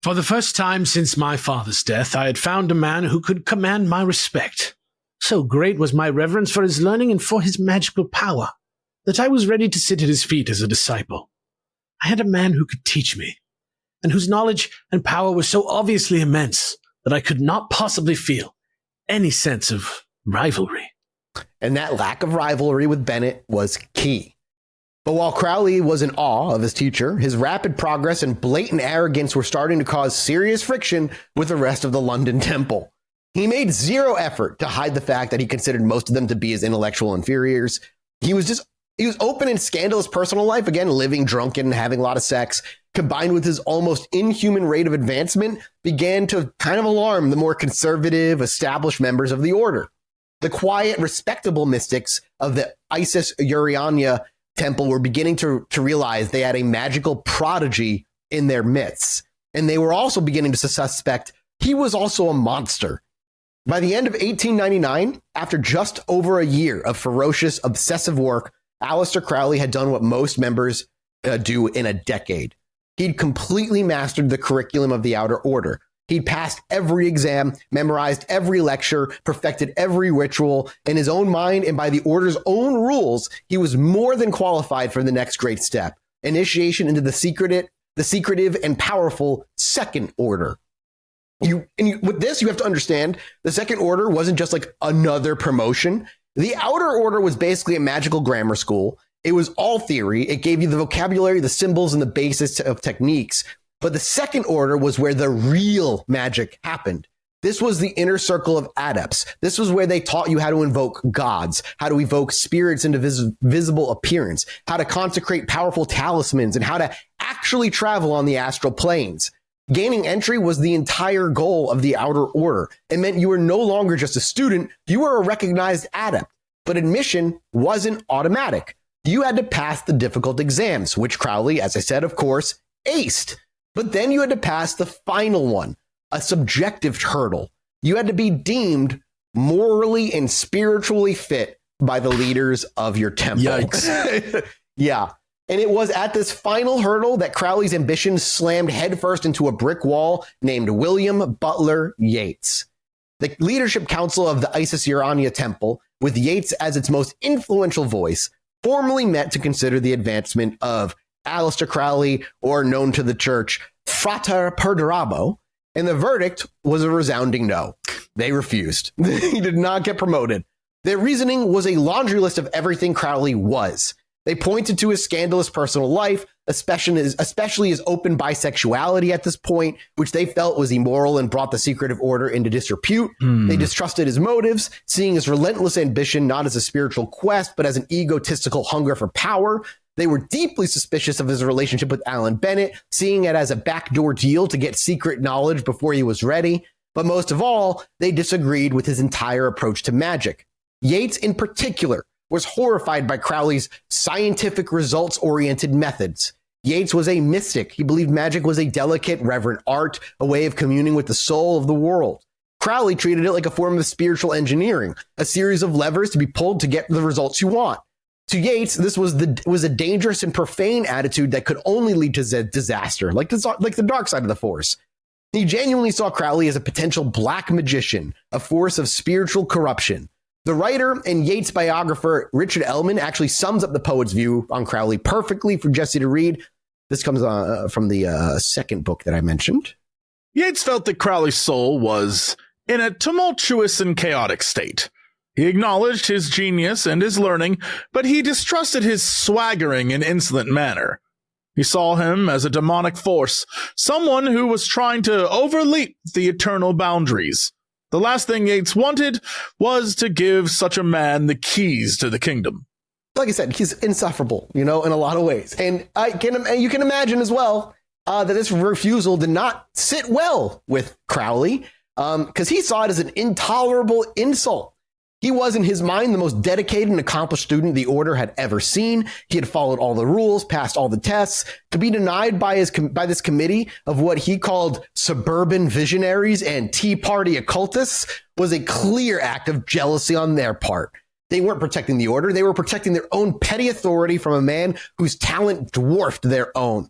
For the first time since my father's death, I had found a man who could command my respect. So great was my reverence for his learning and for his magical power, that I was ready to sit at his feet as a disciple. I had a man who could teach me, and whose knowledge and power were so obviously immense that I could not possibly feel any sense of rivalry. And that lack of rivalry with Bennett was key. But while Crowley was in awe of his teacher, his rapid progress and blatant arrogance were starting to cause serious friction with the rest of the London Temple. He made zero effort to hide the fact that he considered most of them to be his intellectual inferiors. He was open and scandalous personal life, again, living drunken and having a lot of sex, combined with his almost inhuman rate of advancement, began to kind of alarm the more conservative, established members of the order. The quiet, respectable mystics of the Isis Urania Temple were beginning to realize they had a magical prodigy in their midst. And they were also beginning to suspect he was also a monster. By the end of 1899, after just over a year of ferocious, obsessive work, Aleister Crowley had done what most members do in a decade. He'd completely mastered the curriculum of the Outer Order. He'd passed every exam, memorized every lecture, perfected every ritual. In his own mind and by the Order's own rules, he was more than qualified for the next great step, initiation into the secretive and powerful Second Order. With this, you have to understand, the Second Order wasn't just like another promotion. The Outer Order was basically a magical grammar school. It was all theory. It gave you the vocabulary, the symbols, and the basis of techniques. But the Second Order was where the real magic happened. This was the inner circle of adepts. This was where they taught you how to invoke gods, how to evoke spirits into visible appearance, how to consecrate powerful talismans, and how to actually travel on the astral planes. Gaining entry was the entire goal of the Outer Order. It meant you were no longer just a student, you were a recognized adept. But admission wasn't automatic. You had to pass the difficult exams, which Crowley, as I said, of course, aced. But then you had to pass the final one, a subjective hurdle. You had to be deemed morally and spiritually fit by the leaders of your temple. Yikes. Yeah. And it was at this final hurdle that Crowley's ambition slammed headfirst into a brick wall named William Butler Yeats. The leadership council of the Isis Urania Temple, with Yeats as its most influential voice, formally met to consider the advancement of Aleister Crowley, or known to the church, Frater Perdurabo, and the verdict was a resounding no. They refused. He did not get promoted. Their reasoning was a laundry list of everything Crowley was. They pointed to his scandalous personal life, especially his open bisexuality at this point, which they felt was immoral and brought the secretive order into disrepute. They distrusted his motives, seeing his relentless ambition not as a spiritual quest, but as an egotistical hunger for power. They were deeply suspicious of his relationship with Alan Bennett, seeing it as a backdoor deal to get secret knowledge before he was ready. But most of all, they disagreed with his entire approach to magic. Yeats, in particular, was horrified by Crowley's scientific results-oriented methods. Yeats was a mystic. He believed magic was a delicate, reverent art, a way of communing with the soul of the world. Crowley treated it like a form of spiritual engineering, a series of levers to be pulled to get the results you want. To Yeats, this was a dangerous and profane attitude that could only lead to disaster, like the dark side of the Force. He genuinely saw Crowley as a potential black magician, a force of spiritual corruption. The writer and Yeats biographer Richard Ellman actually sums up the poet's view on Crowley perfectly for Jesse to read. This comes from the second book that I mentioned. Yeats felt that Crowley's soul was in a tumultuous and chaotic state. He acknowledged his genius and his learning, but he distrusted his swaggering and insolent manner. He saw him as a demonic force, someone who was trying to overleap the eternal boundaries. The last thing Yeats wanted was to give such a man the keys to the kingdom. Like I said, he's insufferable, in a lot of ways. And you can imagine as well that this refusal did not sit well with Crowley, because he saw it as an intolerable insult. He was, in his mind, the most dedicated and accomplished student the order had ever seen. He had followed all the rules, passed all the tests. To be denied by this committee of what he called suburban visionaries and Tea Party occultists was a clear act of jealousy on their part. They weren't protecting the order. They were protecting their own petty authority from a man whose talent dwarfed their own.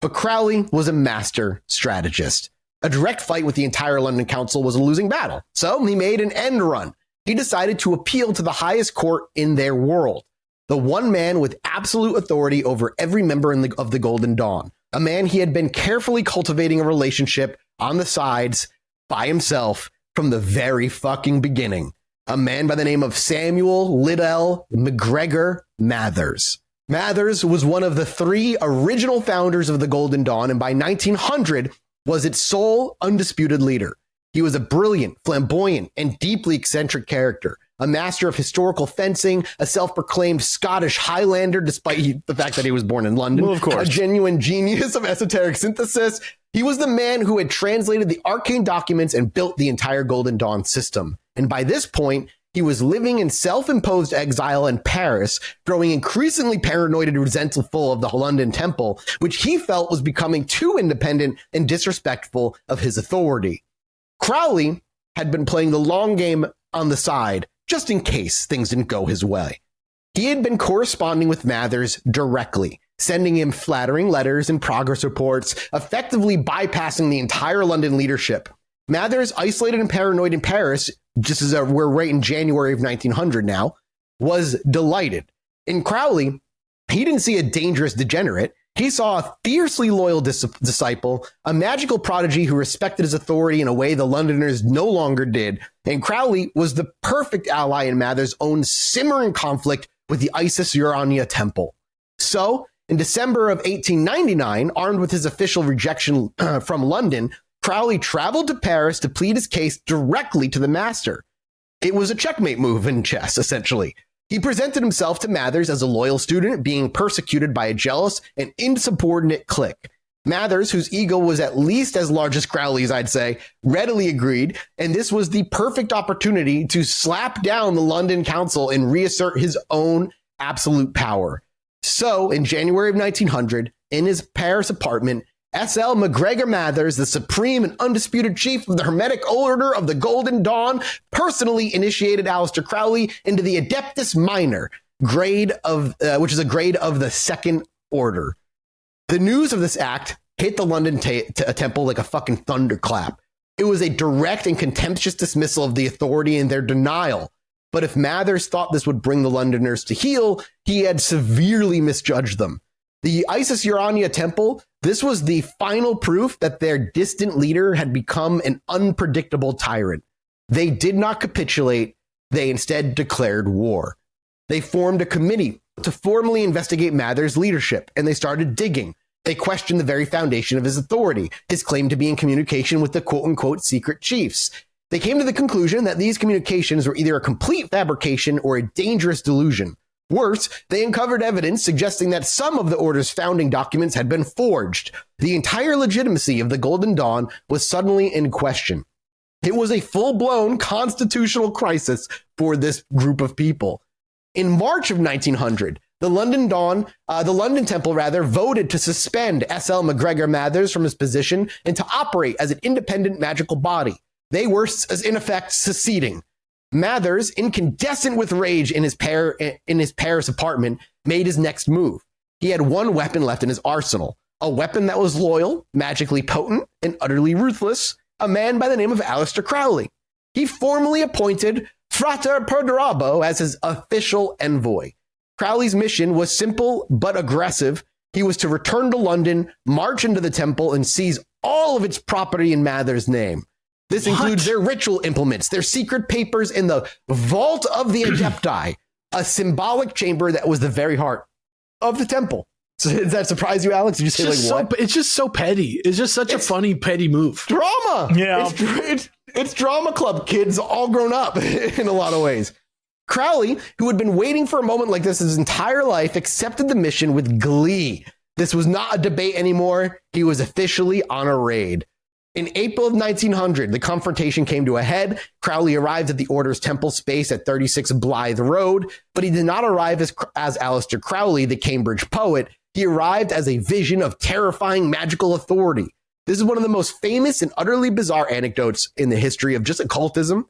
But Crowley was a master strategist. A direct fight with the entire London Council was a losing battle, so he made an end run. He decided to appeal to the highest court in their world, the one man with absolute authority over every member of the Golden Dawn, a man he had been carefully cultivating a relationship on the sides by himself from the very fucking beginning, a man by the name of Samuel Liddell MacGregor Mathers. Mathers was one of the 3 original founders of the Golden Dawn, and by 1900 was its sole undisputed leader. He was a brilliant, flamboyant, and deeply eccentric character, a master of historical fencing, a self-proclaimed Scottish Highlander, despite the fact that he was born in London, well, of course. A genuine genius of esoteric synthesis. He was the man who had translated the arcane documents and built the entire Golden Dawn system. And by this point, he was living in self-imposed exile in Paris, growing increasingly paranoid and resentful of the London Temple, which he felt was becoming too independent and disrespectful of his authority. Crowley had been playing the long game on the side, just in case things didn't go his way. He had been corresponding with Mathers directly, sending him flattering letters and progress reports, effectively bypassing the entire London leadership. Mathers, isolated and paranoid in Paris, just as we're right in January of 1900 now, was delighted. In Crowley, he didn't see a dangerous degenerate. He saw a fiercely loyal disciple, a magical prodigy who respected his authority in a way the Londoners no longer did. And Crowley was the perfect ally in Mathers' own simmering conflict with the Isis Urania Temple. So, in December of 1899, armed with his official rejection from London, Crowley traveled to Paris to plead his case directly to the master. It was a checkmate move in chess, essentially. He presented himself to Mathers as a loyal student being persecuted by a jealous and insubordinate clique. Mathers, whose ego was at least as large as Crowley's, I'd say, readily agreed, and this was the perfect opportunity to slap down the London Council and reassert his own absolute power. So, in January of 1900, in his Paris apartment, S.L. MacGregor Mathers, the supreme and undisputed chief of the Hermetic Order of the Golden Dawn, personally initiated Aleister Crowley into the Adeptus Minor, which is a grade of the Second Order. The news of this act hit the London temple like a fucking thunderclap. It was a direct and contemptuous dismissal of the authority and their denial. But if Mathers thought this would bring the Londoners to heel, he had severely misjudged them. The Isis Urania Temple, this was the final proof that their distant leader had become an unpredictable tyrant. They did not capitulate. They instead declared war. They formed a committee to formally investigate Mathers' leadership, and they started digging. They questioned the very foundation of his authority, his claim to be in communication with the quote-unquote secret chiefs. They came to the conclusion that these communications were either a complete fabrication or a dangerous delusion. Worse, they uncovered evidence suggesting that some of the Order's founding documents had been forged. The entire legitimacy of the Golden Dawn was suddenly in question. It was a full-blown constitutional crisis for this group of people. In March of 1900, the London Temple voted to suspend S.L. MacGregor Mathers from his position and to operate as an independent magical body. They were, in effect, seceding. Mathers, incandescent with rage in his Paris apartment, made his next move. He had one weapon left in his arsenal, a weapon that was loyal, magically potent, and utterly ruthless, a man by the name of Aleister Crowley. He formally appointed Frater Perdurabo as his official envoy. Crowley's mission was simple but aggressive. He was to return to London, march into the temple, and seize all of its property in Mathers' name. This includes their ritual implements, their secret papers in the Vault of the Adepti, a symbolic chamber that was the very heart of the temple. So does that surprise you, Alex? Did you say what? It's just so petty. It's just such a funny, petty move. Drama. Yeah. It's drama club kids all grown up in a lot of ways. Crowley, who had been waiting for a moment like this his entire life, accepted the mission with glee. This was not a debate anymore. He was officially on a raid. In April of 1900, the confrontation came to a head. Crowley arrived at the Order's temple space at 36 Blythe Road, but he did not arrive as Aleister Crowley, the Cambridge poet. He arrived as a vision of terrifying magical authority. This is one of the most famous and utterly bizarre anecdotes in the history of just occultism.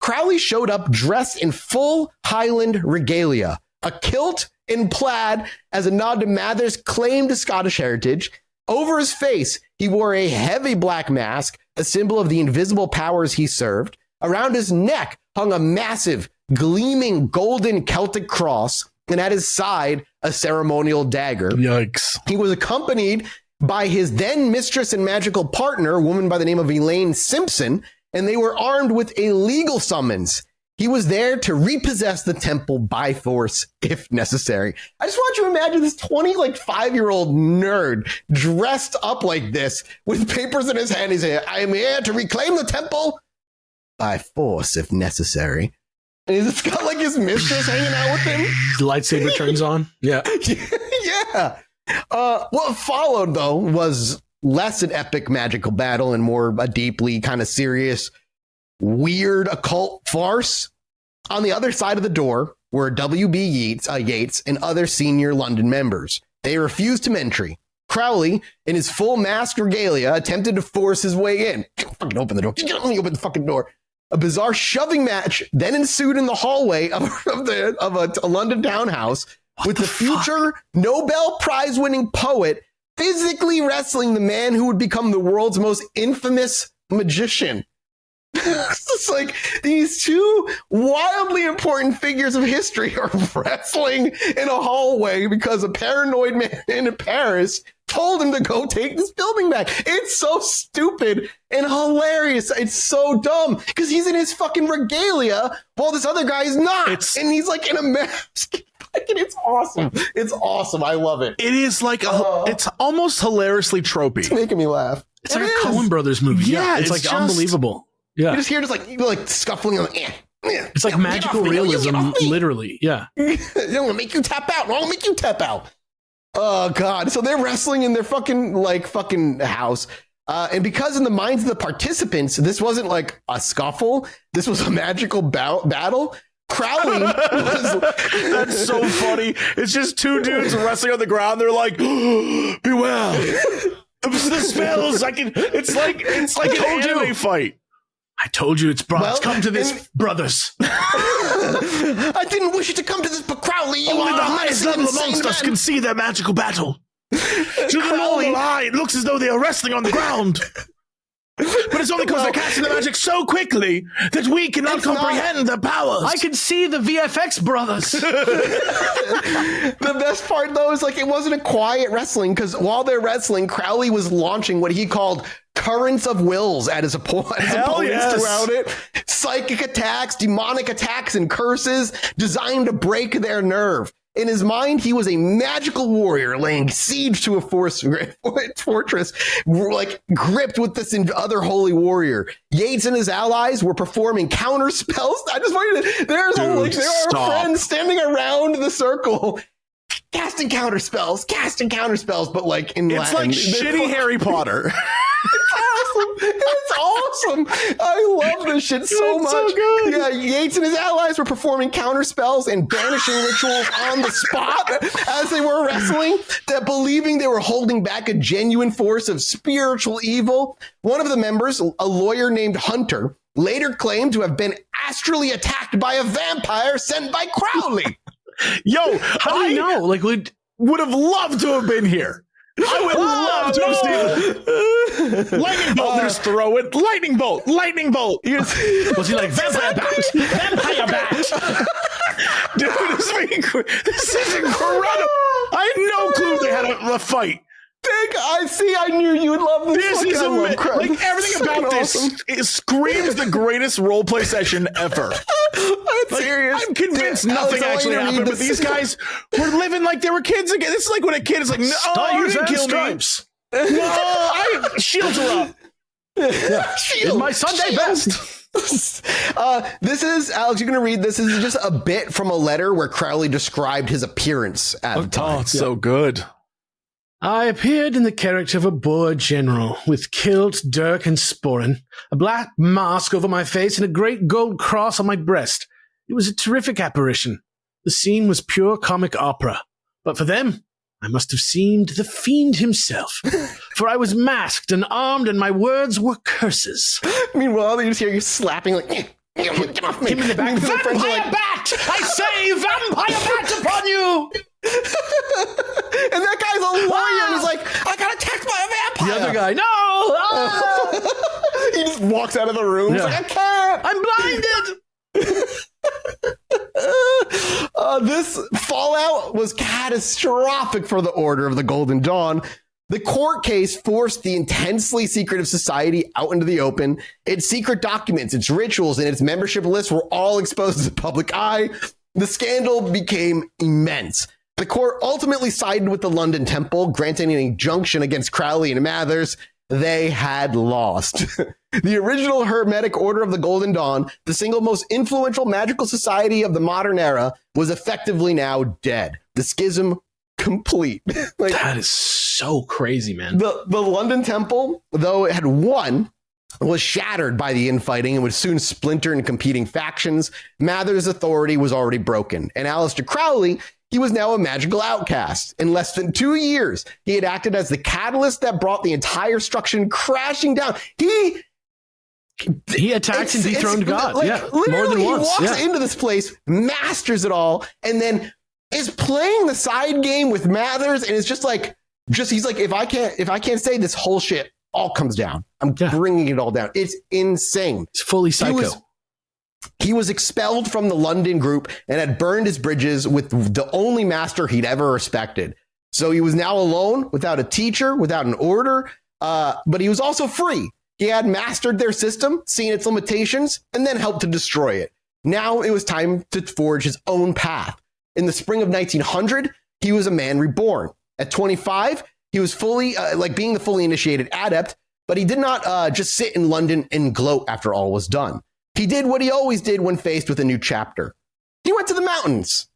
Crowley showed up dressed in full Highland regalia, a kilt and plaid as a nod to Mathers' claim to Scottish heritage. Over his face, he wore a heavy black mask, a symbol of the invisible powers he served. Around his neck hung a massive, gleaming golden Celtic cross, and at his side, a ceremonial dagger. Yikes. He was accompanied by his then mistress and magical partner, a woman by the name of Elaine Simpson, and they were armed with a legal summons. He was there to repossess the temple by force, if necessary. I just want you to imagine this 5-year-old nerd dressed up like this with papers in his hand. He's saying, I am here to reclaim the temple by force, if necessary. And he's got like his mistress hanging out with him. The lightsaber turns on. Yeah. Yeah. What followed, though, was less an epic magical battle and more a deeply kind of serious, weird occult farce. On the other side of the door were W.B. Yeats and other senior London members. They refused him entry. Crowley, in his full mask regalia, attempted to force his way in. Fucking open the door. Let me open the fucking door. A bizarre shoving match then ensued in the hallway of a London townhouse with the future Nobel Prize-winning poet physically wrestling the man who would become the world's most infamous magician. It's just like these two wildly important figures of history are wrestling in a hallway because a paranoid man in Paris told him to go take this building back. It's so stupid and hilarious. It's so dumb because he's in his fucking regalia while this other guy is not. And he's like in a mask. It's awesome. It's awesome. I love it. It is like, it's almost hilariously tropey. It's making me laugh. It's like a Coen Brothers movie. Yeah, it's like unbelievable. Yeah. You just hear like scuffling. It's like magical realism, literally. Yeah. They're going to make you tap out. I'll make you tap out. Oh, God. So they're wrestling in their fucking house. And because in the minds of the participants, this wasn't like a scuffle. This was a magical battle. Crowley was... That's so funny. It's just two dudes wrestling on the ground. They're like, beware. The spells. It's like an anime fight. I told you it's brothers. Come to this, brothers. I didn't wish you to come to this, but Crowley, only the highest level amongst us can see their magical battle. To the normal eye, it looks as though they are wrestling on the ground. But it's only because they're casting the magic so quickly that we cannot comprehend their powers. I can see the VFX brothers. The best part, though, is it wasn't a quiet wrestling because while they're wrestling, Crowley was launching what he called currents of wills at his opponents throughout it. Psychic attacks, demonic attacks, and curses designed to break their nerve. In his mind, he was a magical warrior laying siege to a fortress, gripped with this other holy warrior. Yates and his allies were performing counter spells. I just want you to, there are friends standing around the circle, casting counter spells, but in it's Latin. Like shitty Harry Potter. It's awesome. I love this shit so much. So good. Yeah, Yates and his allies were performing counter spells and banishing rituals on the spot as they were wrestling, that believing they were holding back a genuine force of spiritual evil. One of the members, a lawyer named Hunter, later claimed to have been astrally attacked by a vampire sent by Crowley. Yo, how do you know? Would have loved to have been here. I would love to have seen it. Lightning bolt, just throw it. Lightning bolt. Was he like, vampire bat? Vampire bat. Dude, this is incredible. I had no clue they had a fight. I knew you would love this. This is everything about this. It screams the greatest roleplay session ever. I'm serious. I'm convinced nothing actually happened, but these guys were living like they were kids again. This is like when a kid is like, "No, you didn't kill me." No, shields are up. Yeah. Shield. My Sunday best. This is, Alex, you're going to read, this is just a bit from a letter where Crowley described his appearance at the time. Oh, it's so good. I appeared in the character of a Boer general, with kilt, dirk, and sporran, a black mask over my face, and a great gold cross on my breast. It was a terrific apparition. The scene was pure comic opera. But for them, I must have seemed the fiend himself. For I was masked and armed, and my words were curses. Meanwhile, they just hear you slapping, get off me. Him in the back. Vampire bat! bat! I say vampire bat upon you! And that guy's a lawyer, and he's like, I got attacked by a vampire! The other guy, no! He just walks out of the room. He's like, I can't! I'm blinded! This fallout was catastrophic for the Order of the Golden Dawn. The court case forced the intensely secretive society out into the open. Its secret documents, its rituals, and its membership lists were all exposed to the public eye. The scandal became immense. The court ultimately sided with the London Temple, granting an injunction against Crowley and Mathers. They had lost. The original Hermetic Order of the Golden Dawn, the single most influential magical society of the modern era, was effectively now dead. The schism complete. Like, that is so crazy, man. The London Temple, though it had won, was shattered by the infighting and would soon splinter into competing factions. Mathers' authority was already broken, and Aleister Crowley, he was now a magical outcast. In less than 2 years, he had acted as the catalyst that brought the entire structure crashing down. He attacks and dethroned God. Like, more than once. He walks into this place, masters it all, and then is playing the side game with Mathers, and it's he's like, if I can't say this whole shit, all comes down. I'm bringing it all down. It's insane. It's fully psycho. He was expelled from the London group and had burned his bridges with the only master he'd ever respected. So he was now alone, without a teacher, without an order, but he was also free. He had mastered their system, seen its limitations, and then helped to destroy it. Now it was time to forge his own path. In the spring of 1900, he was a man reborn. At 25, he was fully, being the fully initiated adept, but he did not just sit in London and gloat after all was done. He did what he always did when faced with a new chapter. He went to the mountains.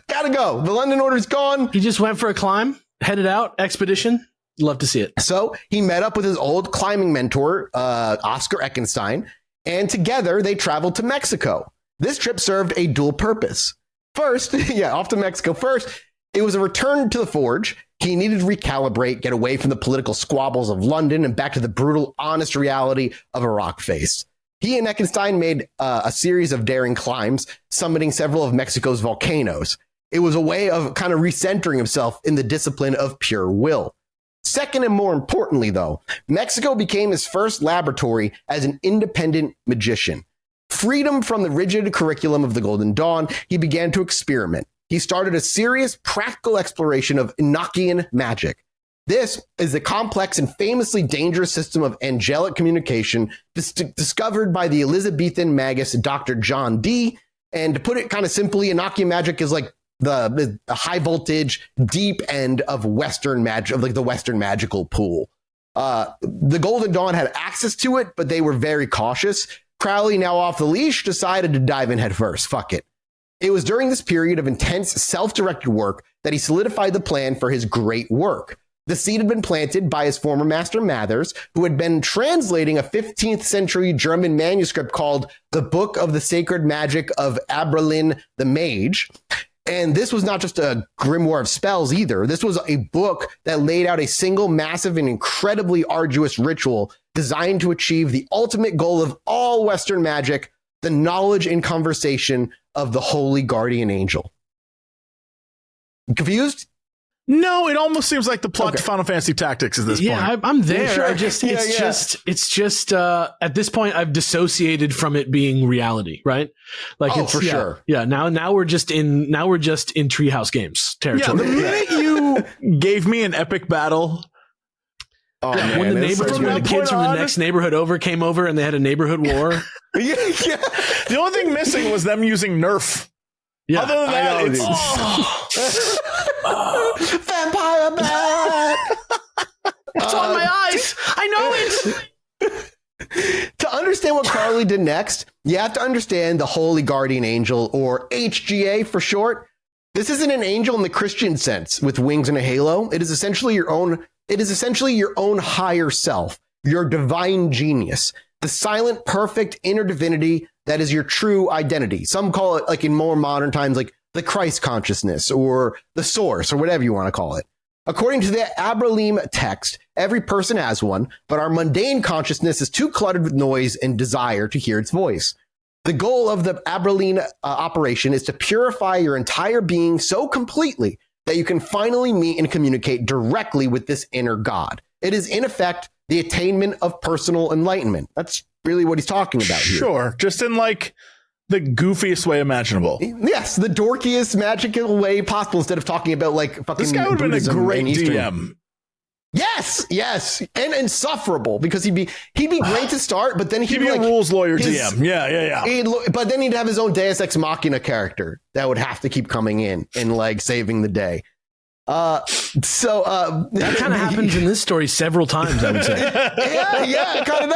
Gotta go. The London Order's gone. He just went for a climb, headed out, expedition. Love to see it. So he met up with his old climbing mentor, Oscar Eckenstein, and together they traveled to Mexico. This trip served a dual purpose. First, off to Mexico. First, it was a return to the forge. He needed to recalibrate, get away from the political squabbles of London and back to the brutal, honest reality of a rock face. He and Eckenstein made a series of daring climbs, summiting several of Mexico's volcanoes. It was a way of kind of recentering himself in the discipline of pure will. Second, and more importantly, though, Mexico became his first laboratory as an independent magician. Freedom from the rigid curriculum of the Golden Dawn, he began to experiment. He started a serious practical exploration of Enochian magic. This is the complex and famously dangerous system of angelic communication discovered by the Elizabethan magus Dr. John Dee. And to put it kind of simply, Enochian magic is like the high voltage, deep end of Western magic, of like the Western magical pool. The Golden Dawn had access to it, but they were very cautious. Crowley, now off the leash, decided to dive in head first. Fuck it. It was during this period of intense self-directed work that he solidified the plan for his great work. The seed had been planted by his former master Mathers, who had been translating a 15th century German manuscript called The Book of the Sacred Magic of Abrelin the Mage. And this was not just a grimoire of spells either. This was a book that laid out a single massive and incredibly arduous ritual designed to achieve the ultimate goal of all Western magic, the knowledge and conversation of the Holy Guardian Angel. Confused? No, it almost seems like the plot to Final Fantasy Tactics at this point. Yeah, I'm there. Sure. It's just at this point I've dissociated from it being reality, right? Like it's for sure. Yeah, now we're just in Treehouse Games territory. Yeah, the minute you gave me an epic battle. Oh, man, when the kids from the next neighborhood over came over and they had a neighborhood war. The only thing missing was them using Nerf. Yeah, other than that, it's vampire bat. It's on my eyes. I know it. To understand what Crowley did next, you have to understand the Holy Guardian Angel, or HGA for short. This isn't an angel in the Christian sense with wings and a halo. It is essentially your own higher self, your divine genius, the silent, perfect inner divinity that is your true identity. Some call it, like in more modern times, like the Christ consciousness or the source or whatever you want to call it. According to the Abralim text, every person has one, but our mundane consciousness is too cluttered with noise and desire to hear its voice. The goal of the Aberline operation is to purify your entire being so completely that you can finally meet and communicate directly with this inner God. It is, in effect, the attainment of personal enlightenment. That's really what he's talking about here. Sure, just in like the goofiest way imaginable. Yes, the dorkiest, magical way possible, instead of talking about like fucking This guy would have been a great DM. Yes, and insufferable, because he'd be great to start, but then he'd be a like rules lawyer DM. Yeah. But then he'd have his own Deus Ex Machina character that would have to keep coming in and like saving the day. That kind of happens in this story several times, I would say. yeah, it kind of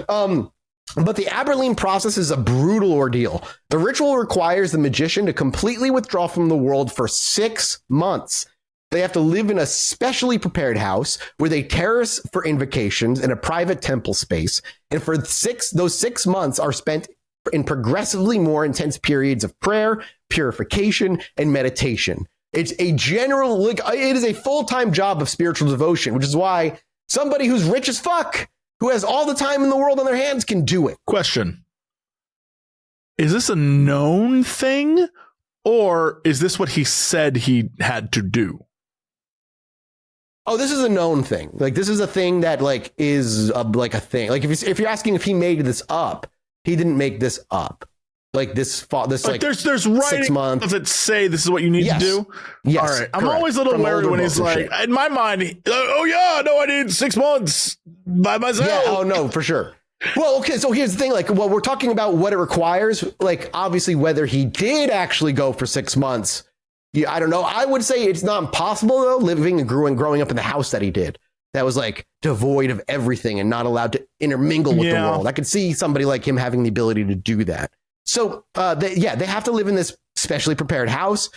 does. But the Aberline process is a brutal ordeal. The ritual requires the magician to completely withdraw from the world for 6 months. They have to live in a specially prepared house with a terrace for invocations and a private temple space. And for those 6 months are spent in progressively more intense periods of prayer, purification, and meditation. It's a it is a full-time job of spiritual devotion, which is why somebody who's rich as fuck, who has all the time in the world on their hands, can do it. Question. Is this a known thing, or is this what he said he had to do? Oh, this is a known thing. Like, this is a thing that like is a thing. Like, if you're asking if he made this up, he didn't make this up. Like there's writing 6 months. Does it say this is what you need to do? Yes. All right. I'm always a little wary when he's like, in my mind, I need 6 months by myself. Yeah. Oh no, for sure. Well, okay. So here's the thing. Like, well, we're talking about what it requires. Like, obviously, whether he did actually go for 6 months. Yeah, I don't know. I would say it's not impossible, though, living and growing up in the house that he did. That was like devoid of everything and not allowed to intermingle with the world. I could see somebody like him having the ability to do that. So, they have to live in this specially prepared house,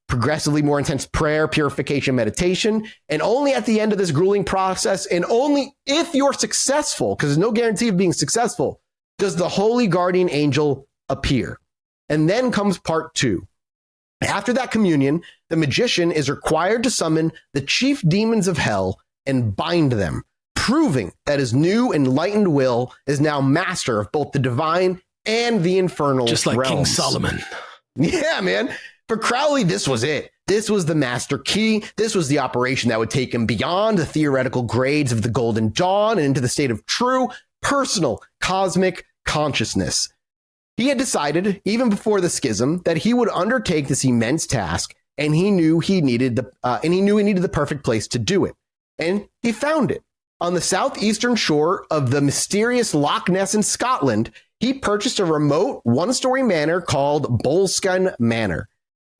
progressively more intense prayer, purification, meditation. And only at the end of this grueling process, and only if you're successful, because there's no guarantee of being successful, does the holy guardian angel appear. And then comes part 2. After that communion, the magician is required to summon the chief demons of hell and bind them, proving that his new enlightened will is now master of both the divine and the infernal just like realms. King Solomon. Yeah, man. For Crowley, this was it. This was the master key. This was the operation that would take him beyond the theoretical grades of the Golden Dawn and into the state of true, personal, cosmic consciousness. He had decided, even before the schism, that he would undertake this immense task, and he knew he needed the perfect place to do it. And he found it. On the southeastern shore of the mysterious Loch Ness in Scotland, he purchased a remote one-story manor called Boleskine Manor.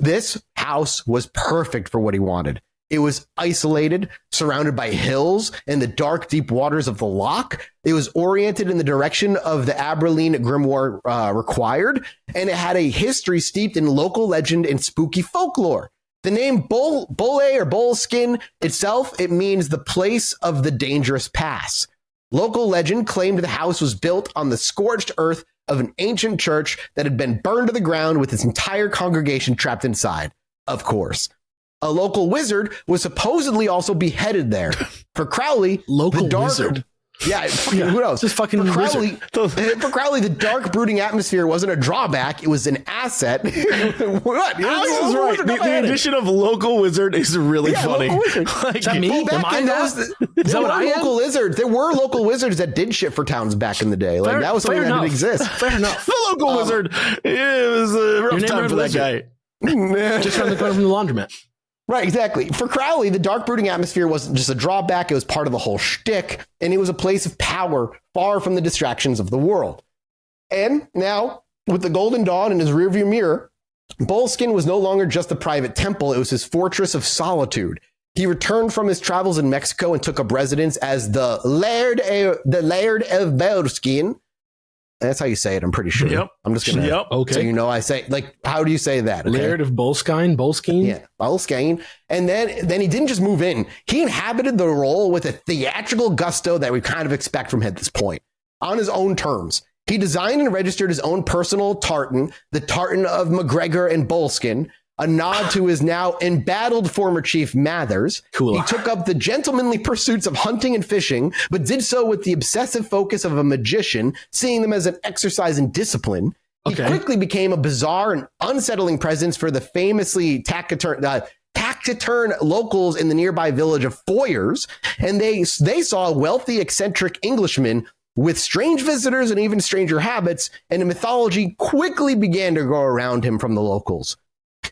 This house was perfect for what he wanted. It was isolated, surrounded by hills and the dark, deep waters of the loch. It was oriented in the direction of the Aberline grimoire required, and it had a history steeped in local legend and spooky folklore. The name Bole or Boleskine itself, it means the place of the dangerous pass. Local legend claimed the house was built on the scorched earth of an ancient church that had been burned to the ground with its entire congregation trapped inside. Of course. A local wizard was supposedly also beheaded there. For Crowley, wizard. Yeah, who knows? Just fucking for Crowley, the dark, brooding atmosphere wasn't a drawback; it was an asset. What? Alex is right. The addition of local wizard is really funny. Is that me? Am I local wizards. There were local wizards that did shit for towns back in the day. Like that was something that didn't exist. Fair enough. The local wizard. It was a rough time for that guy. Just around the corner from the laundromat. Right, exactly. For Crowley, the dark brooding atmosphere wasn't just a drawback, it was part of the whole shtick, and it was a place of power far from the distractions of the world. And now, with the Golden Dawn in his rearview mirror, Boleskine was no longer just a private temple, it was his fortress of solitude. He returned from his travels in Mexico and took up residence as the Laird of Boleskine. That's how you say it, I'm pretty sure. Yep. I'm just going to... Yep. Okay. So you know I say... Like, how do you say that? Okay? Laird of Boleskine? Yeah, Boleskine. And then he didn't just move in. He inhabited the role with a theatrical gusto that we kind of expect from him at this point. On his own terms. He designed and registered his own personal tartan, the tartan of McGregor and Boleskine, a nod to his now embattled former chief Mathers. Cool. He took up the gentlemanly pursuits of hunting and fishing, but did so with the obsessive focus of a magician, seeing them as an exercise in discipline. He quickly became a bizarre and unsettling presence for the famously taciturn locals in the nearby village of Foyers, and they saw a wealthy, eccentric Englishman with strange visitors and even stranger habits, and a mythology quickly began to grow around him from the locals.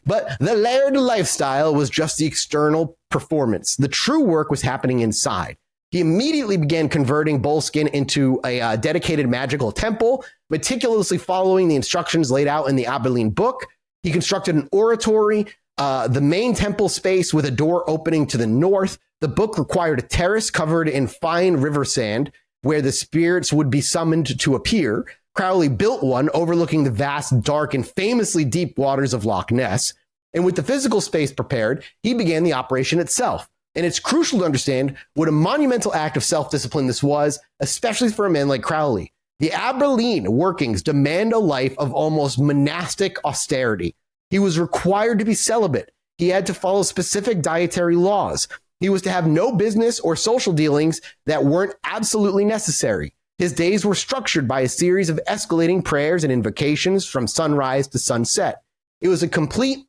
But the layered lifestyle was just the external performance. The true work was happening inside. He immediately began converting Boleskine into a dedicated magical temple, meticulously following the instructions laid out in the Abilene book. He constructed an oratory, the main temple space with a door opening to the north. The book required a terrace covered in fine river sand where the spirits would be summoned to appear. Crowley built one overlooking the vast, dark, and famously deep waters of Loch Ness. And with the physical space prepared, he began the operation itself. And it's crucial to understand what a monumental act of self-discipline this was, especially for a man like Crowley. The Abilene workings demand a life of almost monastic austerity. He was required to be celibate. He had to follow specific dietary laws. He was to have no business or social dealings that weren't absolutely necessary. His days were structured by a series of escalating prayers and invocations from sunrise to sunset. It was a complete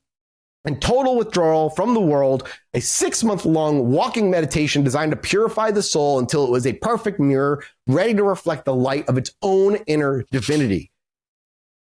and total withdrawal from the world, a 6-month-long walking meditation designed to purify the soul until it was a perfect mirror, ready to reflect the light of its own inner divinity.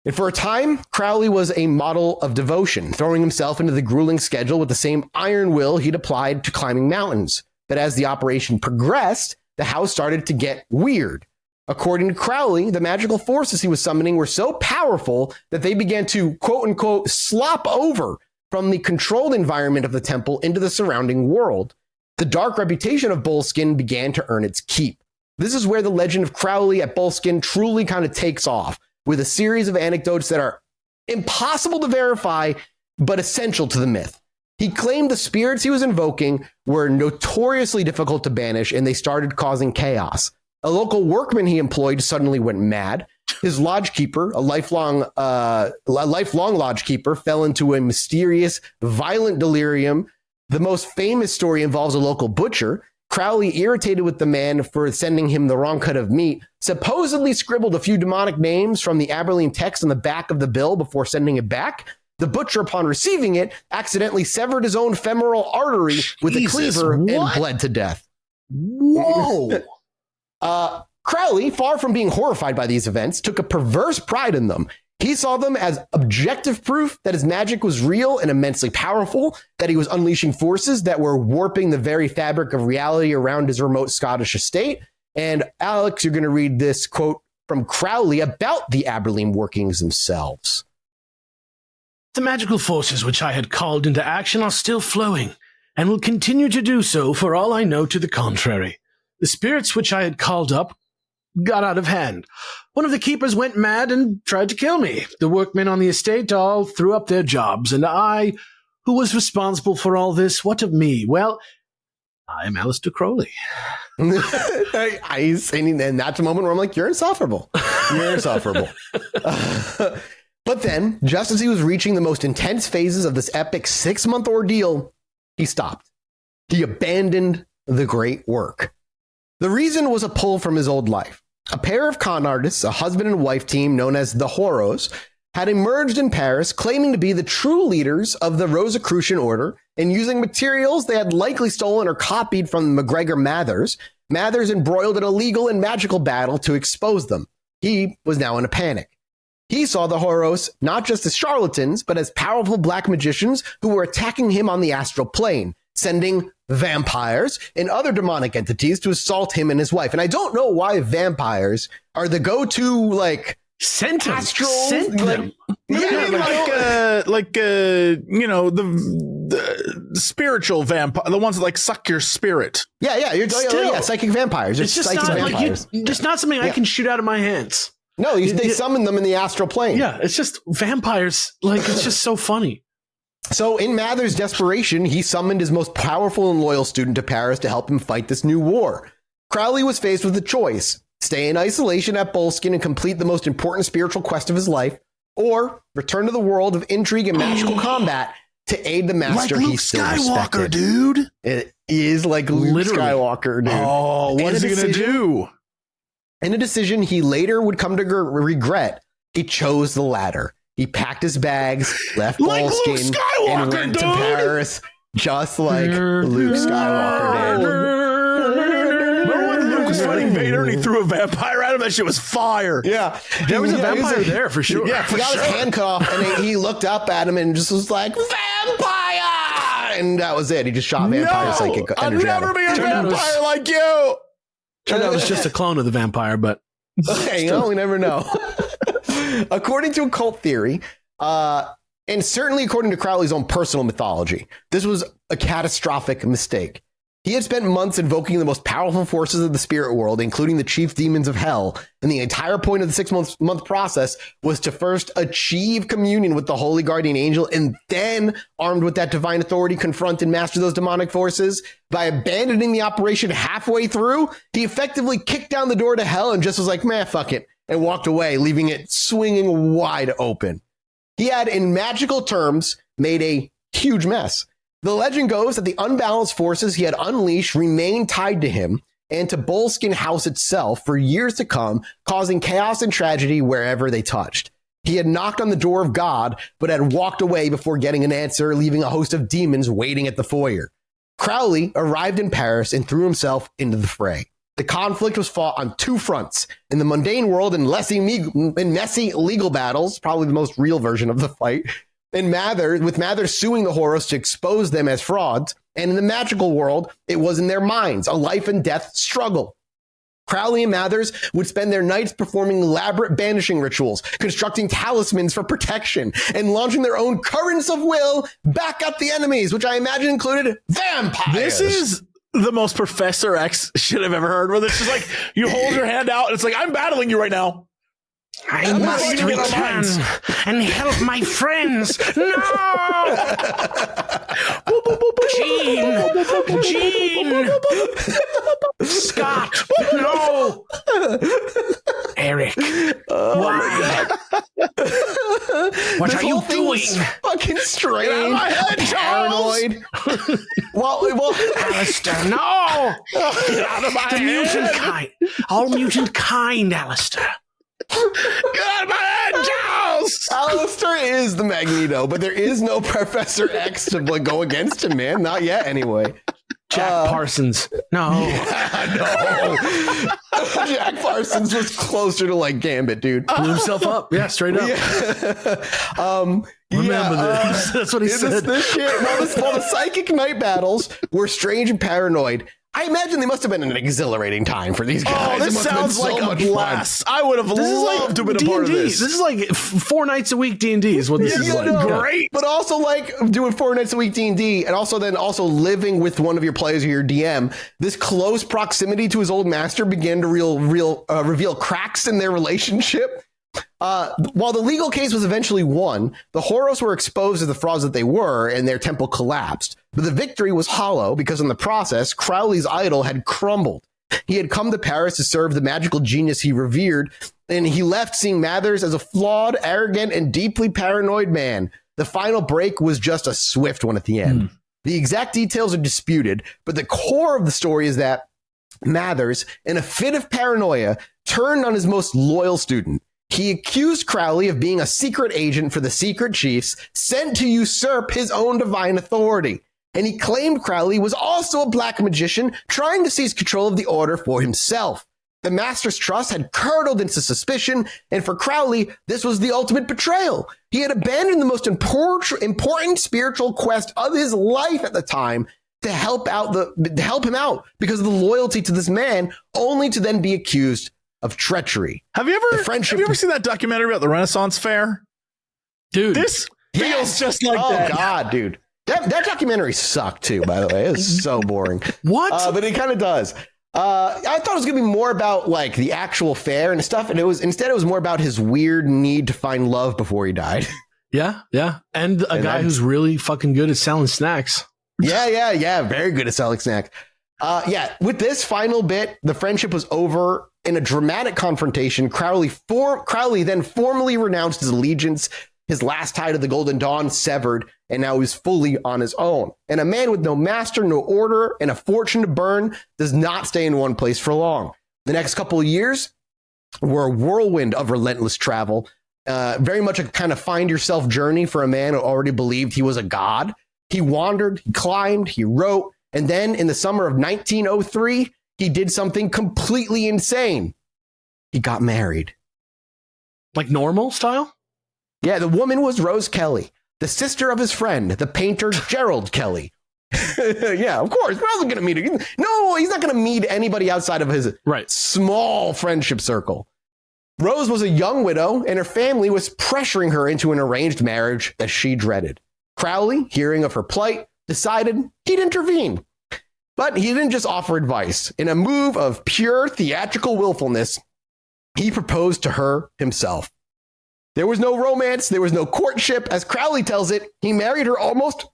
And for a time, Crowley was a model of devotion, throwing himself into the grueling schedule with the same iron will he'd applied to climbing mountains. But as the operation progressed, the house started to get weird. According to Crowley, the magical forces he was summoning were so powerful that they began to, quote-unquote, slop over from the controlled environment of the temple into the surrounding world. The dark reputation of Boleskine began to earn its keep. This is where the legend of Crowley at Boleskine truly kind of takes off, with a series of anecdotes that are impossible to verify, but essential to the myth. He claimed the spirits he was invoking were notoriously difficult to banish, and they started causing chaos. A local workman he employed suddenly went mad. His lodgekeeper, a lifelong lodgekeeper, fell into a mysterious, violent delirium. The most famous story involves a local butcher. Crowley, irritated with the man for sending him the wrong cut of meat, supposedly scribbled a few demonic names from the Abilene text on the back of the bill before sending it back. The butcher, upon receiving it, accidentally severed his own femoral artery with a cleaver and bled to death. Whoa! Crowley, far from being horrified by these events, took a perverse pride in them. He saw them as objective proof that his magic was real and immensely powerful, that he was unleashing forces that were warping the very fabric of reality around his remote Scottish estate. And Alex, you're going to read this quote from Crowley about the Abilene workings themselves. The magical forces which I had called into action are still flowing, and will continue to do so for all I know to the contrary. The spirits which I had called up got out of hand. One of the keepers went mad and tried to kill me. The workmen on the estate all threw up their jobs, and I, who was responsible for all this, what of me? Well, I am Aleister Crowley. And that's a moment where I'm like, you're insufferable. You're insufferable. But then, just as he was reaching the most intense phases of this epic 6-month ordeal, he stopped. He abandoned the great work. The reason was a pull from his old life. A pair of con artists, a husband and wife team known as the Horos, had emerged in Paris claiming to be the true leaders of the Rosicrucian order and using materials they had likely stolen or copied from MacGregor Mathers. Mathers embroiled in a legal and magical battle to expose them. He was now in a panic. He saw the Horos not just as charlatans, but as powerful black magicians who were attacking him on the astral plane, sending vampires and other demonic entities to assault him and his wife. And I don't know why vampires are the go-to, like, astral, them. The spiritual vampire, the ones that like suck your spirit. Yeah, psychic vampires. It's just not vampires. It's not something I can shoot out of my hands. No, they summon them in the astral plane. Yeah, it's just vampires. Like, it's just so funny. So in Mather's desperation, he summoned his most powerful and loyal student to Paris to help him fight this new war. Crowley was faced with a choice: stay in isolation at Boleskine and complete the most important spiritual quest of his life, or return to the world of intrigue and magical combat to aid the master. Like Luke He's still Skywalker, respected. dude. It is like Luke Skywalker, dude. Oh, what is he going to do? In a decision he later would come to regret, he chose the latter. He packed his bags, left like Boleskine, and went to Paris, just like Luke Skywalker did. Remember when Luke was fighting Vader and he threw a vampire at him? That shit was fire. Yeah. There was a vampire there for sure. Yeah, he got his hand cut off, and he looked up at him and just was like, vampire! And that was it. He just shot vampire psychic energy. I'll never be a vampire like you! Turned out it was just a clone of the vampire, but... Hey, we never know. According to occult theory, and certainly according to Crowley's own personal mythology, this was a catastrophic mistake. He had spent months invoking the most powerful forces of the spirit world, including the chief demons of hell, and the entire point of the 6 month process was to first achieve communion with the holy guardian angel, and then, armed with that divine authority, confront and master those demonic forces. By abandoning the operation halfway through, he effectively kicked down the door to hell and just was like, man, fuck it, and walked away, leaving it swinging wide open. He had, in magical terms, made a huge mess. The legend goes that the unbalanced forces he had unleashed remained tied to him and to Boleskine House itself for years to come, causing chaos and tragedy wherever they touched. He had knocked on the door of God, but had walked away before getting an answer, leaving a host of demons waiting at the foyer. Crowley arrived in Paris and threw himself into the fray. The conflict was fought on two fronts. In the mundane world, in messy legal battles, probably the most real version of the fight, with Mather suing the Horos to expose them as frauds, and in the magical world, it was in their minds, a life and death struggle. Crowley and Mathers would spend their nights performing elaborate banishing rituals, constructing talismans for protection, and launching their own currents of will back at the enemies, which I imagine included vampires. This is the most Professor X shit I've ever heard, where it's just like, you hold your hand out, and it's like, I'm battling you right now. I must return and help my friends. No! Gene! Scott! No! Eric! Why? What are you doing? Fucking strange. Paranoid. well, Aleister, no! Get out of my head. Mutant kind. All mutant kind, Aleister. Get out of my head, Charles! Aleister is the Magneto, but there is no Professor X to go against him, man. Not yet, anyway. Jack Parsons. No. No. Jack Parsons was closer to like Gambit, dude. Blew himself up. Yeah, straight up. Yeah. Remember this. That's what he said. This shit, while the psychic night battles were strange and paranoid, I imagine they must have been an exhilarating time for these guys. Oh, this sounds like a blast. I would have loved to have been a part of this. This is like 4 nights a week D&D is what this is like. Great. But also like doing 4 nights a week D&D and also living with one of your players or your DM. This close proximity to his old master began to reveal cracks in their relationship. While the legal case was eventually won, the Horos were exposed as the frauds that they were, and their temple collapsed. But the victory was hollow because in the process, Crowley's idol had crumbled. He had come to Paris to serve the magical genius he revered, and he left seeing Mathers as a flawed, arrogant, and deeply paranoid man. The final break was just a swift one at the end. The exact details are disputed, but the core of the story is that Mathers, in a fit of paranoia, turned on his most loyal student. He accused Crowley of being a secret agent for the secret chiefs sent to usurp his own divine authority. And he claimed Crowley was also a black magician trying to seize control of the order for himself. The master's trust had curdled into suspicion, and for Crowley, this was the ultimate betrayal. He had abandoned the most important spiritual quest of his life at the time to help him out because of the loyalty to this man, only to then be accused of treachery. Have you ever seen that documentary about the Renaissance Fair? Dude, this feels just like that. Oh God, dude. That documentary sucked too, by the way. It was so boring. What? But it kind of does. I thought it was going to be more about like the actual fair and stuff. And instead it was more about his weird need to find love before he died. Yeah. And a guy who's really fucking good at selling snacks. Yeah. Very good at selling snacks. With this final bit, the friendship was over. In a dramatic confrontation, Crowley then formally renounced his allegiance, his last tie to the Golden Dawn severed, and now he was fully on his own. And a man with no master, no order, and a fortune to burn does not stay in one place for long. The next couple of years were a whirlwind of relentless travel, very much a kind of find yourself journey for a man who already believed he was a god. He wandered, he climbed, he wrote, and then in the summer of 1903, he did something completely insane. He got married. Like normal style? Yeah, the woman was Rose Kelly, the sister of his friend, the painter Gerald Kelly. Yeah, of course. Where else is he going to meet her? No, he's not going to meet anybody outside of his small friendship circle. Rose was a young widow, and her family was pressuring her into an arranged marriage that she dreaded. Crowley, hearing of her plight, decided he'd intervene. But he didn't just offer advice. In a move of pure theatrical willfulness, he proposed to her himself. There was no romance, there was no courtship. As Crowley tells it, he married her almost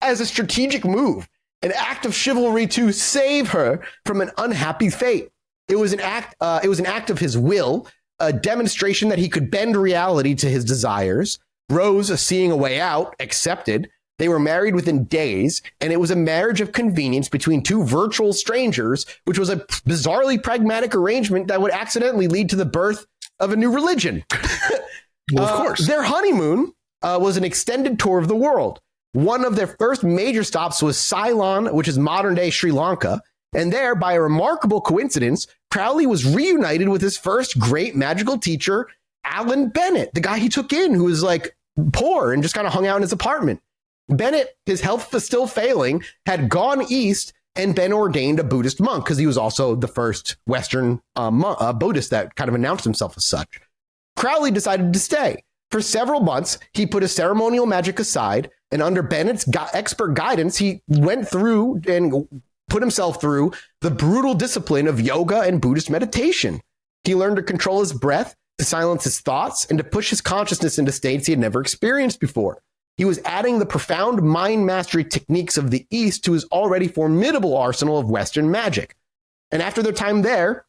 as a strategic move, an act of chivalry to save her from an unhappy fate. It was an act of his will, a demonstration that he could bend reality to his desires. Rose, seeing a way out, accepted. They were married within days, and it was a marriage of convenience between two virtual strangers, which was a bizarrely pragmatic arrangement that would accidentally lead to the birth of a new religion. Well, of course. Their honeymoon was an extended tour of the world. One of their first major stops was Ceylon, which is modern-day Sri Lanka. And there, by a remarkable coincidence, Crowley was reunited with his first great magical teacher, Alan Bennett, the guy he took in who was like poor and just kind of hung out in his apartment. Bennett, his health was still failing, had gone east and been ordained a Buddhist monk because he was also the first Western Buddhist that kind of announced himself as such. Crowley decided to stay. For several months, he put his ceremonial magic aside, and under Bennett's expert guidance, he went through and put himself through the brutal discipline of yoga and Buddhist meditation. He learned to control his breath, to silence his thoughts, and to push his consciousness into states he had never experienced before. He was adding the profound mind mastery techniques of the East to his already formidable arsenal of Western magic. And after their time there,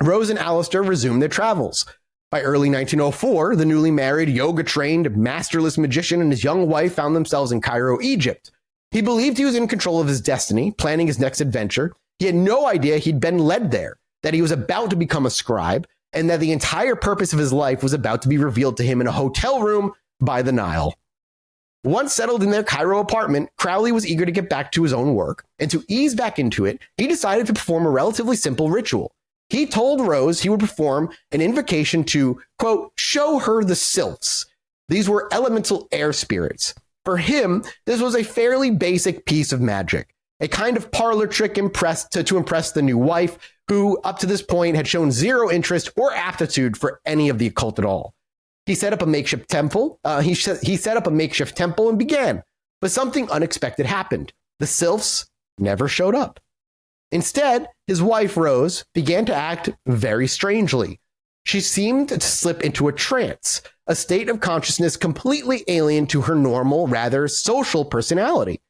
Rose and Aleister resumed their travels. By early 1904, the newly married, yoga-trained, masterless magician and his young wife found themselves in Cairo, Egypt. He believed he was in control of his destiny, planning his next adventure. He had no idea he'd been led there, that he was about to become a scribe, and that the entire purpose of his life was about to be revealed to him in a hotel room by the Nile. Once settled in their Cairo apartment, Crowley was eager to get back to his own work, and to ease back into it, he decided to perform a relatively simple ritual. He told Rose he would perform an invocation to, quote, show her the sylphs. These were elemental air spirits. For him, this was a fairly basic piece of magic, a kind of parlor trick to impress the new wife, who up to this point had shown zero interest or aptitude for any of the occult at all. He set up a makeshift temple. He set up a makeshift temple and began, but something unexpected happened. The sylphs never showed up. Instead, his wife, Rose, began to act very strangely. She seemed to slip into a trance, a state of consciousness completely alien to her normal, rather social personality.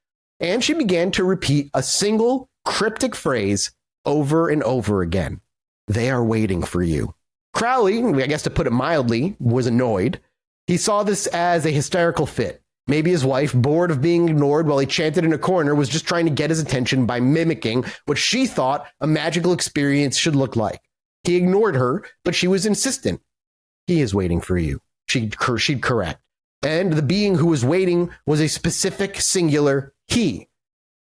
And she began to repeat a single cryptic phrase over and over again. They are waiting for you. Crowley, I guess to put it mildly, was annoyed. He saw this as a hysterical fit. Maybe his wife, bored of being ignored while he chanted in a corner, was just trying to get his attention by mimicking what she thought a magical experience should look like. He ignored her, but she was insistent. He is waiting for you. She'd correct. And the being who was waiting was a specific, singular he.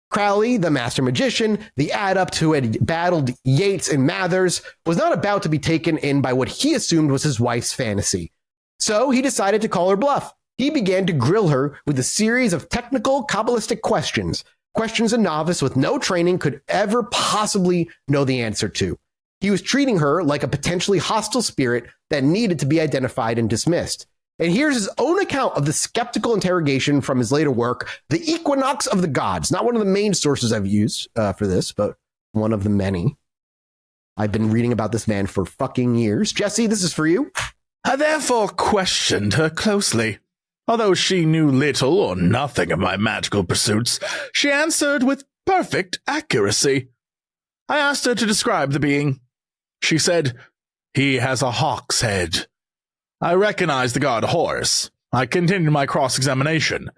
Crowley, the master magician, the adept who had battled Yeats and Mathers, was not about to be taken in by what he assumed was his wife's fantasy. So he decided to call her bluff. He began to grill her with a series of technical, Kabbalistic questions a novice with no training could ever possibly know the answer to. He was treating her like a potentially hostile spirit that needed to be identified and dismissed. And here's his own account of the skeptical interrogation from his later work, The Equinox of the Gods. Not one of the main sources I've used for this, but one of the many. I've been reading about this man for fucking years. Jesse, this is for you. I therefore questioned her closely. Although she knew little or nothing of my magical pursuits, she answered with perfect accuracy. I asked her to describe the being. She said, he has a hawk's head. I recognized the god Horus. I continued my cross-examination.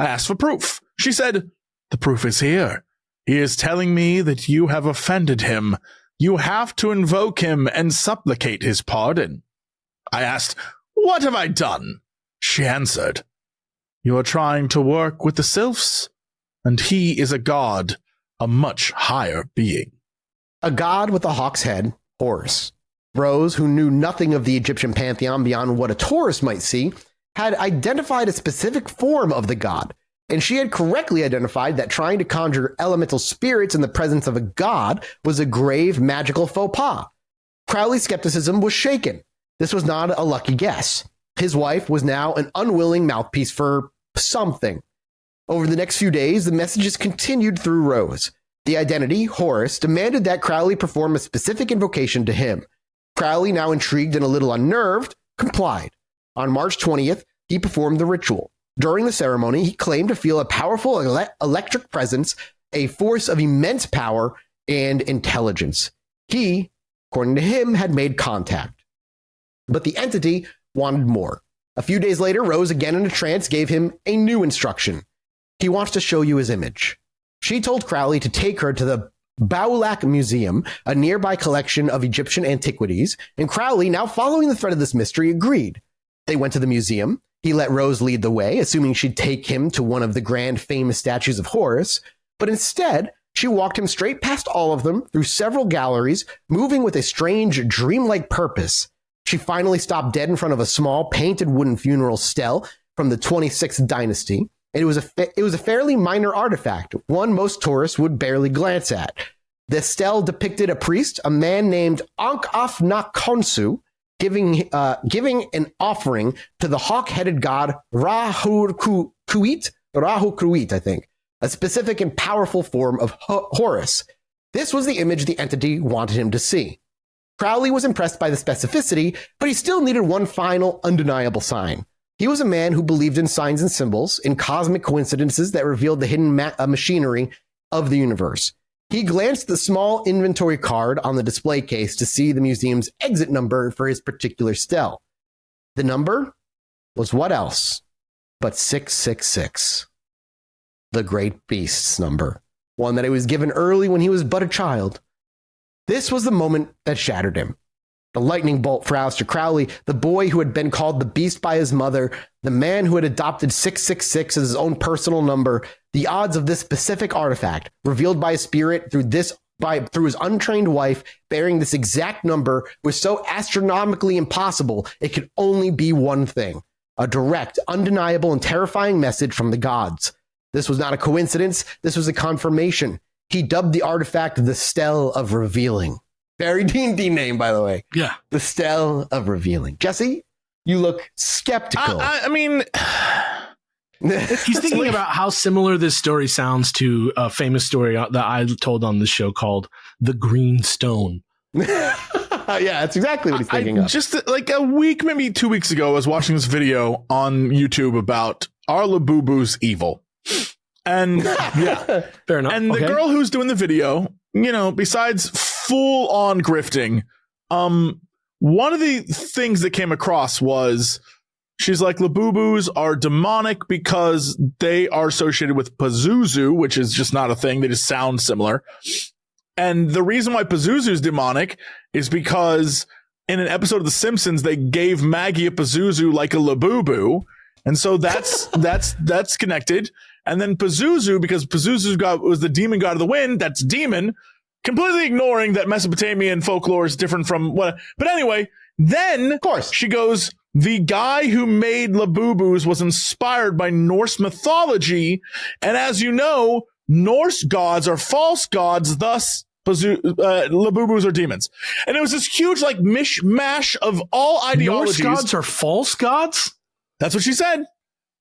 I asked for proof. She said, "The proof is here. He is telling me that you have offended him. You have to invoke him and supplicate his pardon." I asked, "What have I done?" She answered, "You are trying to work with the sylphs, and he is a god, a much higher being." A god with a hawk's head, Horus. Rose, who knew nothing of the Egyptian pantheon beyond what a tourist might see, had identified a specific form of the god, and she had correctly identified that trying to conjure elemental spirits in the presence of a god was a grave magical faux pas. Crowley's skepticism was shaken. This was not a lucky guess. His wife was now an unwilling mouthpiece for something. Over the next few days, the messages continued through Rose. The identity, Horus, demanded that Crowley perform a specific invocation to him. Crowley, now intrigued and a little unnerved, complied. On March 20th, he performed the ritual. During the ceremony, he claimed to feel a powerful electric presence, a force of immense power and intelligence. He, according to him, had made contact. But the entity wanted more. A few days later, Rose, again in a trance, gave him a new instruction. He wants to show you his image. She told Crowley to take her to the Baulak Museum, a nearby collection of Egyptian antiquities, and Crowley, now following the thread of this mystery, agreed. They went to the museum. He let Rose lead the way, assuming she'd take him to one of the grand famous statues of Horus, but instead, she walked him straight past all of them, through several galleries, moving with a strange, dreamlike purpose. She finally stopped dead in front of a small, painted wooden funeral stele from the 26th dynasty. And it was a fairly minor artifact, one most tourists would barely glance at. The stele depicted a priest, a man named Ankh-Afnakhonsu, giving an offering to the hawk-headed god Rahu-Kruit, I think, a specific and powerful form of Horus. This was the image the entity wanted him to see. Crowley was impressed by the specificity, but he still needed one final, undeniable sign. He was a man who believed in signs and symbols, in cosmic coincidences that revealed the hidden machinery of the universe. He glanced at the small inventory card on the display case to see the museum's exit number for his particular stele. The number was what else but 666. The great beast's number, one that he was given early when he was but a child. This was the moment that shattered him. The lightning bolt for Aleister Crowley, the boy who had been called the beast by his mother, the man who had adopted 666 as his own personal number, the odds of this specific artifact, revealed by a spirit through his untrained wife, bearing this exact number, was so astronomically impossible, it could only be one thing: a direct, undeniable, and terrifying message from the gods. This was not a coincidence. This was a confirmation. He dubbed the artifact the Stele of Revealing. Very D&D name, by the way. Yeah. The Stele of Revealing. Jesse, you look skeptical. I mean, he's thinking about how similar this story sounds to a famous story that I told on the show called The Green Stone. Yeah, that's exactly what he's thinking of. Just like a week, maybe 2 weeks ago, I was watching this video on YouTube about are Labubus evil? And yeah, fair enough. And the girl who's doing the video, besides full on grifting, one of the things that came across was she's like, Labubus are demonic because they are associated with Pazuzu, which is just not a thing. They just sound similar. And the reason why Pazuzu is demonic is because in an episode of The Simpsons, they gave Maggie a Pazuzu like a Labubu. And so that's connected. And then Pazuzu, because Pazuzu's god was the demon god of the wind, that's demon, completely ignoring that Mesopotamian folklore is different from what. But anyway, then of course she goes, the guy who made Labubus was inspired by Norse mythology. And as you know, Norse gods are false gods, thus Labubus are demons. And it was this huge like mishmash of all ideologies. Norse gods are false gods? That's what she said.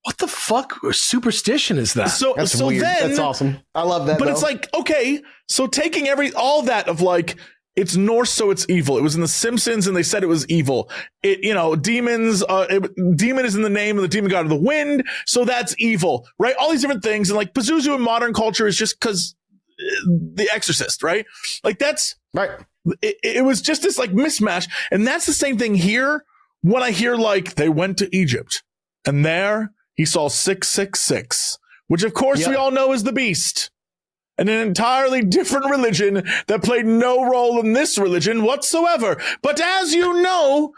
What the fuck superstition is that? That's weird. That's awesome. I love that. But it's like, okay, so taking all that of like, it's Norse, so it's evil. It was in The Simpsons, and they said it was evil. Demons. Demon is in the name of the demon god of the wind, so that's evil, right? All these different things, and like Pazuzu in modern culture is just because The Exorcist, right? Like that's right. It was just this like mismatch, and that's the same thing here. When I hear like they went to Egypt, and there he saw 666, which of course we all know is the beast. And an entirely different religion that played no role in this religion whatsoever. But as you know,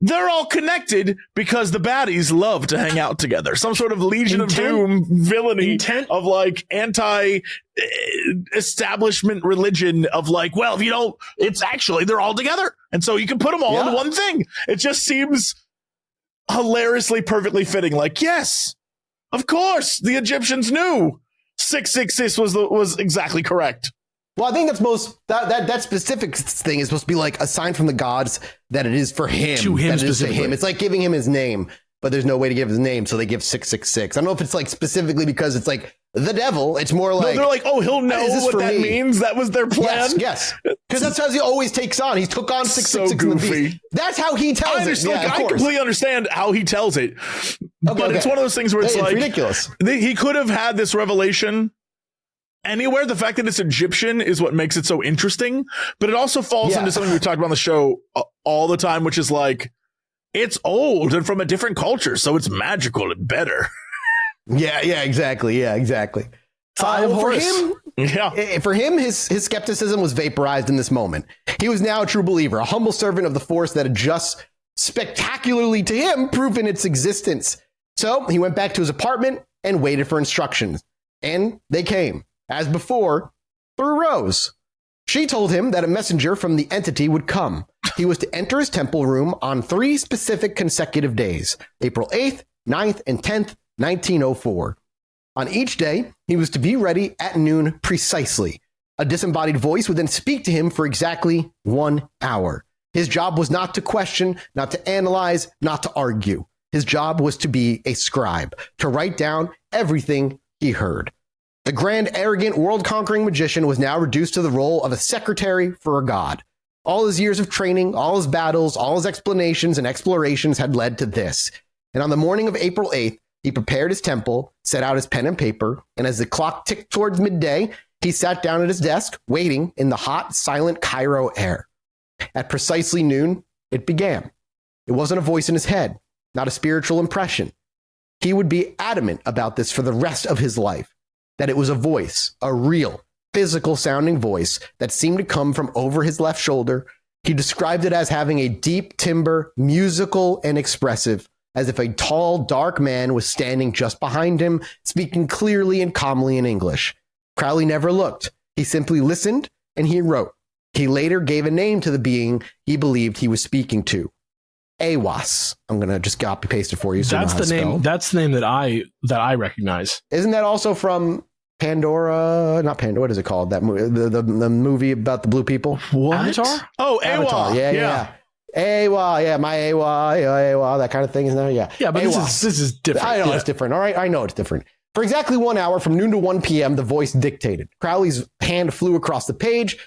they're all connected because the baddies love to hang out together. Some sort of Legion of Doom villainy of like anti-establishment religion of like, well, if you don't, it's actually, they're all together. And so you can put them all in one thing. It just seems hilariously perfectly fitting. Like, yes, of course, the Egyptians knew 666 was exactly correct. Well, I think that's that specific thing is supposed to be like a sign from the gods that it is for him. To him specifically. It's like giving him his name, but there's no way to give his name, so they give 666. I don't know if it's like specifically because it's like the devil. It's more like they're like, oh, he'll know what that means. That was their plan. Yes, because that's how he always takes on. He took on 666 in the beast. That's how he tells it. Yeah, I completely understand how he tells it, but it's one of those things where it's like ridiculous. He could have had this revelation anywhere. The fact that it's Egyptian is what makes it so interesting, but it also falls into something we talked about on the show all the time, which is like, it's old and from a different culture, so it's magical and better. Yeah, exactly. For him, his skepticism was vaporized in this moment. He was now a true believer, a humble servant of the force that had just spectacularly to him proven its existence. So he went back to his apartment and waited for instructions, and they came. As before, through Rose. She told him that a messenger from the entity would come. He was to enter his temple room on 3 specific consecutive days, April 8th, 9th, and 10th, 1904. On each day, he was to be ready at noon precisely. A disembodied voice would then speak to him for exactly 1 hour. His job was not to question, not to analyze, not to argue. His job was to be a scribe, to write down everything he heard. The grand, arrogant, world-conquering magician was now reduced to the role of a secretary for a god. All his years of training, all his battles, all his explanations and explorations had led to this. And on the morning of April 8th, he prepared his temple, set out his pen and paper, and as the clock ticked towards midday, he sat down at his desk, waiting in the hot, silent Cairo air. At precisely noon, it began. It wasn't a voice in his head, not a spiritual impression. He would be adamant about this for the rest of his life. That it was a voice, a real, physical sounding voice that seemed to come from over his left shoulder. He described it as having a deep timbre, musical and expressive, as if a tall, dark man was standing just behind him, speaking clearly and calmly in English. Crowley never looked. He simply listened and he wrote. He later gave a name to the being he believed he was speaking to. Awas. I'm going to just copy paste it for you. So that's the name. That's the name that I recognize. Isn't that also from Pandora? Not Pandora. What is it called? That movie, the movie about the blue people. What? Avatar? Oh, Avatar. Awa. Yeah. Awa. Yeah, my Awa. That kind of thing is there. Yeah. Yeah, but this is different. I know it's different. All right. I know it's different. For exactly 1 hour, from noon to 1 p.m., the voice dictated. Crowley's hand flew across the page,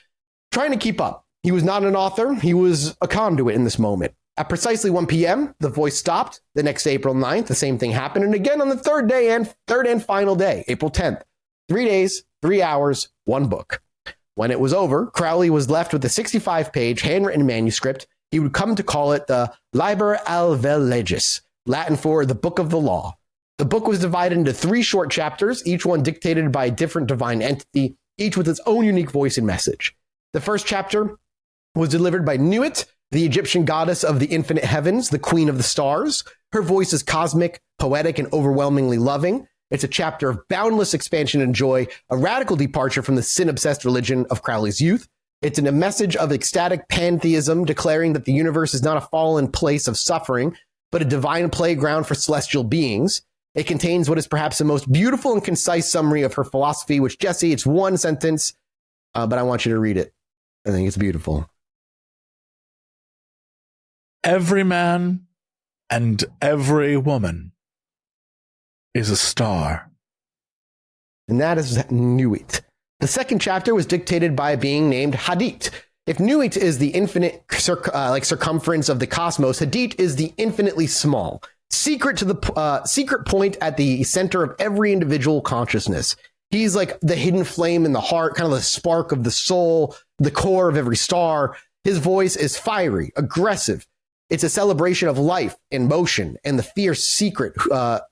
trying to keep up. He was not an author. He was a conduit in this moment. At precisely 1 p.m., the voice stopped. The next April 9th, the same thing happened. And again on the third and final day, April 10th. 3 days, 3 hours, 1 book. When it was over, Crowley was left with a 65-page handwritten manuscript. He would come to call it the Liber Alve Legis, Latin for the Book of the Law. The book was divided into 3 short chapters, each one dictated by a different divine entity, each with its own unique voice and message. The first chapter was delivered by Nuit, the Egyptian goddess of the infinite heavens, the queen of the stars. Her voice is cosmic, poetic, and overwhelmingly loving. It's a chapter of boundless expansion and joy, a radical departure from the sin-obsessed religion of Crowley's youth. It's a message of ecstatic pantheism, declaring that the universe is not a fallen place of suffering, but a divine playground for celestial beings. It contains what is perhaps the most beautiful and concise summary of her philosophy, which, Jesse, it's 1 sentence, but I want you to read it. I think it's beautiful. Every man and every woman is a star. And that is Nuit. The second chapter was dictated by a being named Hadit. If Nuit is the infinite circumference of the cosmos, Hadit is the infinitely small, secret point at the center of every individual consciousness. He's like the hidden flame in the heart, kind of the spark of the soul, the core of every star. His voice is fiery, aggressive. It's a celebration of life and motion and the fierce secret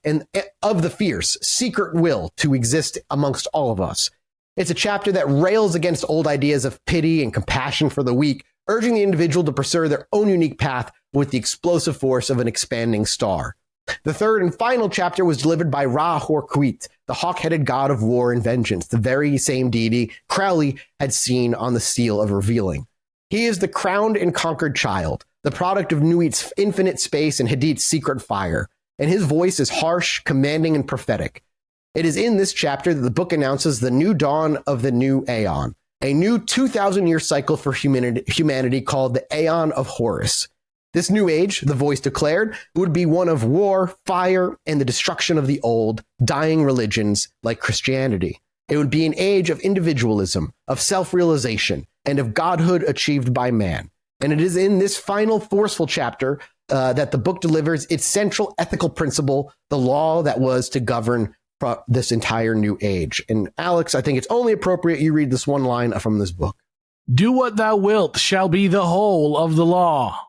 and of the fierce secret will to exist amongst all of us. It's a chapter that rails against old ideas of pity and compassion for the weak, urging the individual to pursue their own unique path with the explosive force of an expanding star. The third and final chapter was delivered by Ra-Horquit, the hawk-headed god of war and vengeance, the very same deity Crowley had seen on the Seal of Revealing. He is the crowned and conquered child, the product of Nuit's infinite space and Hadit's secret fire, and his voice is harsh, commanding, and prophetic. It is in this chapter that the book announces the new dawn of the new Aeon, a new 2,000-year cycle for humanity called the Aeon of Horus. This new age, the voice declared, would be one of war, fire, and the destruction of the old, dying religions like Christianity. It would be an age of individualism, of self-realization, and of godhood achieved by man. And it is in this final forceful chapter that the book delivers its central ethical principle, the law that was to govern this entire new age. And Alex, I think it's only appropriate you read this one line from this book. Do what thou wilt shall be the whole of the law.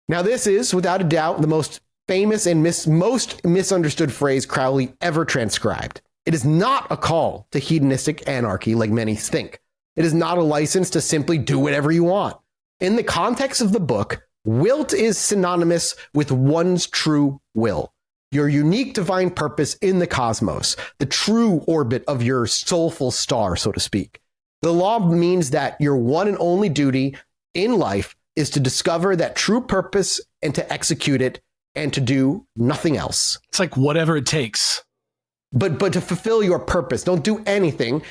Now, this is, without a doubt, the most famous and most misunderstood phrase Crowley ever transcribed. It is not a call to hedonistic anarchy like many think. It is not a license to simply do whatever you want. In the context of the book, wilt is synonymous with one's true will, your unique divine purpose in the cosmos, the true orbit of your soulful star, so to speak. The law means that your one and only duty in life is to discover that true purpose and to execute it and to do nothing else. It's like whatever it takes. But to fulfill your purpose, don't do anything.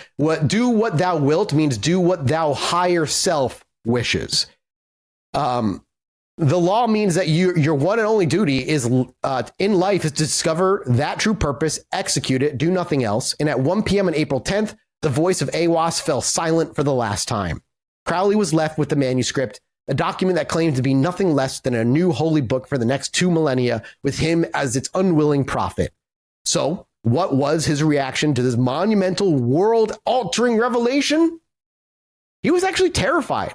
Do what thou wilt means do what thou higher self wishes. The law means that your one and only duty is in life is to discover that true purpose, execute it, do nothing else. And at 1 p.m. on April 10th, the voice of Aiwass fell silent for the last time. Crowley was left with the manuscript, a document that claimed to be nothing less than a new holy book for the next 2 millennia, with him as its unwilling prophet. So, what was his reaction to this monumental, world-altering revelation? He was actually terrified.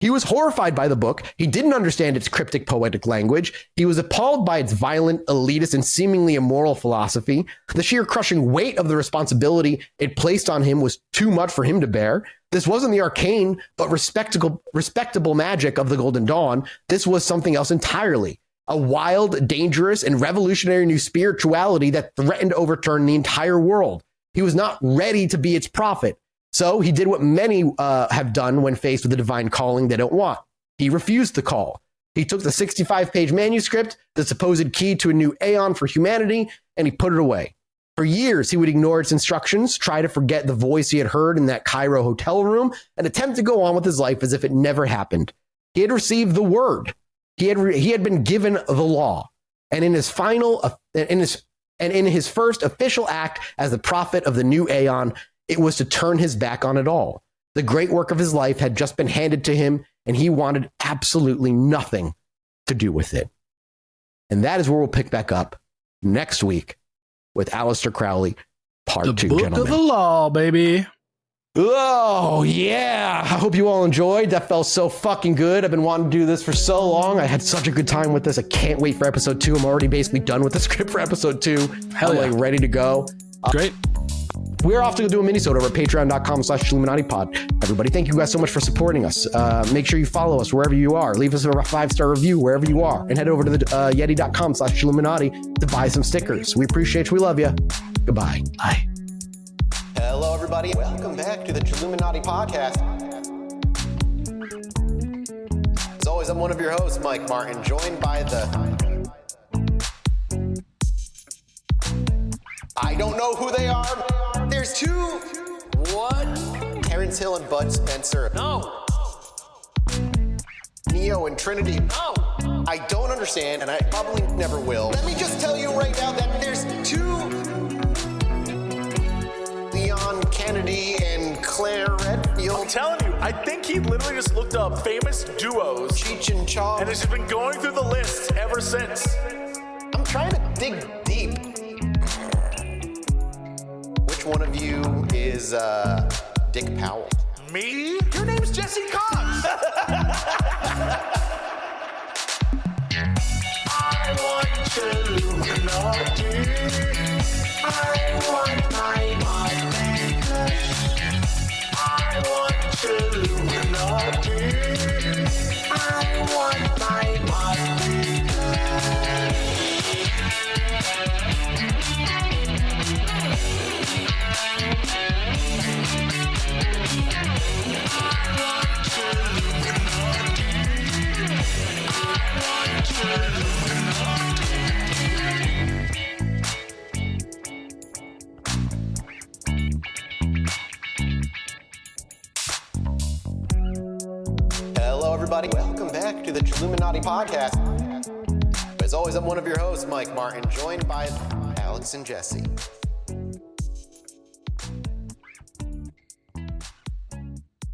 He was horrified by the book. He didn't understand its cryptic poetic language. He was appalled by its violent, elitist, and seemingly immoral philosophy. The sheer crushing weight of the responsibility it placed on him was too much for him to bear. This wasn't the arcane but respectable magic of the Golden Dawn. This was something else entirely. A wild, dangerous, and revolutionary new spirituality that threatened to overturn the entire world. He was not ready to be its prophet. So he did what many have done when faced with a divine calling they don't want. He refused the call. He took the 65-page manuscript, the supposed key to a new aeon for humanity, and he put it away. For years, he would ignore its instructions, try to forget the voice he had heard in that Cairo hotel room, and attempt to go on with his life as if it never happened. He had received the word. He had been given the law. And in his first official act as the prophet of the new aeon, it was to turn his back on it all. The great work of his life had just been handed to him, and he wanted absolutely nothing to do with it. And that is where we'll pick back up next week with Aleister Crowley, part 2, gentlemen. The book of the law, baby. Oh, yeah. I hope you all enjoyed. That felt so fucking good. I've been wanting to do this for so long. I had such a good time with this. I can't wait for episode 2. I'm already basically done with the script for episode 2. Hell yeah. I'm ready to go. Great. We're off to do a mini-sode over at patreon.com/ChilluminatiPod. Everybody, thank you guys so much for supporting us. Make sure you follow us wherever you are. Leave us a 5-star review wherever you are. And head over to the yeti.com/Chilluminati to buy some stickers. We appreciate you. We love you. Goodbye. Bye. Hello, everybody. Welcome back to the Chilluminati podcast. As always, I'm one of your hosts, Mike Martin, joined by the... I don't know who they are. There's 2. What? Terrence Hill and Bud Spencer. No. Neo and Trinity. No. I don't understand, and I probably never will. Let me just tell you right now that there's 2 Leon Kennedy and Claire Redfield. I'm telling you, I think he literally just looked up famous duos. Cheech and Chong. And has just been going through the list ever since. I'm trying to dig deep. Which one of you is Dick Powell? Me? Your name's Jesse Cox. to the Chilluminati podcast. As always, I'm one of your hosts, Mike Martin, joined by Alex and Jesse.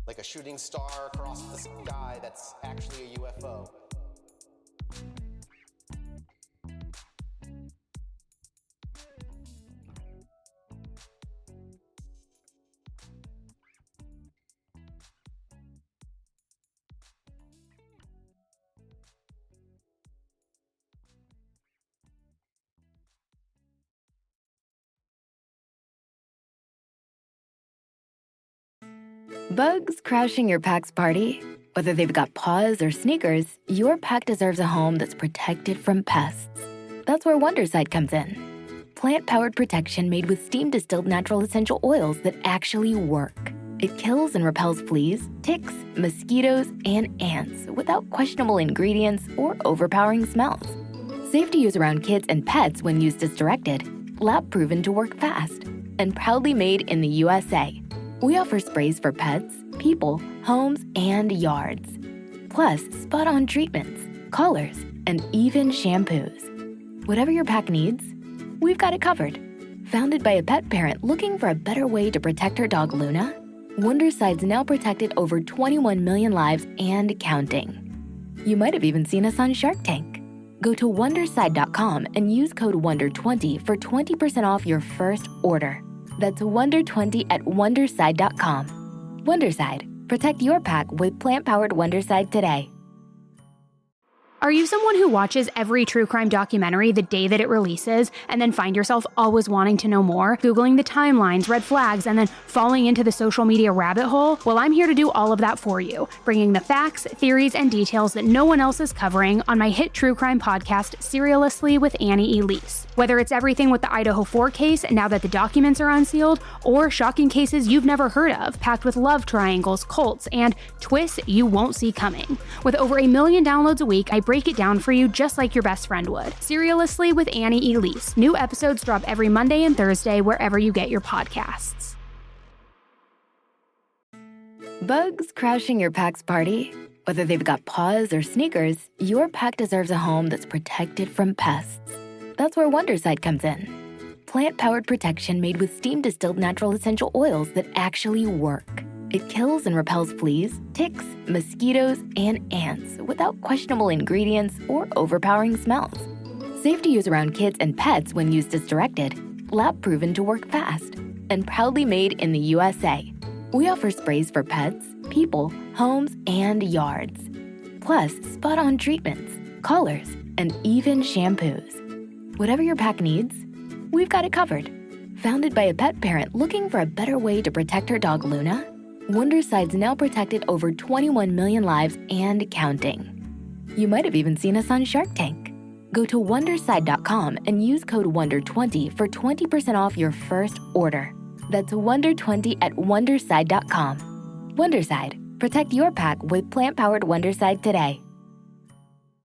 Like a shooting star across the sky that's actually a UFO. Bugs crashing your pack's party? Whether they've got paws or sneakers, your pack deserves a home that's protected from pests. That's where Wondercide comes in. Plant-powered protection made with steam-distilled natural essential oils that actually work. It kills and repels fleas, ticks, mosquitoes, and ants without questionable ingredients or overpowering smells. Safe to use around kids and pets when used as directed, lab-proven to work fast, and proudly made in the USA. We offer sprays for pets, people, homes, and yards. Plus, spot-on treatments, collars, and even shampoos. Whatever your pack needs, we've got it covered. Founded by a pet parent looking for a better way to protect her dog Luna, Wondercide's now protected over 21 million lives and counting. You might have even seen us on Shark Tank. Go to Wondercide.com and use code WONDER20 for 20% off your first order. That's WONDER20 at Wondercide.com. Wondercide. Protect your pack with plant-powered Wondercide today. Are you someone who watches every true crime documentary the day that it releases and then find yourself always wanting to know more, Googling the timelines, red flags, and then falling into the social media rabbit hole? Well, I'm here to do all of that for you, bringing the facts, theories, and details that no one else is covering on my hit true crime podcast, Seriously with Annie Elise. Whether it's everything with the Idaho 4 case now that the documents are unsealed, or shocking cases you've never heard of, packed with love triangles, cults, and twists you won't see coming. With over 1 million downloads a week, I break it down for you just like your best friend would. Seriously with Annie Elise. New episodes drop every Monday and Thursday wherever you get your podcasts. Bugs crashing your pack's party? Whether they've got paws or sneakers, your pack deserves a home that's protected from pests. That's where Wondercide comes in. Plant-powered protection made with steam-distilled natural essential oils that actually work. It kills and repels fleas, ticks, mosquitoes, and ants without questionable ingredients or overpowering smells. Safe to use around kids and pets when used as directed, lab-proven to work fast, and proudly made in the USA. We offer sprays for pets, people, homes, and yards. Plus, spot-on treatments, collars, and even shampoos. Whatever your pack needs, we've got it covered. Founded by a pet parent looking for a better way to protect her dog Luna, Wondercide's now protected over 21 million lives and counting. You might have even seen us on Shark Tank. Go to Wondercide.com and use code WONDER20 for 20% off your first order. That's WONDER20 at Wondercide.com. Wondercide. Protect your pack with plant-powered Wondercide today.